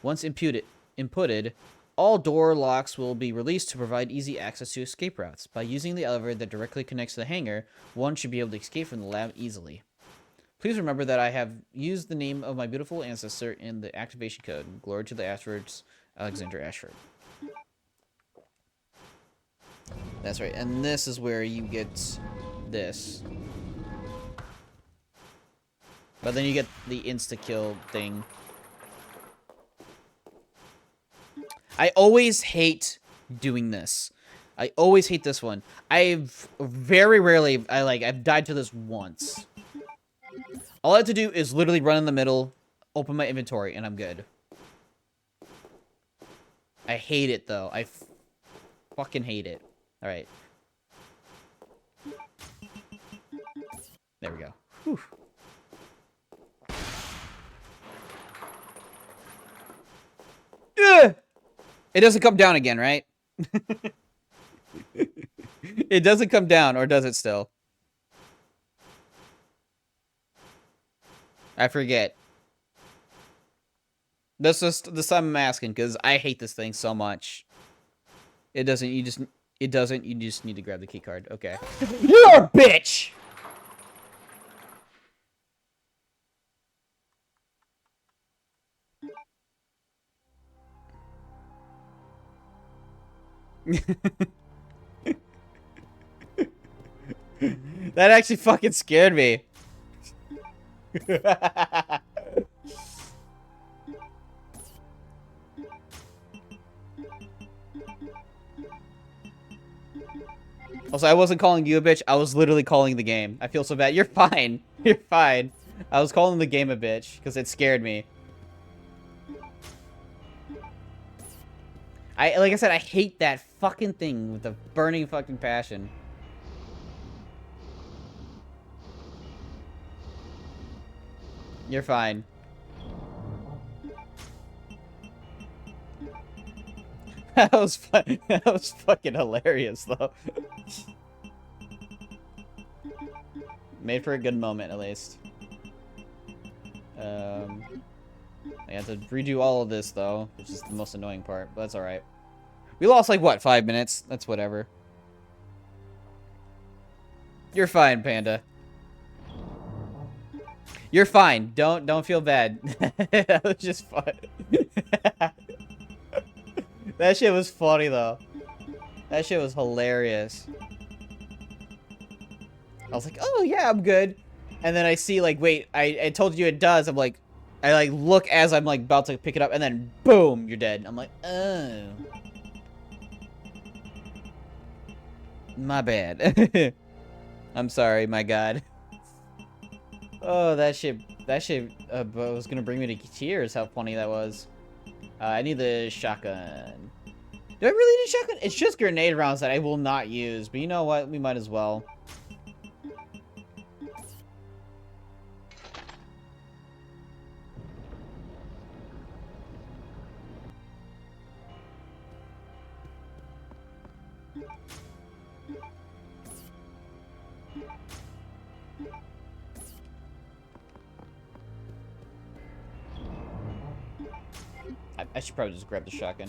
Speaker 1: Once inputted, all door locks will be released to provide easy access to escape routes. By using the elevator that directly connects to the hangar, one should be able to escape from the lab easily. Please remember that I have used the name of my beautiful ancestor in the activation code. Glory to the Ashfords, Alexander Ashford. That's right, and this is where you get this. But then you get the insta-kill thing. I always hate doing this. I always hate this one. I've very rarely, I've died to this once. All I have to do is literally run in the middle, open my inventory, and I'm good. I hate it, though. I fucking hate it. Alright. There we go. Whew. Ugh! It doesn't come down again, right? It doesn't come down, or does it still? I forget. This is this time I'm asking, because I hate this thing so much. It doesn't, you just need to grab the key card. Okay. You're a bitch! That actually fucking scared me. Also, I wasn't calling you a bitch. I was literally calling the game. I feel so bad. You're fine. You're fine. I was calling the game a bitch because it scared me. Like I said, I hate that fucking thing with a burning fucking passion. You're fine. That was fun. That was fucking hilarious, though. Made for a good moment, at least. I have to redo all of this, though, which is the most annoying part, but that's alright. We lost, like, what, 5 minutes? That's whatever. You're fine, Panda. You're fine. Don't feel bad. That was just fun. That shit was funny, though. That shit was hilarious. I was like, oh, yeah, I'm good. And then I see, like, wait, I told you it does. I'm like, I, like, look as I'm, like, about to pick it up, and then, boom, you're dead. I'm like, oh. My bad. I'm sorry, my god. Oh, that shit was gonna bring me to tears, how funny that was. I need the shotgun. Do I really need a shotgun? It's just grenade rounds that I will not use, but you know what? We might as well. I should probably just grab the shotgun.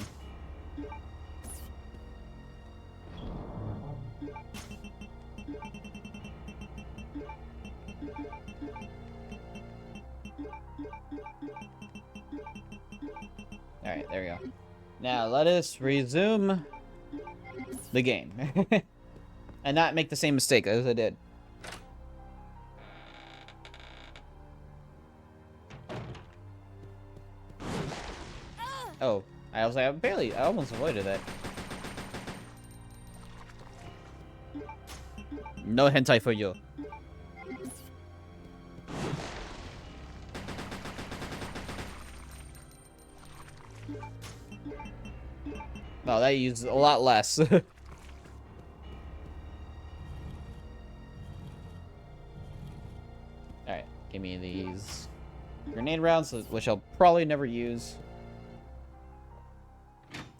Speaker 1: Alright, there we go. Now, let us resume the game. And not make the same mistake as I did. Oh, I was like, I almost avoided that. No hentai for you. Wow, that uses a lot less. Alright, give me these grenade rounds, which I'll probably never use.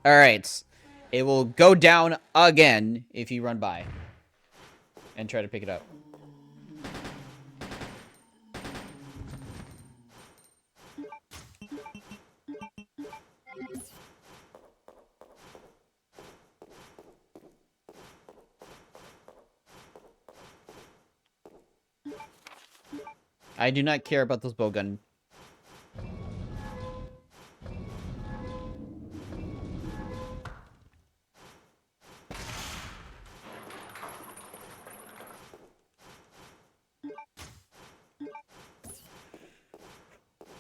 Speaker 1: Alright. It will go down again if you run by. And try to pick it up. I do not care about this bowgun.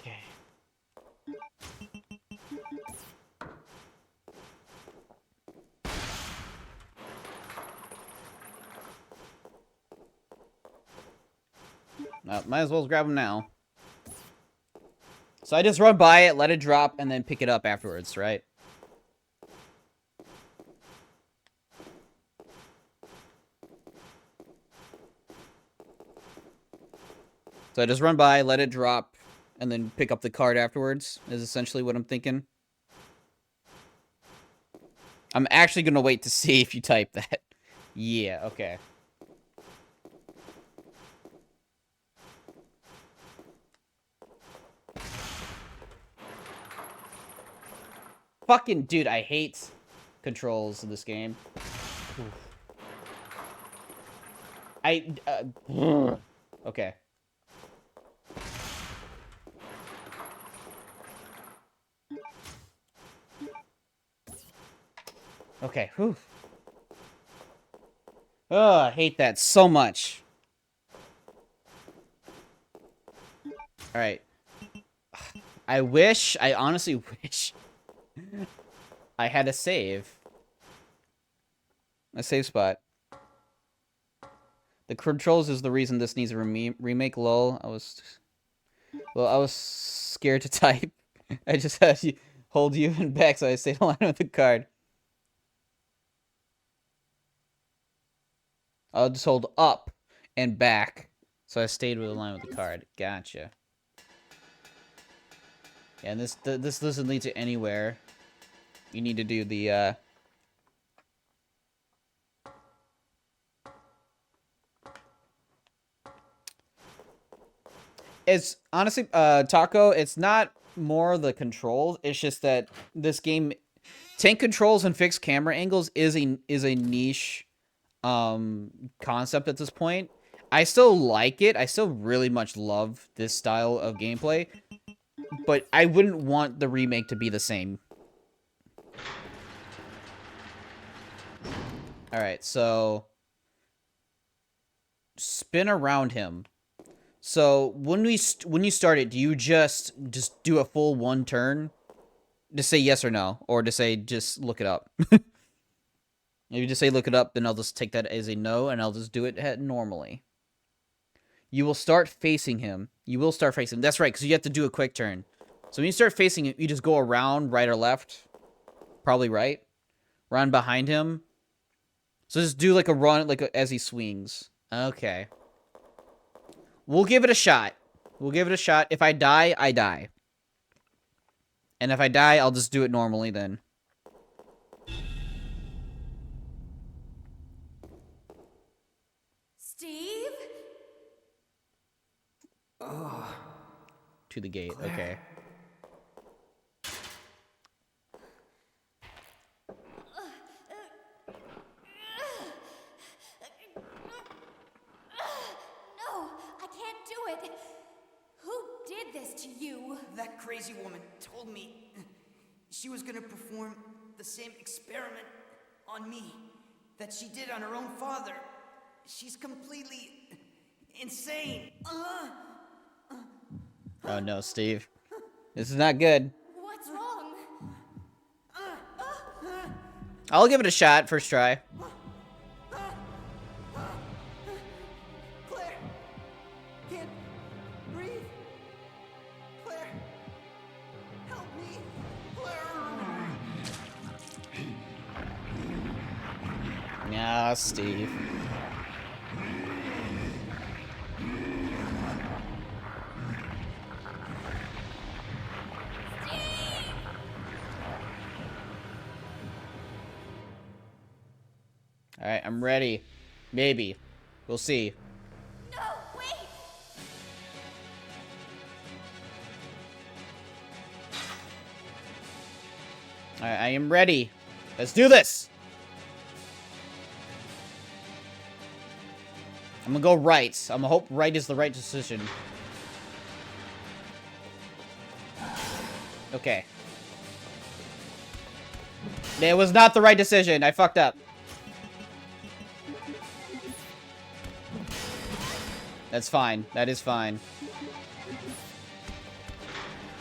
Speaker 1: Okay. Might as well grab them now. So I just run by it, let it drop, and then pick it up afterwards, right? So I just run by, let it drop, and then pick up the card afterwards, is essentially what I'm thinking. I'm actually going to wait to see if you type that. Yeah, okay. Fucking dude, I hate controls in this game. Okay. Okay, whew. Oh, I hate that so much. Alright. I honestly wish I had a save. A save spot. The controls is the reason this needs a remake, lol. I was scared to type. I just had to hold you and back so I stayed aligned with the card. I'll just hold up and back so I stayed with the line with the card. Gotcha. Yeah, and this doesn't lead to anywhere. You need to do the It's honestly, Taco, it's not more the controls. It's just that this game, tank controls and fixed camera angles is a niche concept at this point. I still like it. I still really much love this style of gameplay, but I wouldn't want the remake to be the same. All right, so spin around him. So when you start it, do you just do a full one turn to say yes or no, or to say just look it up? If you just say look it up, then I'll just take that as a no, and I'll just do it normally. You will start facing him. You will start facing him. That's right, because you have to do a quick turn. So when you start facing him, you just go around, right or left. Probably right. Run behind him. So just do like a run, as he swings. Okay. We'll give it a shot. We'll give it a shot. If I die, I die. And if I die, I'll just do it normally then.
Speaker 6: Steve?
Speaker 1: To the gate, okay.
Speaker 6: No, I can't do it. Who did this to you?
Speaker 7: That crazy woman told me she was gonna perform the same experiment on me that she did on her own father. She's completely insane.
Speaker 1: Oh no, Steve. This is not good.
Speaker 6: What's wrong?
Speaker 1: I'll give it a shot, first try.
Speaker 7: Claire! Can't breathe! Claire! Help me! Claire!
Speaker 1: Nah, Steve. Alright, I'm ready. Maybe. We'll see.
Speaker 6: No, wait!
Speaker 1: Alright, I am ready. Let's do this! I'm gonna go right. I'm gonna hope right is the right decision. Okay. It was not the right decision. I fucked up. That's fine. That is fine.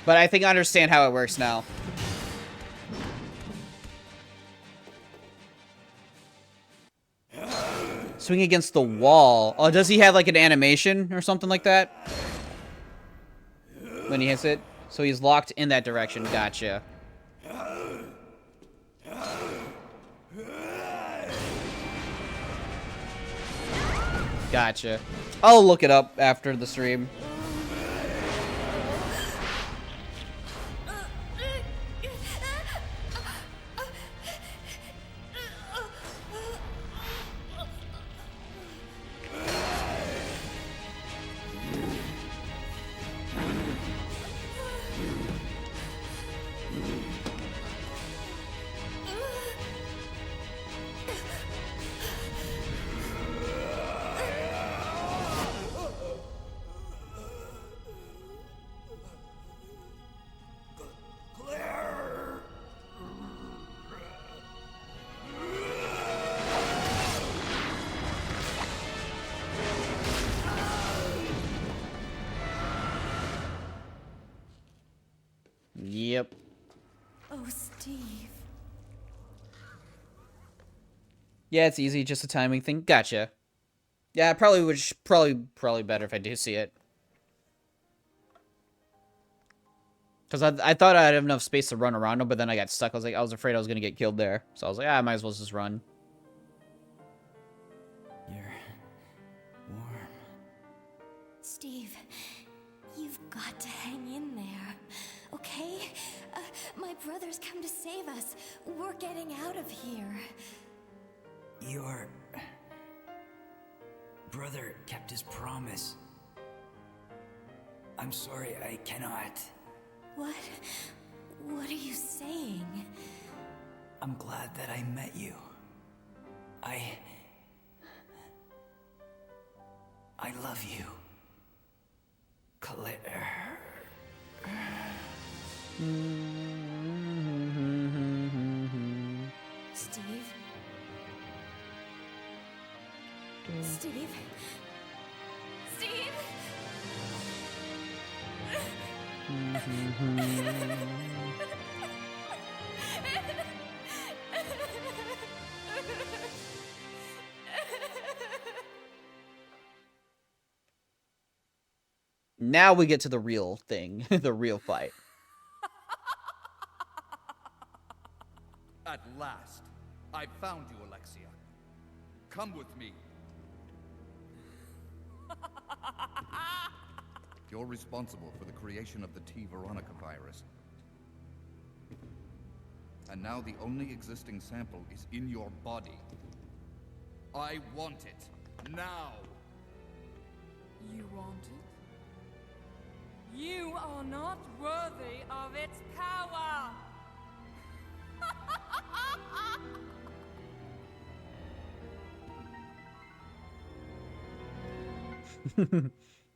Speaker 1: But I think I understand how it works now. Swing against the wall. Oh, does he have like an animation or something like that? When he hits it? So he's locked in that direction. Gotcha. Gotcha. I'll look it up after the stream. Yep.
Speaker 2: Oh, Steve.
Speaker 1: Yeah, it's easy, just a timing thing. Gotcha. Yeah, I probably would probably better if I do see it. Cause I thought I'd have enough space to run around him, but then I got stuck. I was afraid I was gonna get killed there. So I was like, I might as well just run.
Speaker 5: You're warm.
Speaker 6: Steve, you've got to hang in there, okay? My brother's come to save us. We're getting out of here.
Speaker 8: Your brother kept his promise. I'm sorry, I cannot.
Speaker 6: What? What are you saying?
Speaker 8: I'm glad that I met you. I love you, Claire.
Speaker 6: Steve? Steve? Steve?
Speaker 1: Now we get to the real thing, the real fight.
Speaker 4: At last, I found you, Alexia. Come with me. You're responsible for the creation of the T. Veronica virus. And now the only existing sample is in your body. I want it. Now!
Speaker 2: You want it? You are not worthy of its power!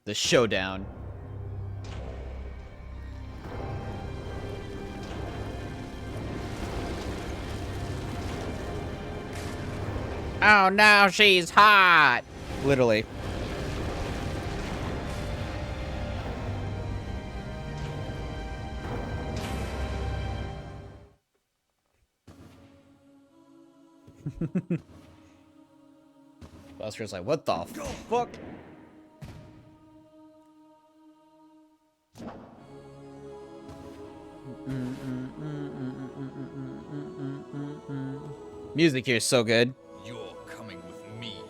Speaker 1: The showdown. Oh no, she's hot! Literally. Busker's like, what the fuck? Music here is so good.
Speaker 4: You're coming with me.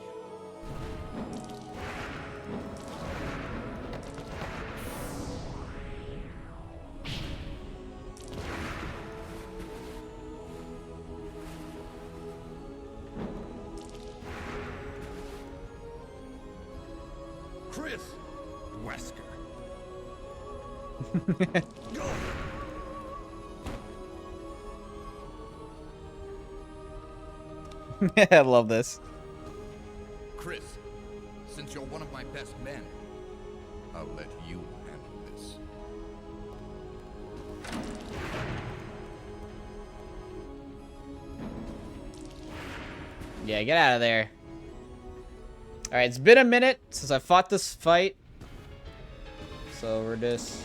Speaker 4: Chris! Wesker.
Speaker 1: I love this.
Speaker 4: Chris, since you're one of my best men, I'll let you handle this.
Speaker 1: Yeah, get out of there. Alright, it's been a minute since I fought this fight. So we're just...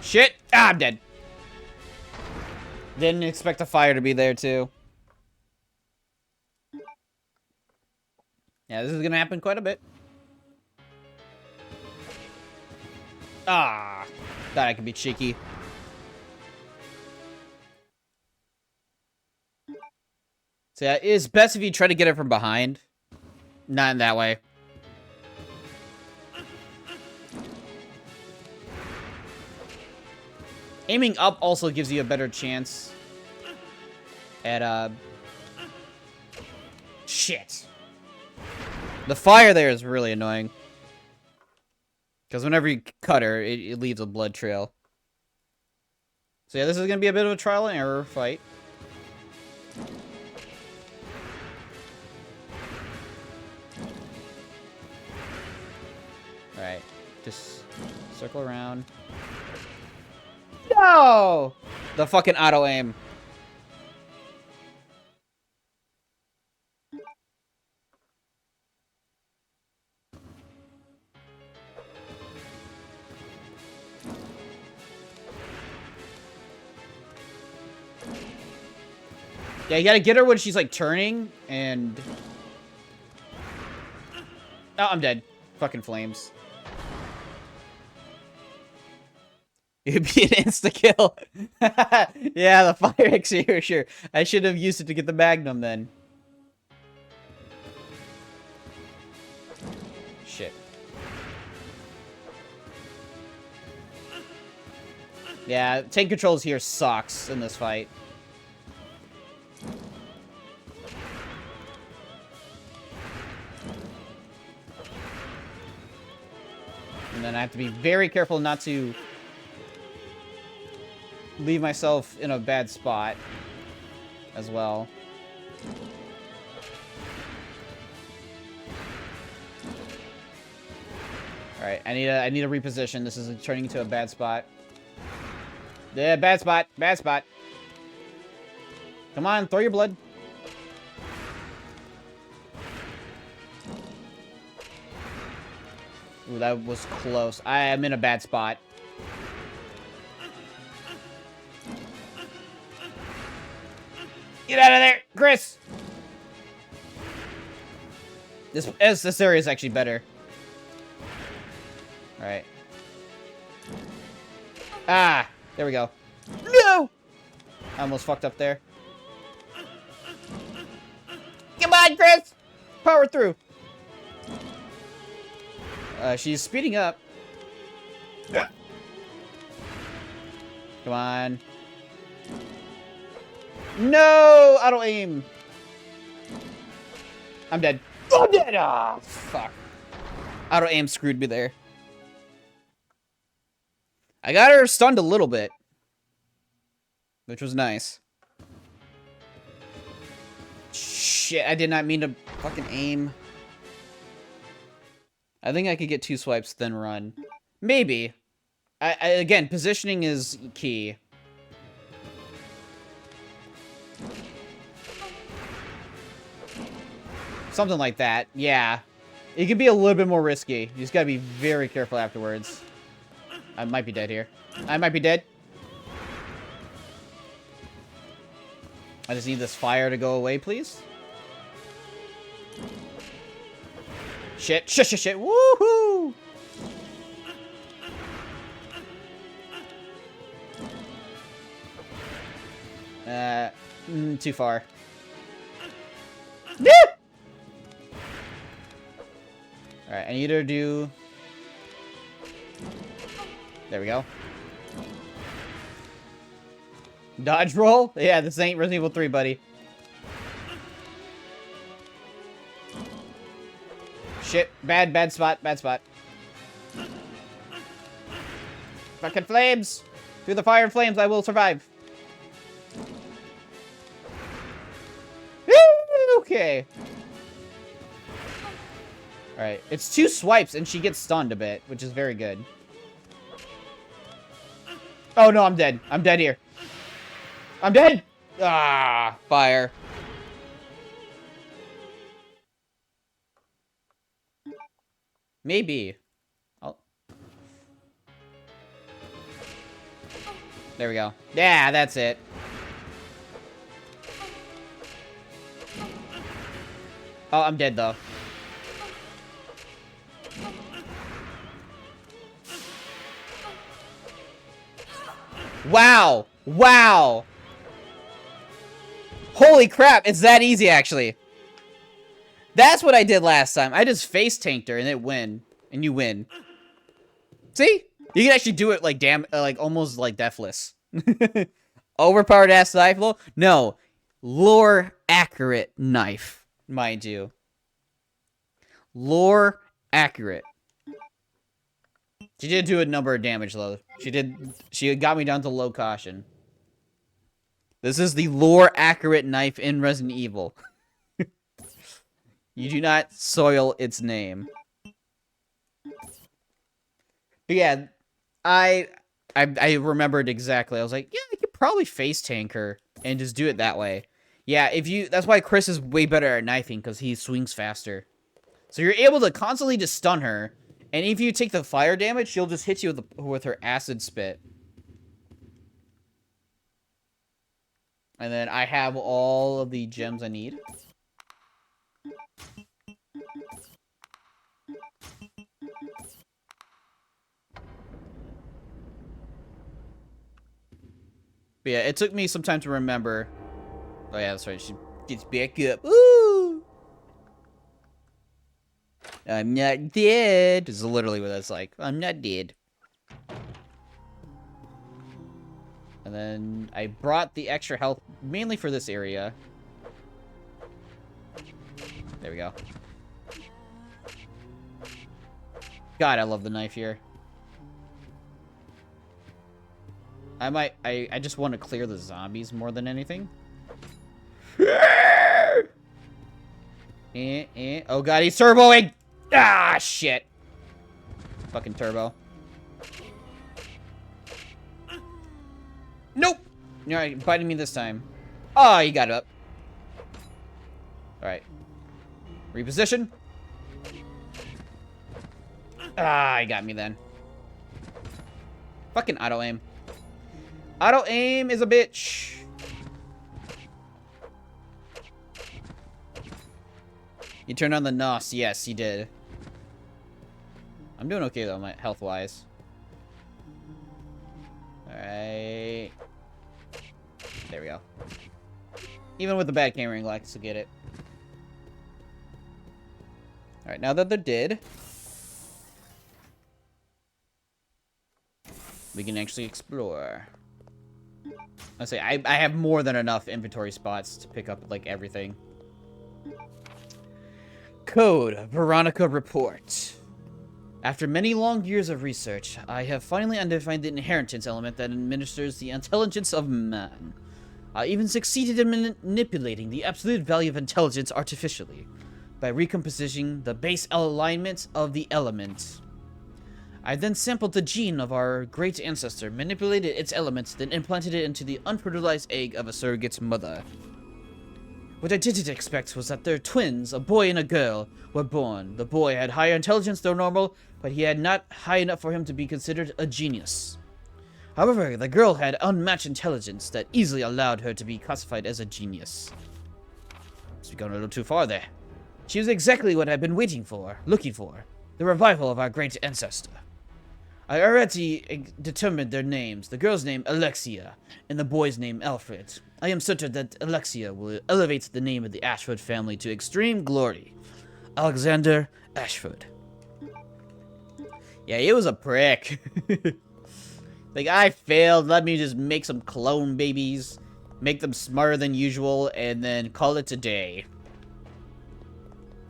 Speaker 1: Shit! Ah, I'm dead. Didn't expect the fire to be there, too. Yeah, this is gonna happen quite a bit. Ah, thought I could be cheeky. So yeah, it's best if you try to get it from behind. Not in that way. Aiming up also gives you a better chance at, shit. The fire there is really annoying. Because whenever you cut her, it leaves a blood trail. So yeah, this is going to be a bit of a trial and error fight. Alright, just circle around. No! The fucking auto-aim. Yeah, you gotta get her when she's, like, turning, and... Oh, I'm dead. Fucking flames. It'd be an insta-kill. Yeah, the fire extinguisher. I should have used it to get the magnum, then. Shit. Yeah, tank controls here sucks in this fight. And then I have to be very careful not to leave myself in a bad spot as well. Alright, I need to reposition. This is turning into a bad spot. Yeah, bad spot. Bad spot. Come on, throw your blood. Ooh, that was close. I am in a bad spot. Get out of there, Chris! This area is actually better. Alright. Ah! There we go. No! I almost fucked up there. Come on, Chris! Power through. She's speeding up. Come on. No! Auto aim. I'm dead. I'm dead! Ah, oh, fuck. Auto aim screwed me there. I got her stunned a little bit, which was nice. Shit, I did not mean to fucking aim. I think I could get 2 swipes, then run. Maybe. Again, positioning is key. Something like that, yeah. It can be a little bit more risky. You just gotta be very careful afterwards. I might be dead here. I might be dead. I just need this fire to go away, please. Shit, shit, shit, shit. Woohoo! Too far. Alright, I need her to do... There we go. Dodge roll? Yeah, this ain't Resident Evil 3, buddy. Shit. Bad spot. Bad spot. Fucking flames! Through the fire and flames, I will survive. Okay. Alright. It's 2 swipes, and she gets stunned a bit, which is very good. Oh, no, I'm dead. I'm dead here. I'm dead! Ah, fire. Maybe. There we go. Yeah, that's it. Oh, I'm dead, though. Wow! Wow! Holy crap, it's that easy, actually. That's what I did last time. I just face tanked her and it win. And you win. See? You can actually do it like like almost like deathless. Overpowered ass knife blow? No. Lore accurate knife, mind you. Lore accurate. She did do a number of damage though. She got me down to low caution. This is the lore accurate knife in Resident Evil. You do not soil its name. But yeah, I remembered exactly. I was like, yeah, I could probably face tank her and just do it that way. Yeah, that's why Chris is way better at knifing, because he swings faster. So you're able to constantly just stun her, and if you take the fire damage, she'll just hit you with her acid spit. And then I have all of the gems I need. But yeah, it took me some time to remember. Oh yeah, that's right. She gets back up. Woo! I'm not dead. This is literally what that's like. I'm not dead. And then I brought the extra health mainly for this area. There we go. God, I love the knife here. I just want to clear the zombies more than anything. Oh god, he's turboing! Ah, shit. Fucking turbo. Nope! You're biting me this time. Oh, you got it up. Alright. Reposition. Ah, he got me then. Fucking auto-aim. Auto-aim is a bitch. You turned on the NOS. Yes, he did. I'm doing okay, though, health-wise. Alright. There we go. Even with the bad camera angle, I can still get it. Alright, now that they're dead, we can actually explore. I say I have more than enough inventory spots to pick up like everything. Code Veronica report. After many long years of research, I have finally undefined the inheritance element that administers the intelligence of man. I even succeeded in manipulating the absolute value of intelligence artificially by recompositioning the base alignment of the element. I then sampled the gene of our great ancestor, manipulated its elements, then implanted it into the unfertilized egg of a surrogate's mother. What I didn't expect was that their twins, a boy and a girl, were born. The boy had higher intelligence than normal, but he had not high enough for him to be considered a genius. However, the girl had unmatched intelligence that easily allowed her to be classified as a genius. It's gone a little too far there. She was exactly what I've been looking for. The revival of our great ancestor. I already determined their names. The girl's name, Alexia, and the boy's name, Alfred. I am certain that Alexia will elevate the name of the Ashford family to extreme glory. Alexander Ashford. Yeah, he was a prick. Like, I failed. Let me just make some clone babies, make them smarter than usual, and then call it a day.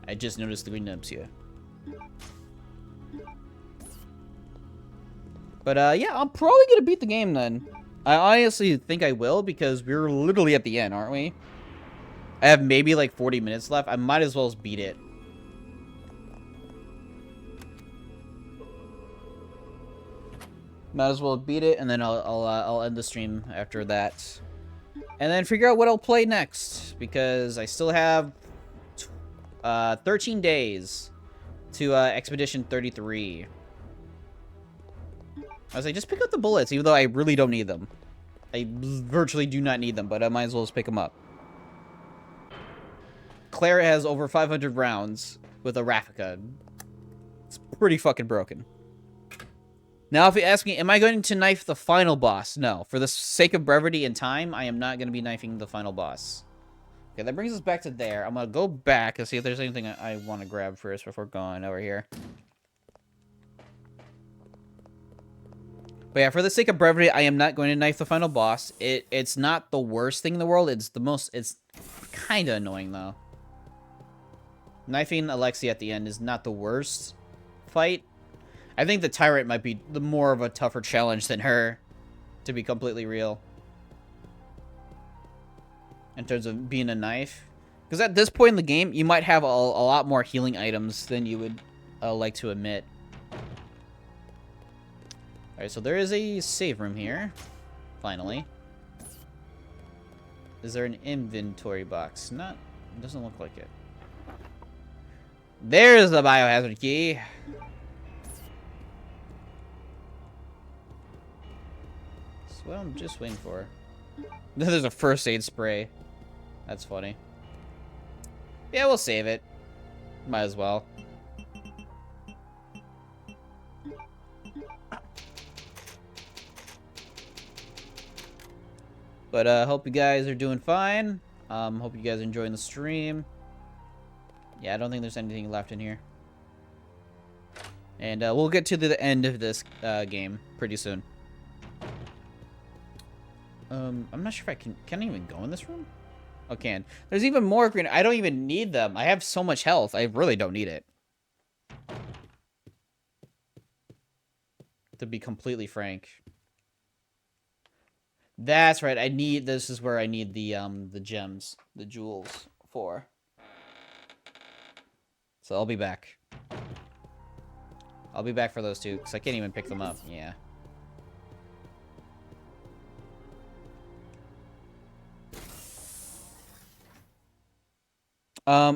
Speaker 1: I just noticed the green nubs here. But, yeah, I'm probably gonna beat the game then. I honestly think I will, because we're literally at the end, aren't we? I have maybe like 40 minutes left. I might as well beat it. Might as well beat it, and then I'll end the stream after that. And then figure out what I'll play next, because I still have 13 days to Expedition 33. I was like, just pick up the bullets, even though I really don't need them. I virtually do not need them, but I might as well just pick them up. Claire has over 500 rounds with a Raffica. It's pretty fucking broken. Now, if you ask me, am I going to knife the final boss? No. For the sake of brevity and time, I am not going to be knifing the final boss. Okay, that brings us back to there. I'm going to go back and see if there's anything I want to grab first before going over here. But yeah, for the sake of brevity, I am not going to knife the final boss. It's not the worst thing in the world. It's kind of annoying, though. Knifing Alexia at the end is not the worst fight. I think the Tyrant might be the more of a tougher challenge than her, to be completely real. In terms of being a knife. Because at this point in the game, you might have a lot more healing items than you would like to admit. Alright, so there is a save room here. Finally. Is there an inventory box? Not, it doesn't look like it. There's the biohazard key. That's what I'm just waiting for. There's a first aid spray. That's funny. Yeah, we'll save it. Might as well. But hope you guys are doing fine. Hope you guys are enjoying the stream. Yeah, I don't think there's anything left in here. And we'll get to the end of this game pretty soon. I'm not sure if can I even go in this room? Oh, can. There's even more green. I don't even need them. I have so much health. I really don't need it. To be completely frank. That's right. This is where I need the gems, the jewels for. So I'll be back. I'll be back for those two, because I can't even pick them up. Yeah.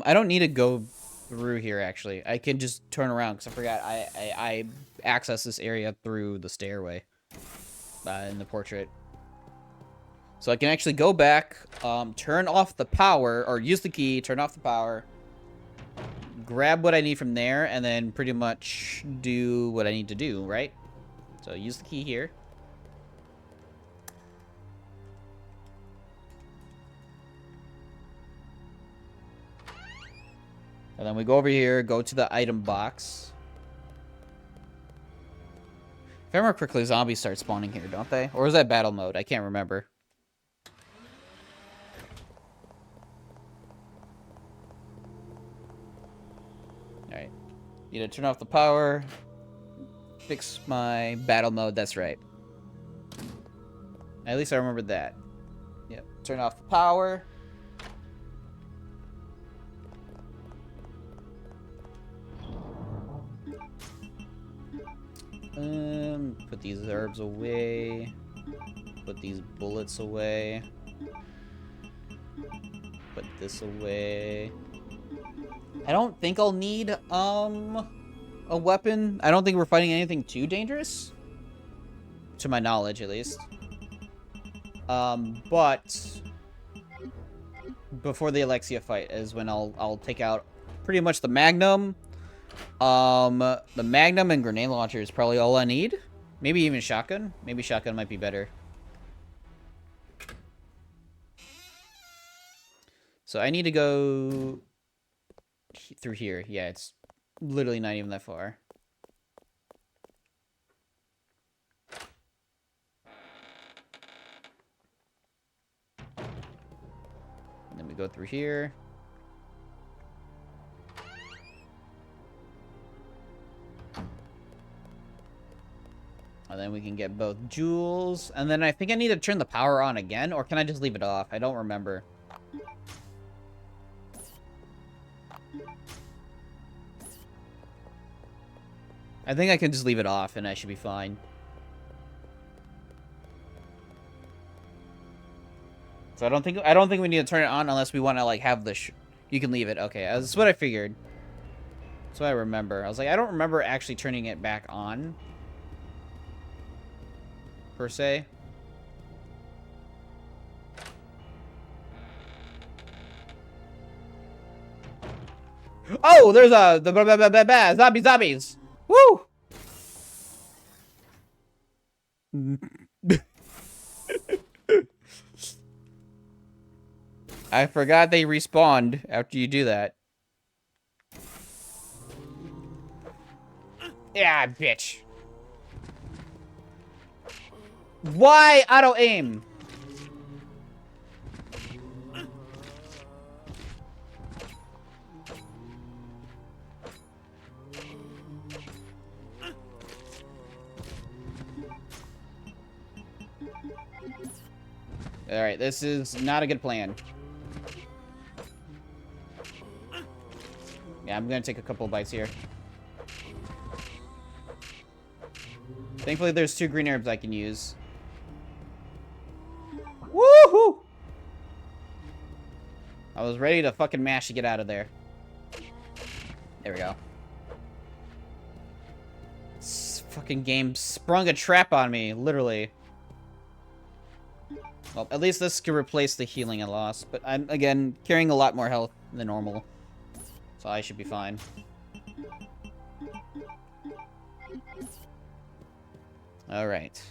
Speaker 1: I don't need to go through here, actually. I can just turn around, because I forgot I access this area through the stairway in the portrait. So I can actually go back, turn off the power, or use the key, turn off the power, grab what I need from there, and then pretty much do what I need to do, right? So use the key here. And then we go over here, go to the item box. If I remember correctly, zombies start spawning here, don't they? Or is that battle mode? I can't remember. Alright. Need to turn off the power. Fix my battle mode, that's right. At least I remembered that. Yep. Turn off the power. Put these herbs away. Put these bullets away. Put this away. I don't think I'll need, a weapon. I don't think we're fighting anything too dangerous. To my knowledge, at least. But before the Alexia fight is when I'll take out pretty much the Magnum. The Magnum and grenade launcher is probably all I need. Maybe even shotgun. Maybe shotgun might be better. So I need to go through here. Yeah, it's literally not even that far. And then we go through here. And then we can get both jewels. And then I think I need to turn the power on again. Or can I just leave it off? I don't remember. I think I can just leave it off and I should be fine. So I don't think we need to turn it on unless we want to like have the you can leave it. Okay, that's what I figured. That's what I remember. I was like, I don't remember actually turning it back on. Per se. Oh, there's zombies. Woo! I forgot they respawned after you do that. Yeah, bitch. Why auto aim? Alright, this is not a good plan. Yeah, I'm gonna take a couple of bites here. Thankfully, there's 2 green herbs I can use. Woohoo! I was ready to fucking mash to get out of there. There we go. This fucking game sprung a trap on me, literally. Well, at least this can replace the healing I lost, but I'm, again, carrying a lot more health than normal. So I should be fine. Alright.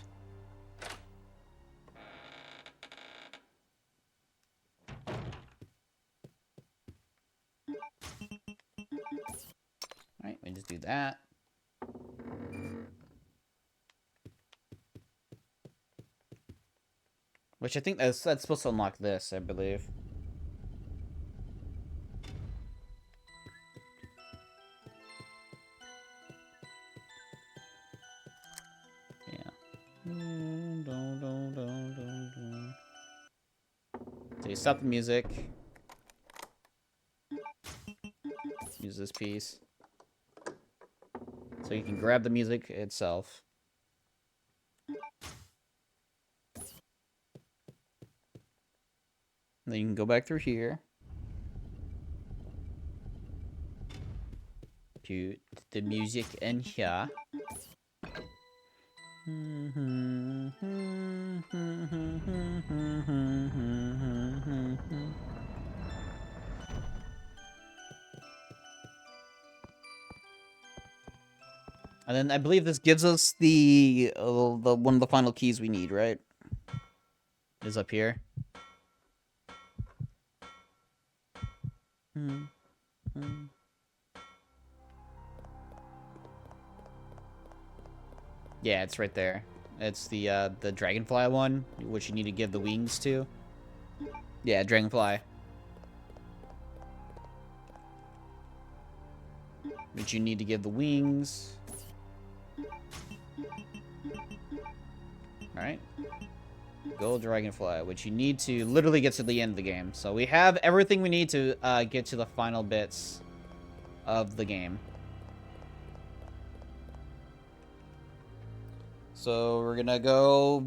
Speaker 1: Alright, we just do that. Which I think that's supposed to unlock this, I believe. Yeah. So you stop the music. Use this piece. So you can grab the music itself. Then you can go back through here. Put the music in here. And then I believe this gives us the one of the final keys we need, right? Is up here. Yeah, it's right there. It's the dragonfly one, which you need to give the wings to. Yeah, dragonfly. Which you need to give the wings. Alright. Gold dragonfly, which you need to literally get to the end of the game. So we have everything we need to get to the final bits of the game. So we're gonna go.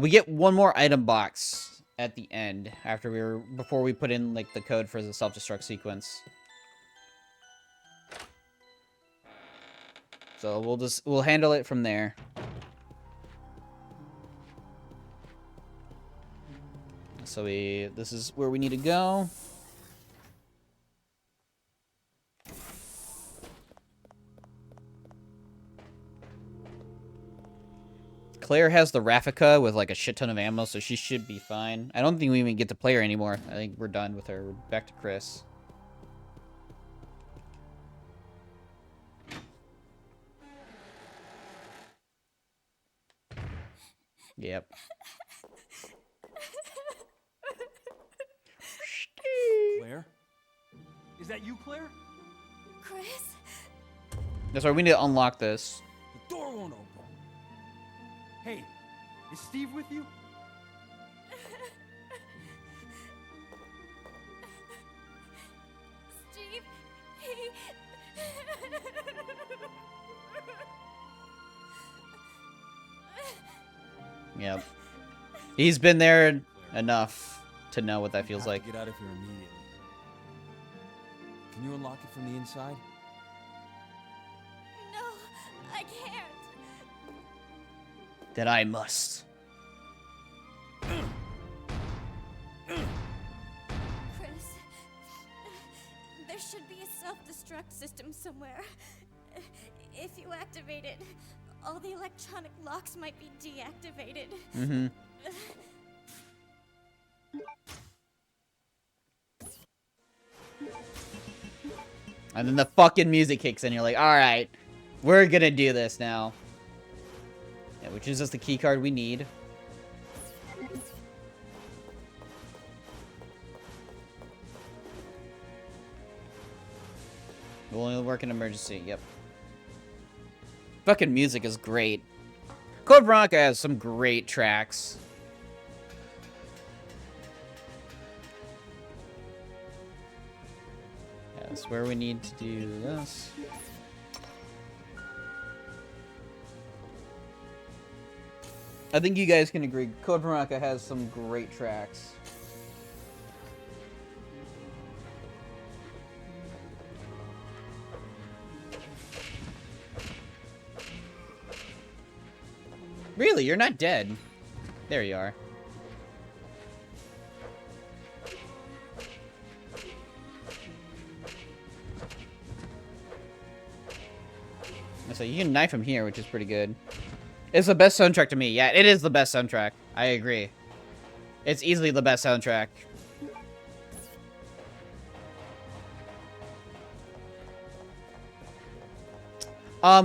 Speaker 1: We get one more item box at the end before we put in like the code for the self-destruct sequence. So we'll handle it from there. So this is where we need to go. Claire has the Raffica with like a shit ton of ammo, so she should be fine. I don't think we even get to play her anymore. I think we're done with her. We're back to Chris. Yep.
Speaker 5: Claire? Is that you, Claire?
Speaker 6: Chris?
Speaker 1: That's right, we need to unlock this.
Speaker 5: The door won't open. Hey, is Steve with you?
Speaker 6: Steve,
Speaker 1: Yep. He's been there enough to know what that feels like.
Speaker 5: Get out of here immediately. Can you unlock it from the inside?
Speaker 6: No, I can't.
Speaker 1: Then I must.
Speaker 6: Chris, there should be a self-destruct system somewhere. If you activate it, all the electronic locks might be deactivated.
Speaker 1: Mm-hmm. And then the fucking music kicks in. You're like, alright, we're gonna do this now. Yeah, which is just the key card we need. Will only work in emergency. Yep. Fucking music is great. Code Veronica has some great tracks. Yeah, that's where we need to do this. I think you guys can agree. Code Veronica has some great tracks. Really? You're not dead. There you are. So you can knife him here, which is pretty good. It's the best soundtrack to me. Yeah, it is the best soundtrack. I agree. It's easily the best soundtrack.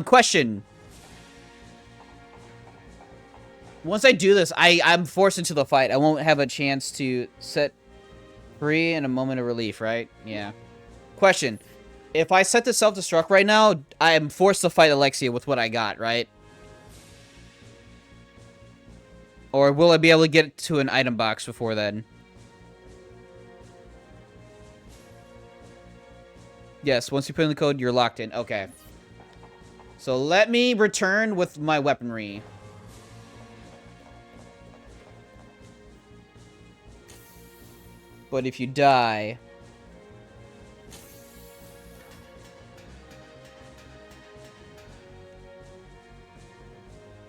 Speaker 1: Question. Once I do this, I'm forced into the fight. I won't have a chance to set free in a moment of relief, right? Yeah. Question. If I set the self-destruct right now, I am forced to fight Alexia with what I got, right? Or will I be able to get to an item box before then? Yes, once you put in the code, you're locked in. Okay. So let me return with my weaponry. But if you die...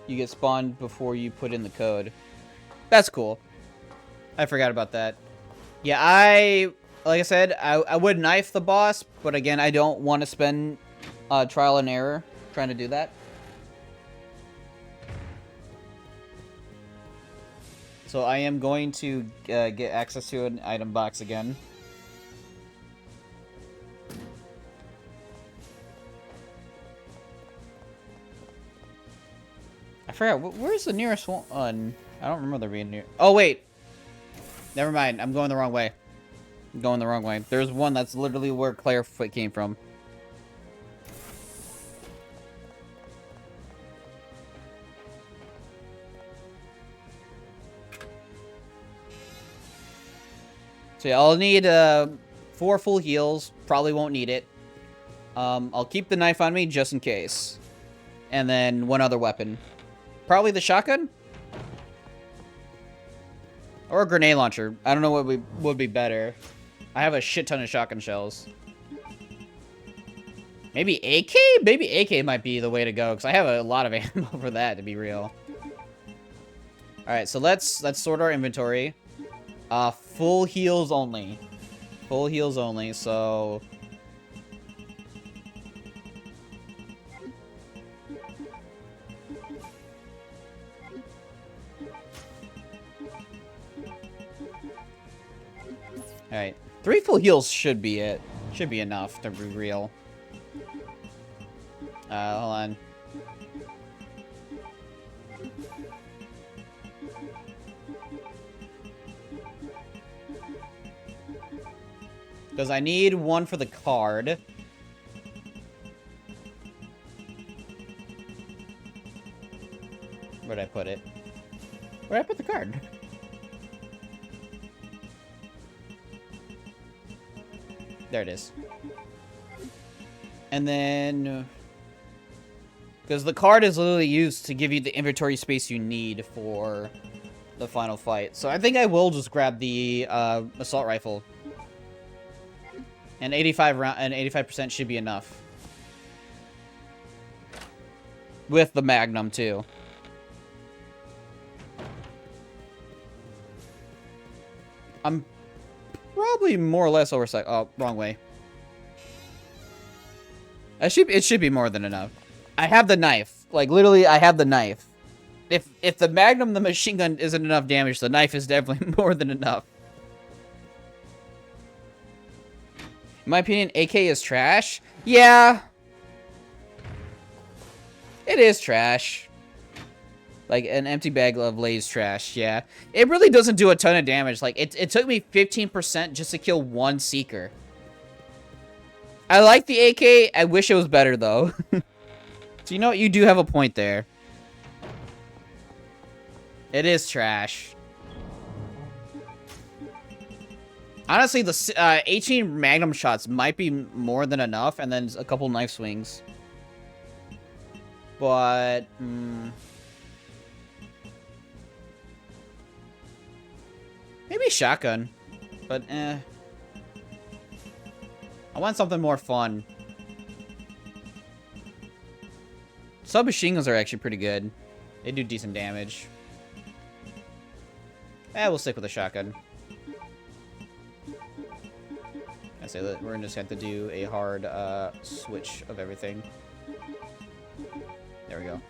Speaker 1: you get spawned before you put in the code. That's cool. I forgot about that. Yeah, like I said, I would knife the boss, but again, I don't want to spend trial and error trying to do that. So I am going to get access to an item box again. I forgot, where's the nearest one? I don't remember there being near. Oh, wait. Never mind, I'm going the wrong way. I'm going the wrong way. There's one that's literally where Clairefoot came from. So yeah, I'll need 4 full heals. Probably won't need it. I'll keep the knife on me just in case. And then 1 other weapon. Probably the shotgun? Or a grenade launcher. I don't know what would be better. I have a shit ton of shotgun shells. Maybe AK? Maybe AK might be the way to go, because I have a lot of ammo for that, to be real. Alright, so let's sort our inventory. Full heals only. Full heals only, so... Alright. 3 full heals should be it. Should be enough, to be real. Hold on. Because I need 1 for the card. Where'd I put it? Where'd I put the card? There it is. And then... because the card is literally used to give you the inventory space you need for the final fight. So I think I will just grab the assault rifle. And 85% should be enough. With the Magnum, too. I'm probably more or less oversight. Oh, wrong way. It should be more than enough. I have the knife. Like, literally, I have the knife. If the Magnum, the machine gun, isn't enough damage, the knife is definitely more than enough. In my opinion, AK is trash. Yeah. It is trash. Like, an empty bag of Lay's trash, yeah. It really doesn't do a ton of damage. Like, it took me 15% just to kill one Seeker. I like the AK. I wish it was better, though. So, you know what? You do have a point there. It is trash. Honestly, the 18 Magnum shots might be more than enough, and then a couple knife swings. But, maybe shotgun. But, I want something more fun. Submachine guns are actually pretty good. They do decent damage. We'll stick with a shotgun. I say that we're gonna just have to do a hard switch of everything. There we go.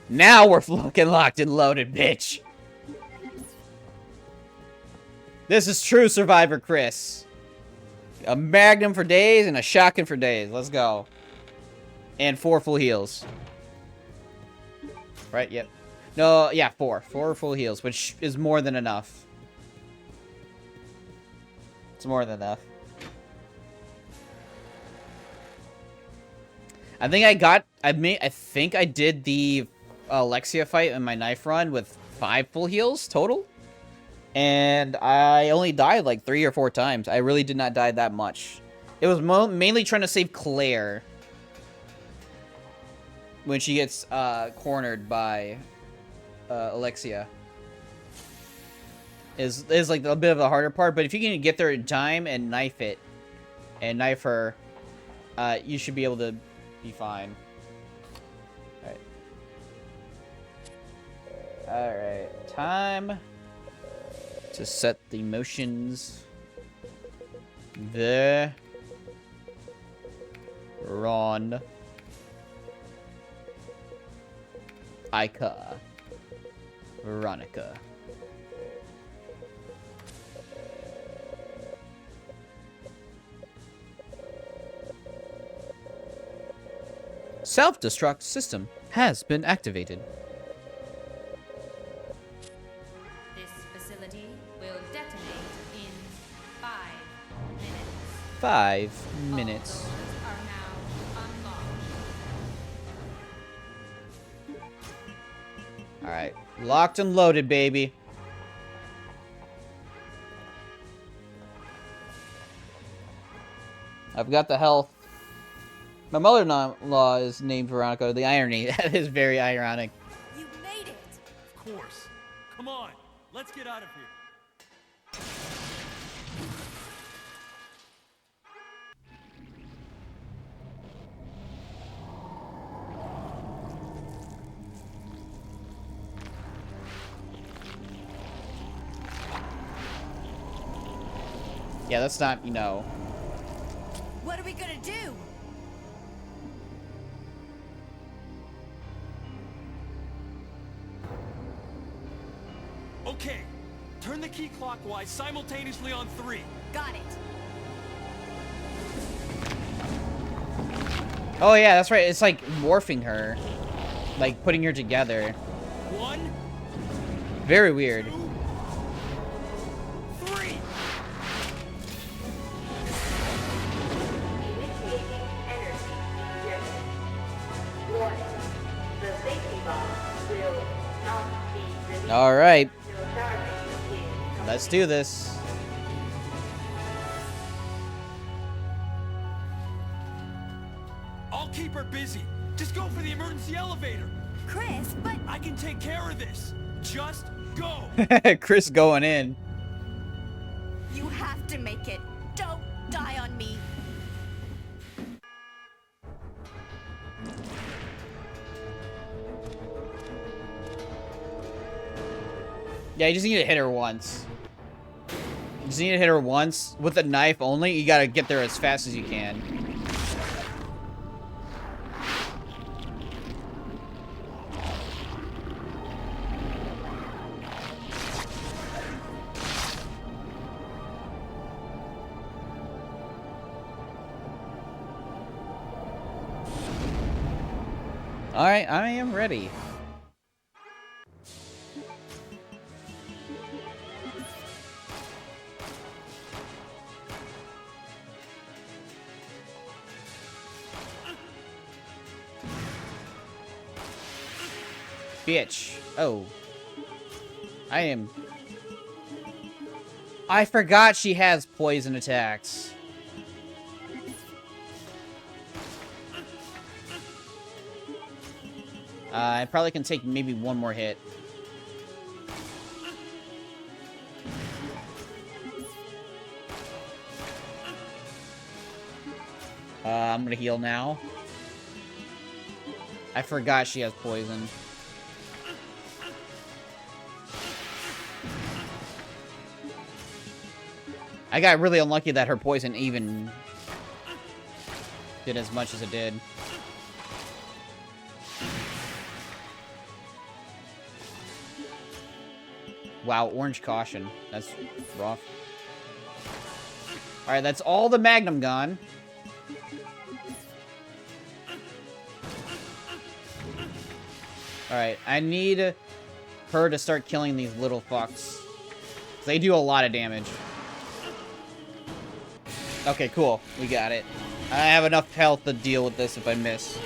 Speaker 1: Now we're fucking locked and loaded, bitch. This is true Survivor Chris. A Magnum for days and a shotgun for days. Let's go. And 4 full heals. Right, yep. No, yeah, 4. 4 full heals, which is more than enough. It's more than enough. I think I think I did the Alexia fight in my knife run with 5 full heals total. And I only died like 3 or 4 times. I really did not die that much. It was mainly trying to save Claire when she gets cornered by Alexia. Is like a bit of the harder part, but if you can get there in time and knife it, and knife her, you should be able to be fine. Alright, time to set the motions. Ron. Ika. Veronica. Self-destruct system has been activated.
Speaker 2: This facility will detonate in 5 minutes.
Speaker 1: 5 minutes.
Speaker 2: All doors are now unlocked.
Speaker 1: Alright. Locked and loaded, baby. I've got the health. My mother-in-law is named Veronica. The irony. That is very ironic.
Speaker 6: You made it!
Speaker 5: Of course. Come on, let's get out of here.
Speaker 1: Yeah, that's not, you know.
Speaker 6: What are we gonna do?
Speaker 5: Okay, turn the key clockwise simultaneously on 3.
Speaker 6: Got it.
Speaker 1: Oh, yeah, that's right. It's like morphing her. Like, putting her together.
Speaker 5: 1,
Speaker 1: Very weird.
Speaker 5: 2, 3.
Speaker 1: Alright. Let's do this.
Speaker 5: I'll keep her busy. Just go for the emergency elevator.
Speaker 6: Chris, but
Speaker 5: I can take care of this. Just go.
Speaker 1: Chris going in.
Speaker 6: you have to make it. Don't die on me.
Speaker 1: Yeah, you just need to hit her once. just need to hit her once with a knife only. You gotta get there as fast as you can. Alright, I am ready. Bitch. Oh. I forgot she has poison attacks. I probably can take maybe one more hit. I'm gonna heal now. I forgot she has poison. I got really unlucky that her poison even did as much as it did. Wow, orange caution. That's rough. Alright, that's all the Magnum gone. Alright, I need her to start killing these little fucks. They do a lot of damage. Okay, cool. We got it. I have enough health to deal with this if I miss.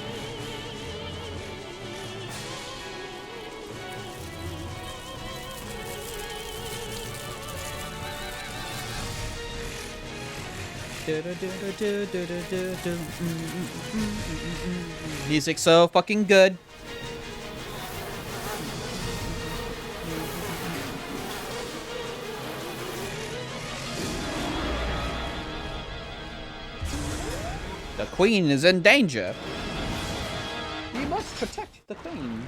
Speaker 1: Music's so fucking good. The queen is in danger. We must protect the queen.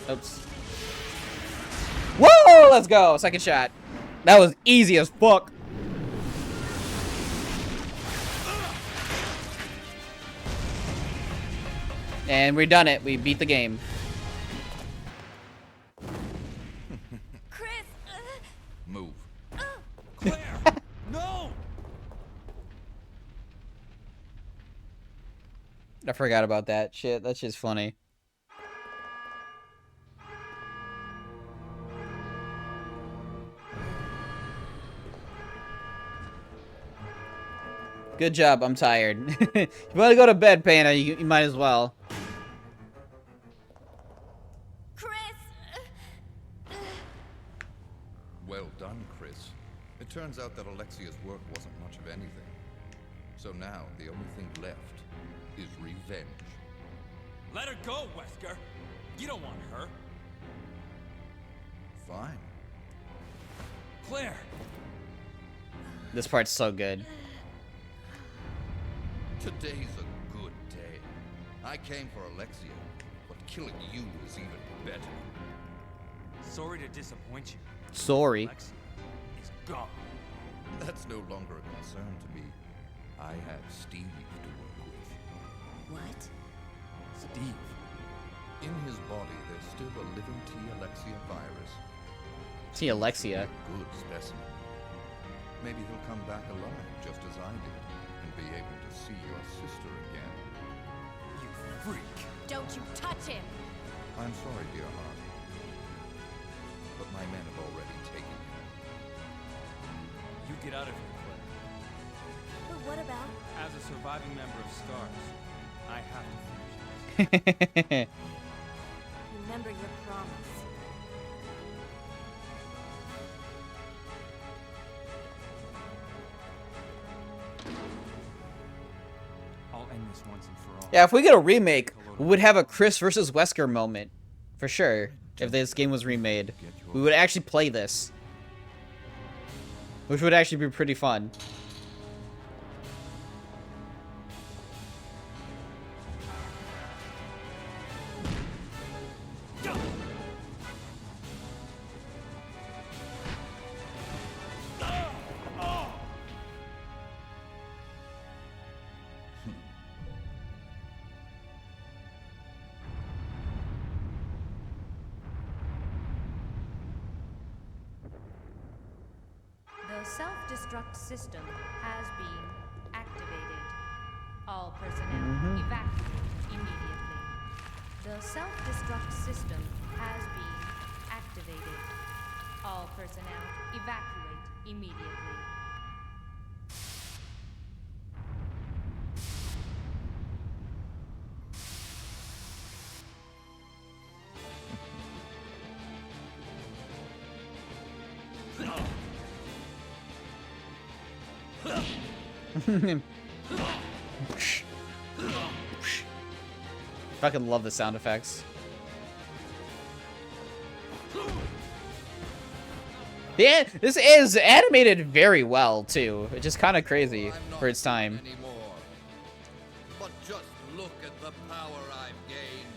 Speaker 1: Oops. Whoa! Let's go. Second shot. That was easy as fuck. And we're done it. We beat the game.
Speaker 6: Chris!
Speaker 4: Move.
Speaker 5: Claire! No!
Speaker 1: I forgot about that shit. That's just funny. Good job. I'm tired. If you want to go to bed, Panda, you might as well.
Speaker 6: Chris!
Speaker 4: Well done, Chris. It turns out that Alexia's work wasn't much of anything. So now, the only thing left is revenge.
Speaker 5: Let her go, Wesker! You don't want her.
Speaker 4: Fine.
Speaker 5: Claire!
Speaker 1: This part's so good.
Speaker 4: Today's a good day. I came for Alexia, but killing you is even better.
Speaker 5: Sorry to disappoint you.
Speaker 1: Sorry.
Speaker 5: Alexia is gone.
Speaker 4: That's no longer a concern to me. I have Steve to work with.
Speaker 6: What?
Speaker 5: Steve.
Speaker 4: In his body, there's still a living T. Alexia virus.
Speaker 1: See Alexia.
Speaker 4: Good specimen. Maybe he'll come back alive, just as I did, and be able to see your sister again.
Speaker 5: You freak.
Speaker 6: Don't you touch him!
Speaker 4: I'm sorry, dear heart. But my men have already taken him.
Speaker 5: You get out of here, Claire.
Speaker 6: But what about?
Speaker 5: As a surviving member of STARS, I have to finish this.
Speaker 6: Remember your promise.
Speaker 5: I'll end this once and for all.
Speaker 1: Yeah, if we get a remake, we would have a Chris versus Wesker moment. For sure. If this game was remade. We would actually play this. which would actually be pretty fun.
Speaker 9: The self-destruct system has been activated. All personnel evacuate immediately. The self-destruct system has been activated. All personnel evacuate immediately.
Speaker 1: Fucking love the sound effects. Yeah, this is animated very well too, which is kind of crazy for its time.
Speaker 4: Anymore. But just look at the power I've gained.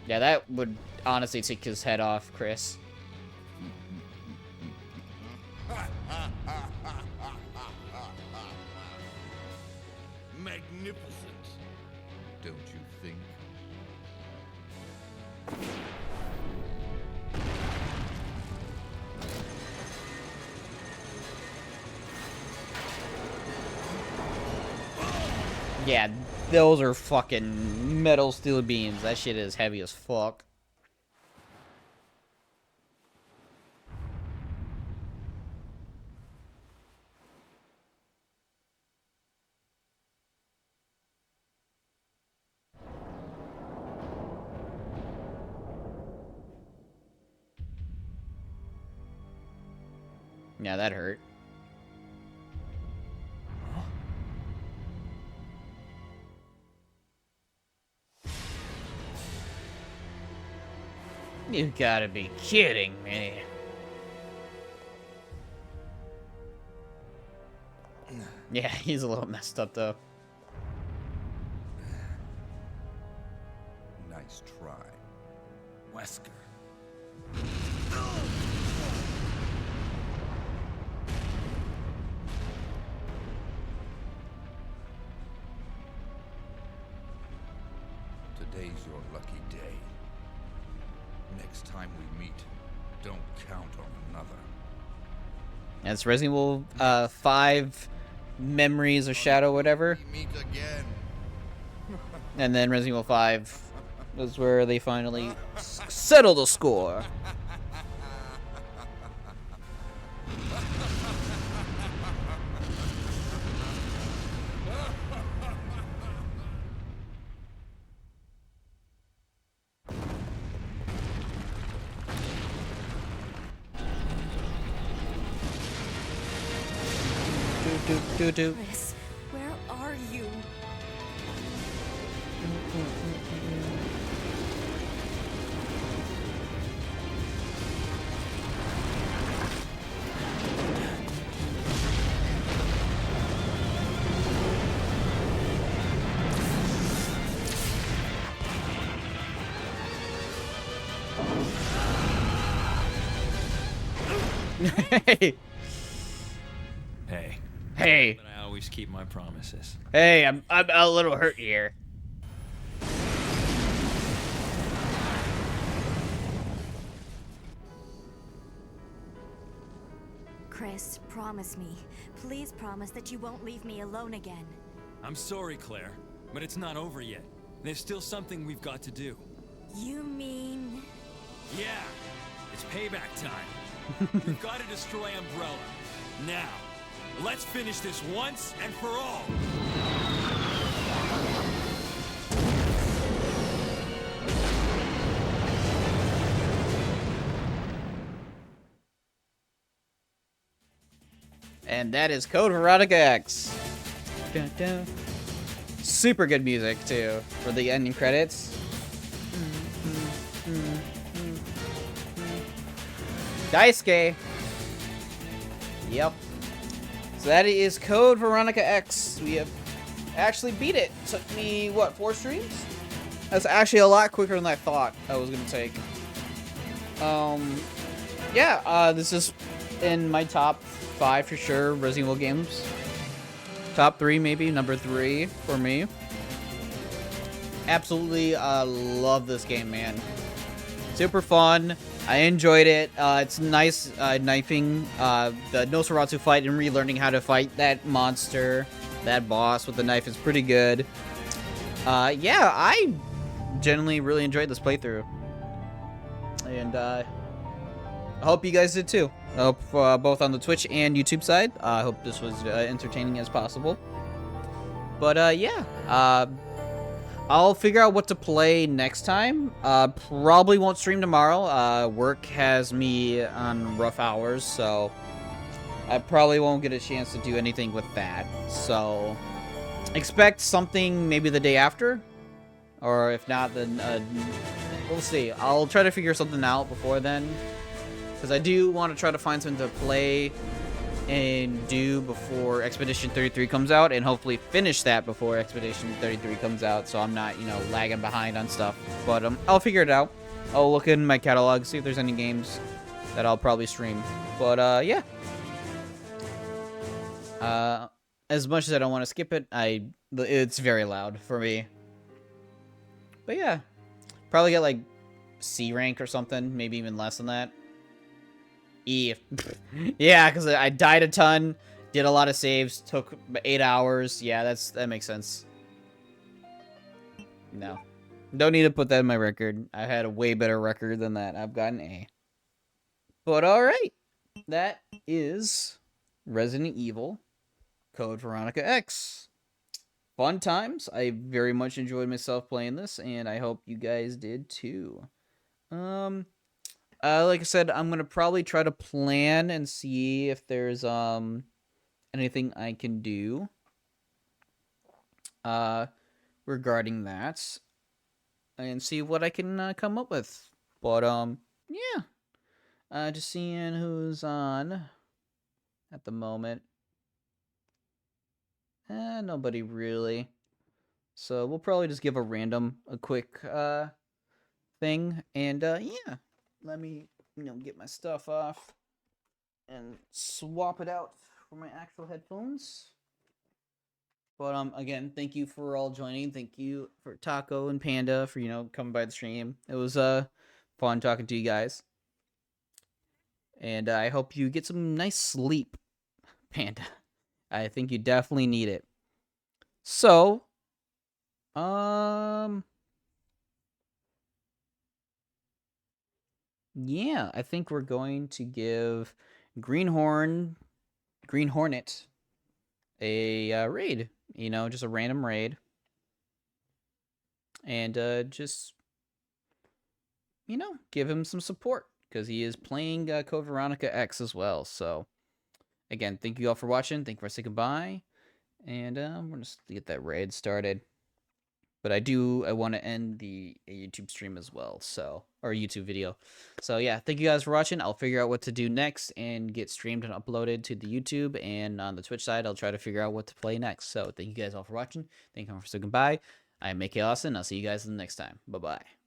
Speaker 1: Yeah, that would honestly take his head off, Chris.
Speaker 4: Magnificent, don't you think?
Speaker 1: Yeah, those are fucking metal steel beams. That shit is heavy as fuck. Yeah, that hurt. You gotta be kidding me. Yeah, he's a little messed up though.
Speaker 4: Nice try.
Speaker 5: Wesker.
Speaker 4: Today's your lucky day. Next time we meet, don't count on another.
Speaker 1: That's Resident Evil 5 Memories of Shadow, whatever.
Speaker 4: We meet again.
Speaker 1: And then Resident Evil 5 was where they finally settled the score. Do.
Speaker 6: Chris, where are you?
Speaker 1: Hey.
Speaker 5: Hey.
Speaker 1: Hey.
Speaker 5: But I always keep my promises.
Speaker 1: Hey, I'm a little hurt here.
Speaker 6: Chris, promise me. Please promise that you won't leave me alone again.
Speaker 5: I'm sorry, Claire, but it's not over yet. There's still something we've got to do.
Speaker 6: You mean...
Speaker 5: Yeah, it's payback time. We've got to destroy Umbrella. Now, let's finish this once and for all.
Speaker 1: And that is Code Veronica X. Dun, dun. Super good music too for the ending credits. Daisuke. Yep. So that is Code Veronica X. We have actually beat it. Took me, what, 4 streams? That's actually a lot quicker than I thought I was going to take. Yeah, this is in my top 5 for sure, Resident Evil games. Top 3 maybe, number 3 for me. Absolutely love this game, man. Super fun. I enjoyed it. It's nice knifing the Nosferatu fight and relearning how to fight that monster, that boss with the knife is pretty good. Yeah, I genuinely really enjoyed this playthrough. And I hope you guys did too. I hope both on the Twitch and YouTube side. I hope this was entertaining as possible. But yeah, I'll figure out what to play next time. Probably won't stream tomorrow. Work has me on rough hours, so I probably won't get a chance to do anything with that. So expect something maybe the day after, or if not, then we'll see. I'll try to figure something out before then, because I do want to try to find something to play and do before Expedition 33 comes out, and hopefully finish that before Expedition 33 comes out, so I'm not, you know, lagging behind on stuff. But I'll figure it out. I'll look in my catalog, see if there's any games that I'll probably stream. But yeah. As much as I don't want to skip it, it's very loud for me. But yeah, probably get like C rank or something, maybe even less than that. E. Yeah, because I died a ton, did a lot of saves, took 8 hours. Yeah, that makes sense. No. Don't need to put that in my record. I had a way better record than that. I've got an A. But alright. That is Resident Evil Code Veronica X. Fun times. I very much enjoyed myself playing this, and I hope you guys did too. Like I said, I'm gonna probably try to plan and see if there's anything I can do regarding that, and see what I can come up with. But yeah, just seeing who's on at the moment. Nobody really. So we'll probably just give a quick thing, and yeah. Let me, get my stuff off and swap it out for my actual headphones. But again, thank you for all joining. Thank you for Taco and Panda for coming by the stream. It was fun talking to you guys, and I hope you get some nice sleep, Panda. I think you definitely need it. So, yeah, I think we're going to give Green Hornet a raid. Just a random raid. And just, give him some support, because he is playing Code Veronica X as well. So, again, thank you all for watching. Thank you for saying goodbye. And we're going to get that raid started. But I want to end the YouTube stream as well, or YouTube video. So yeah, thank you guys for watching. I'll figure out what to do next and get streamed and uploaded to the YouTube, and on the Twitch side, I'll try to figure out what to play next. So thank you guys all for watching. Thank you for saying goodbye. I am Mickey Austin. I'll see you guys in the next time. Bye-bye.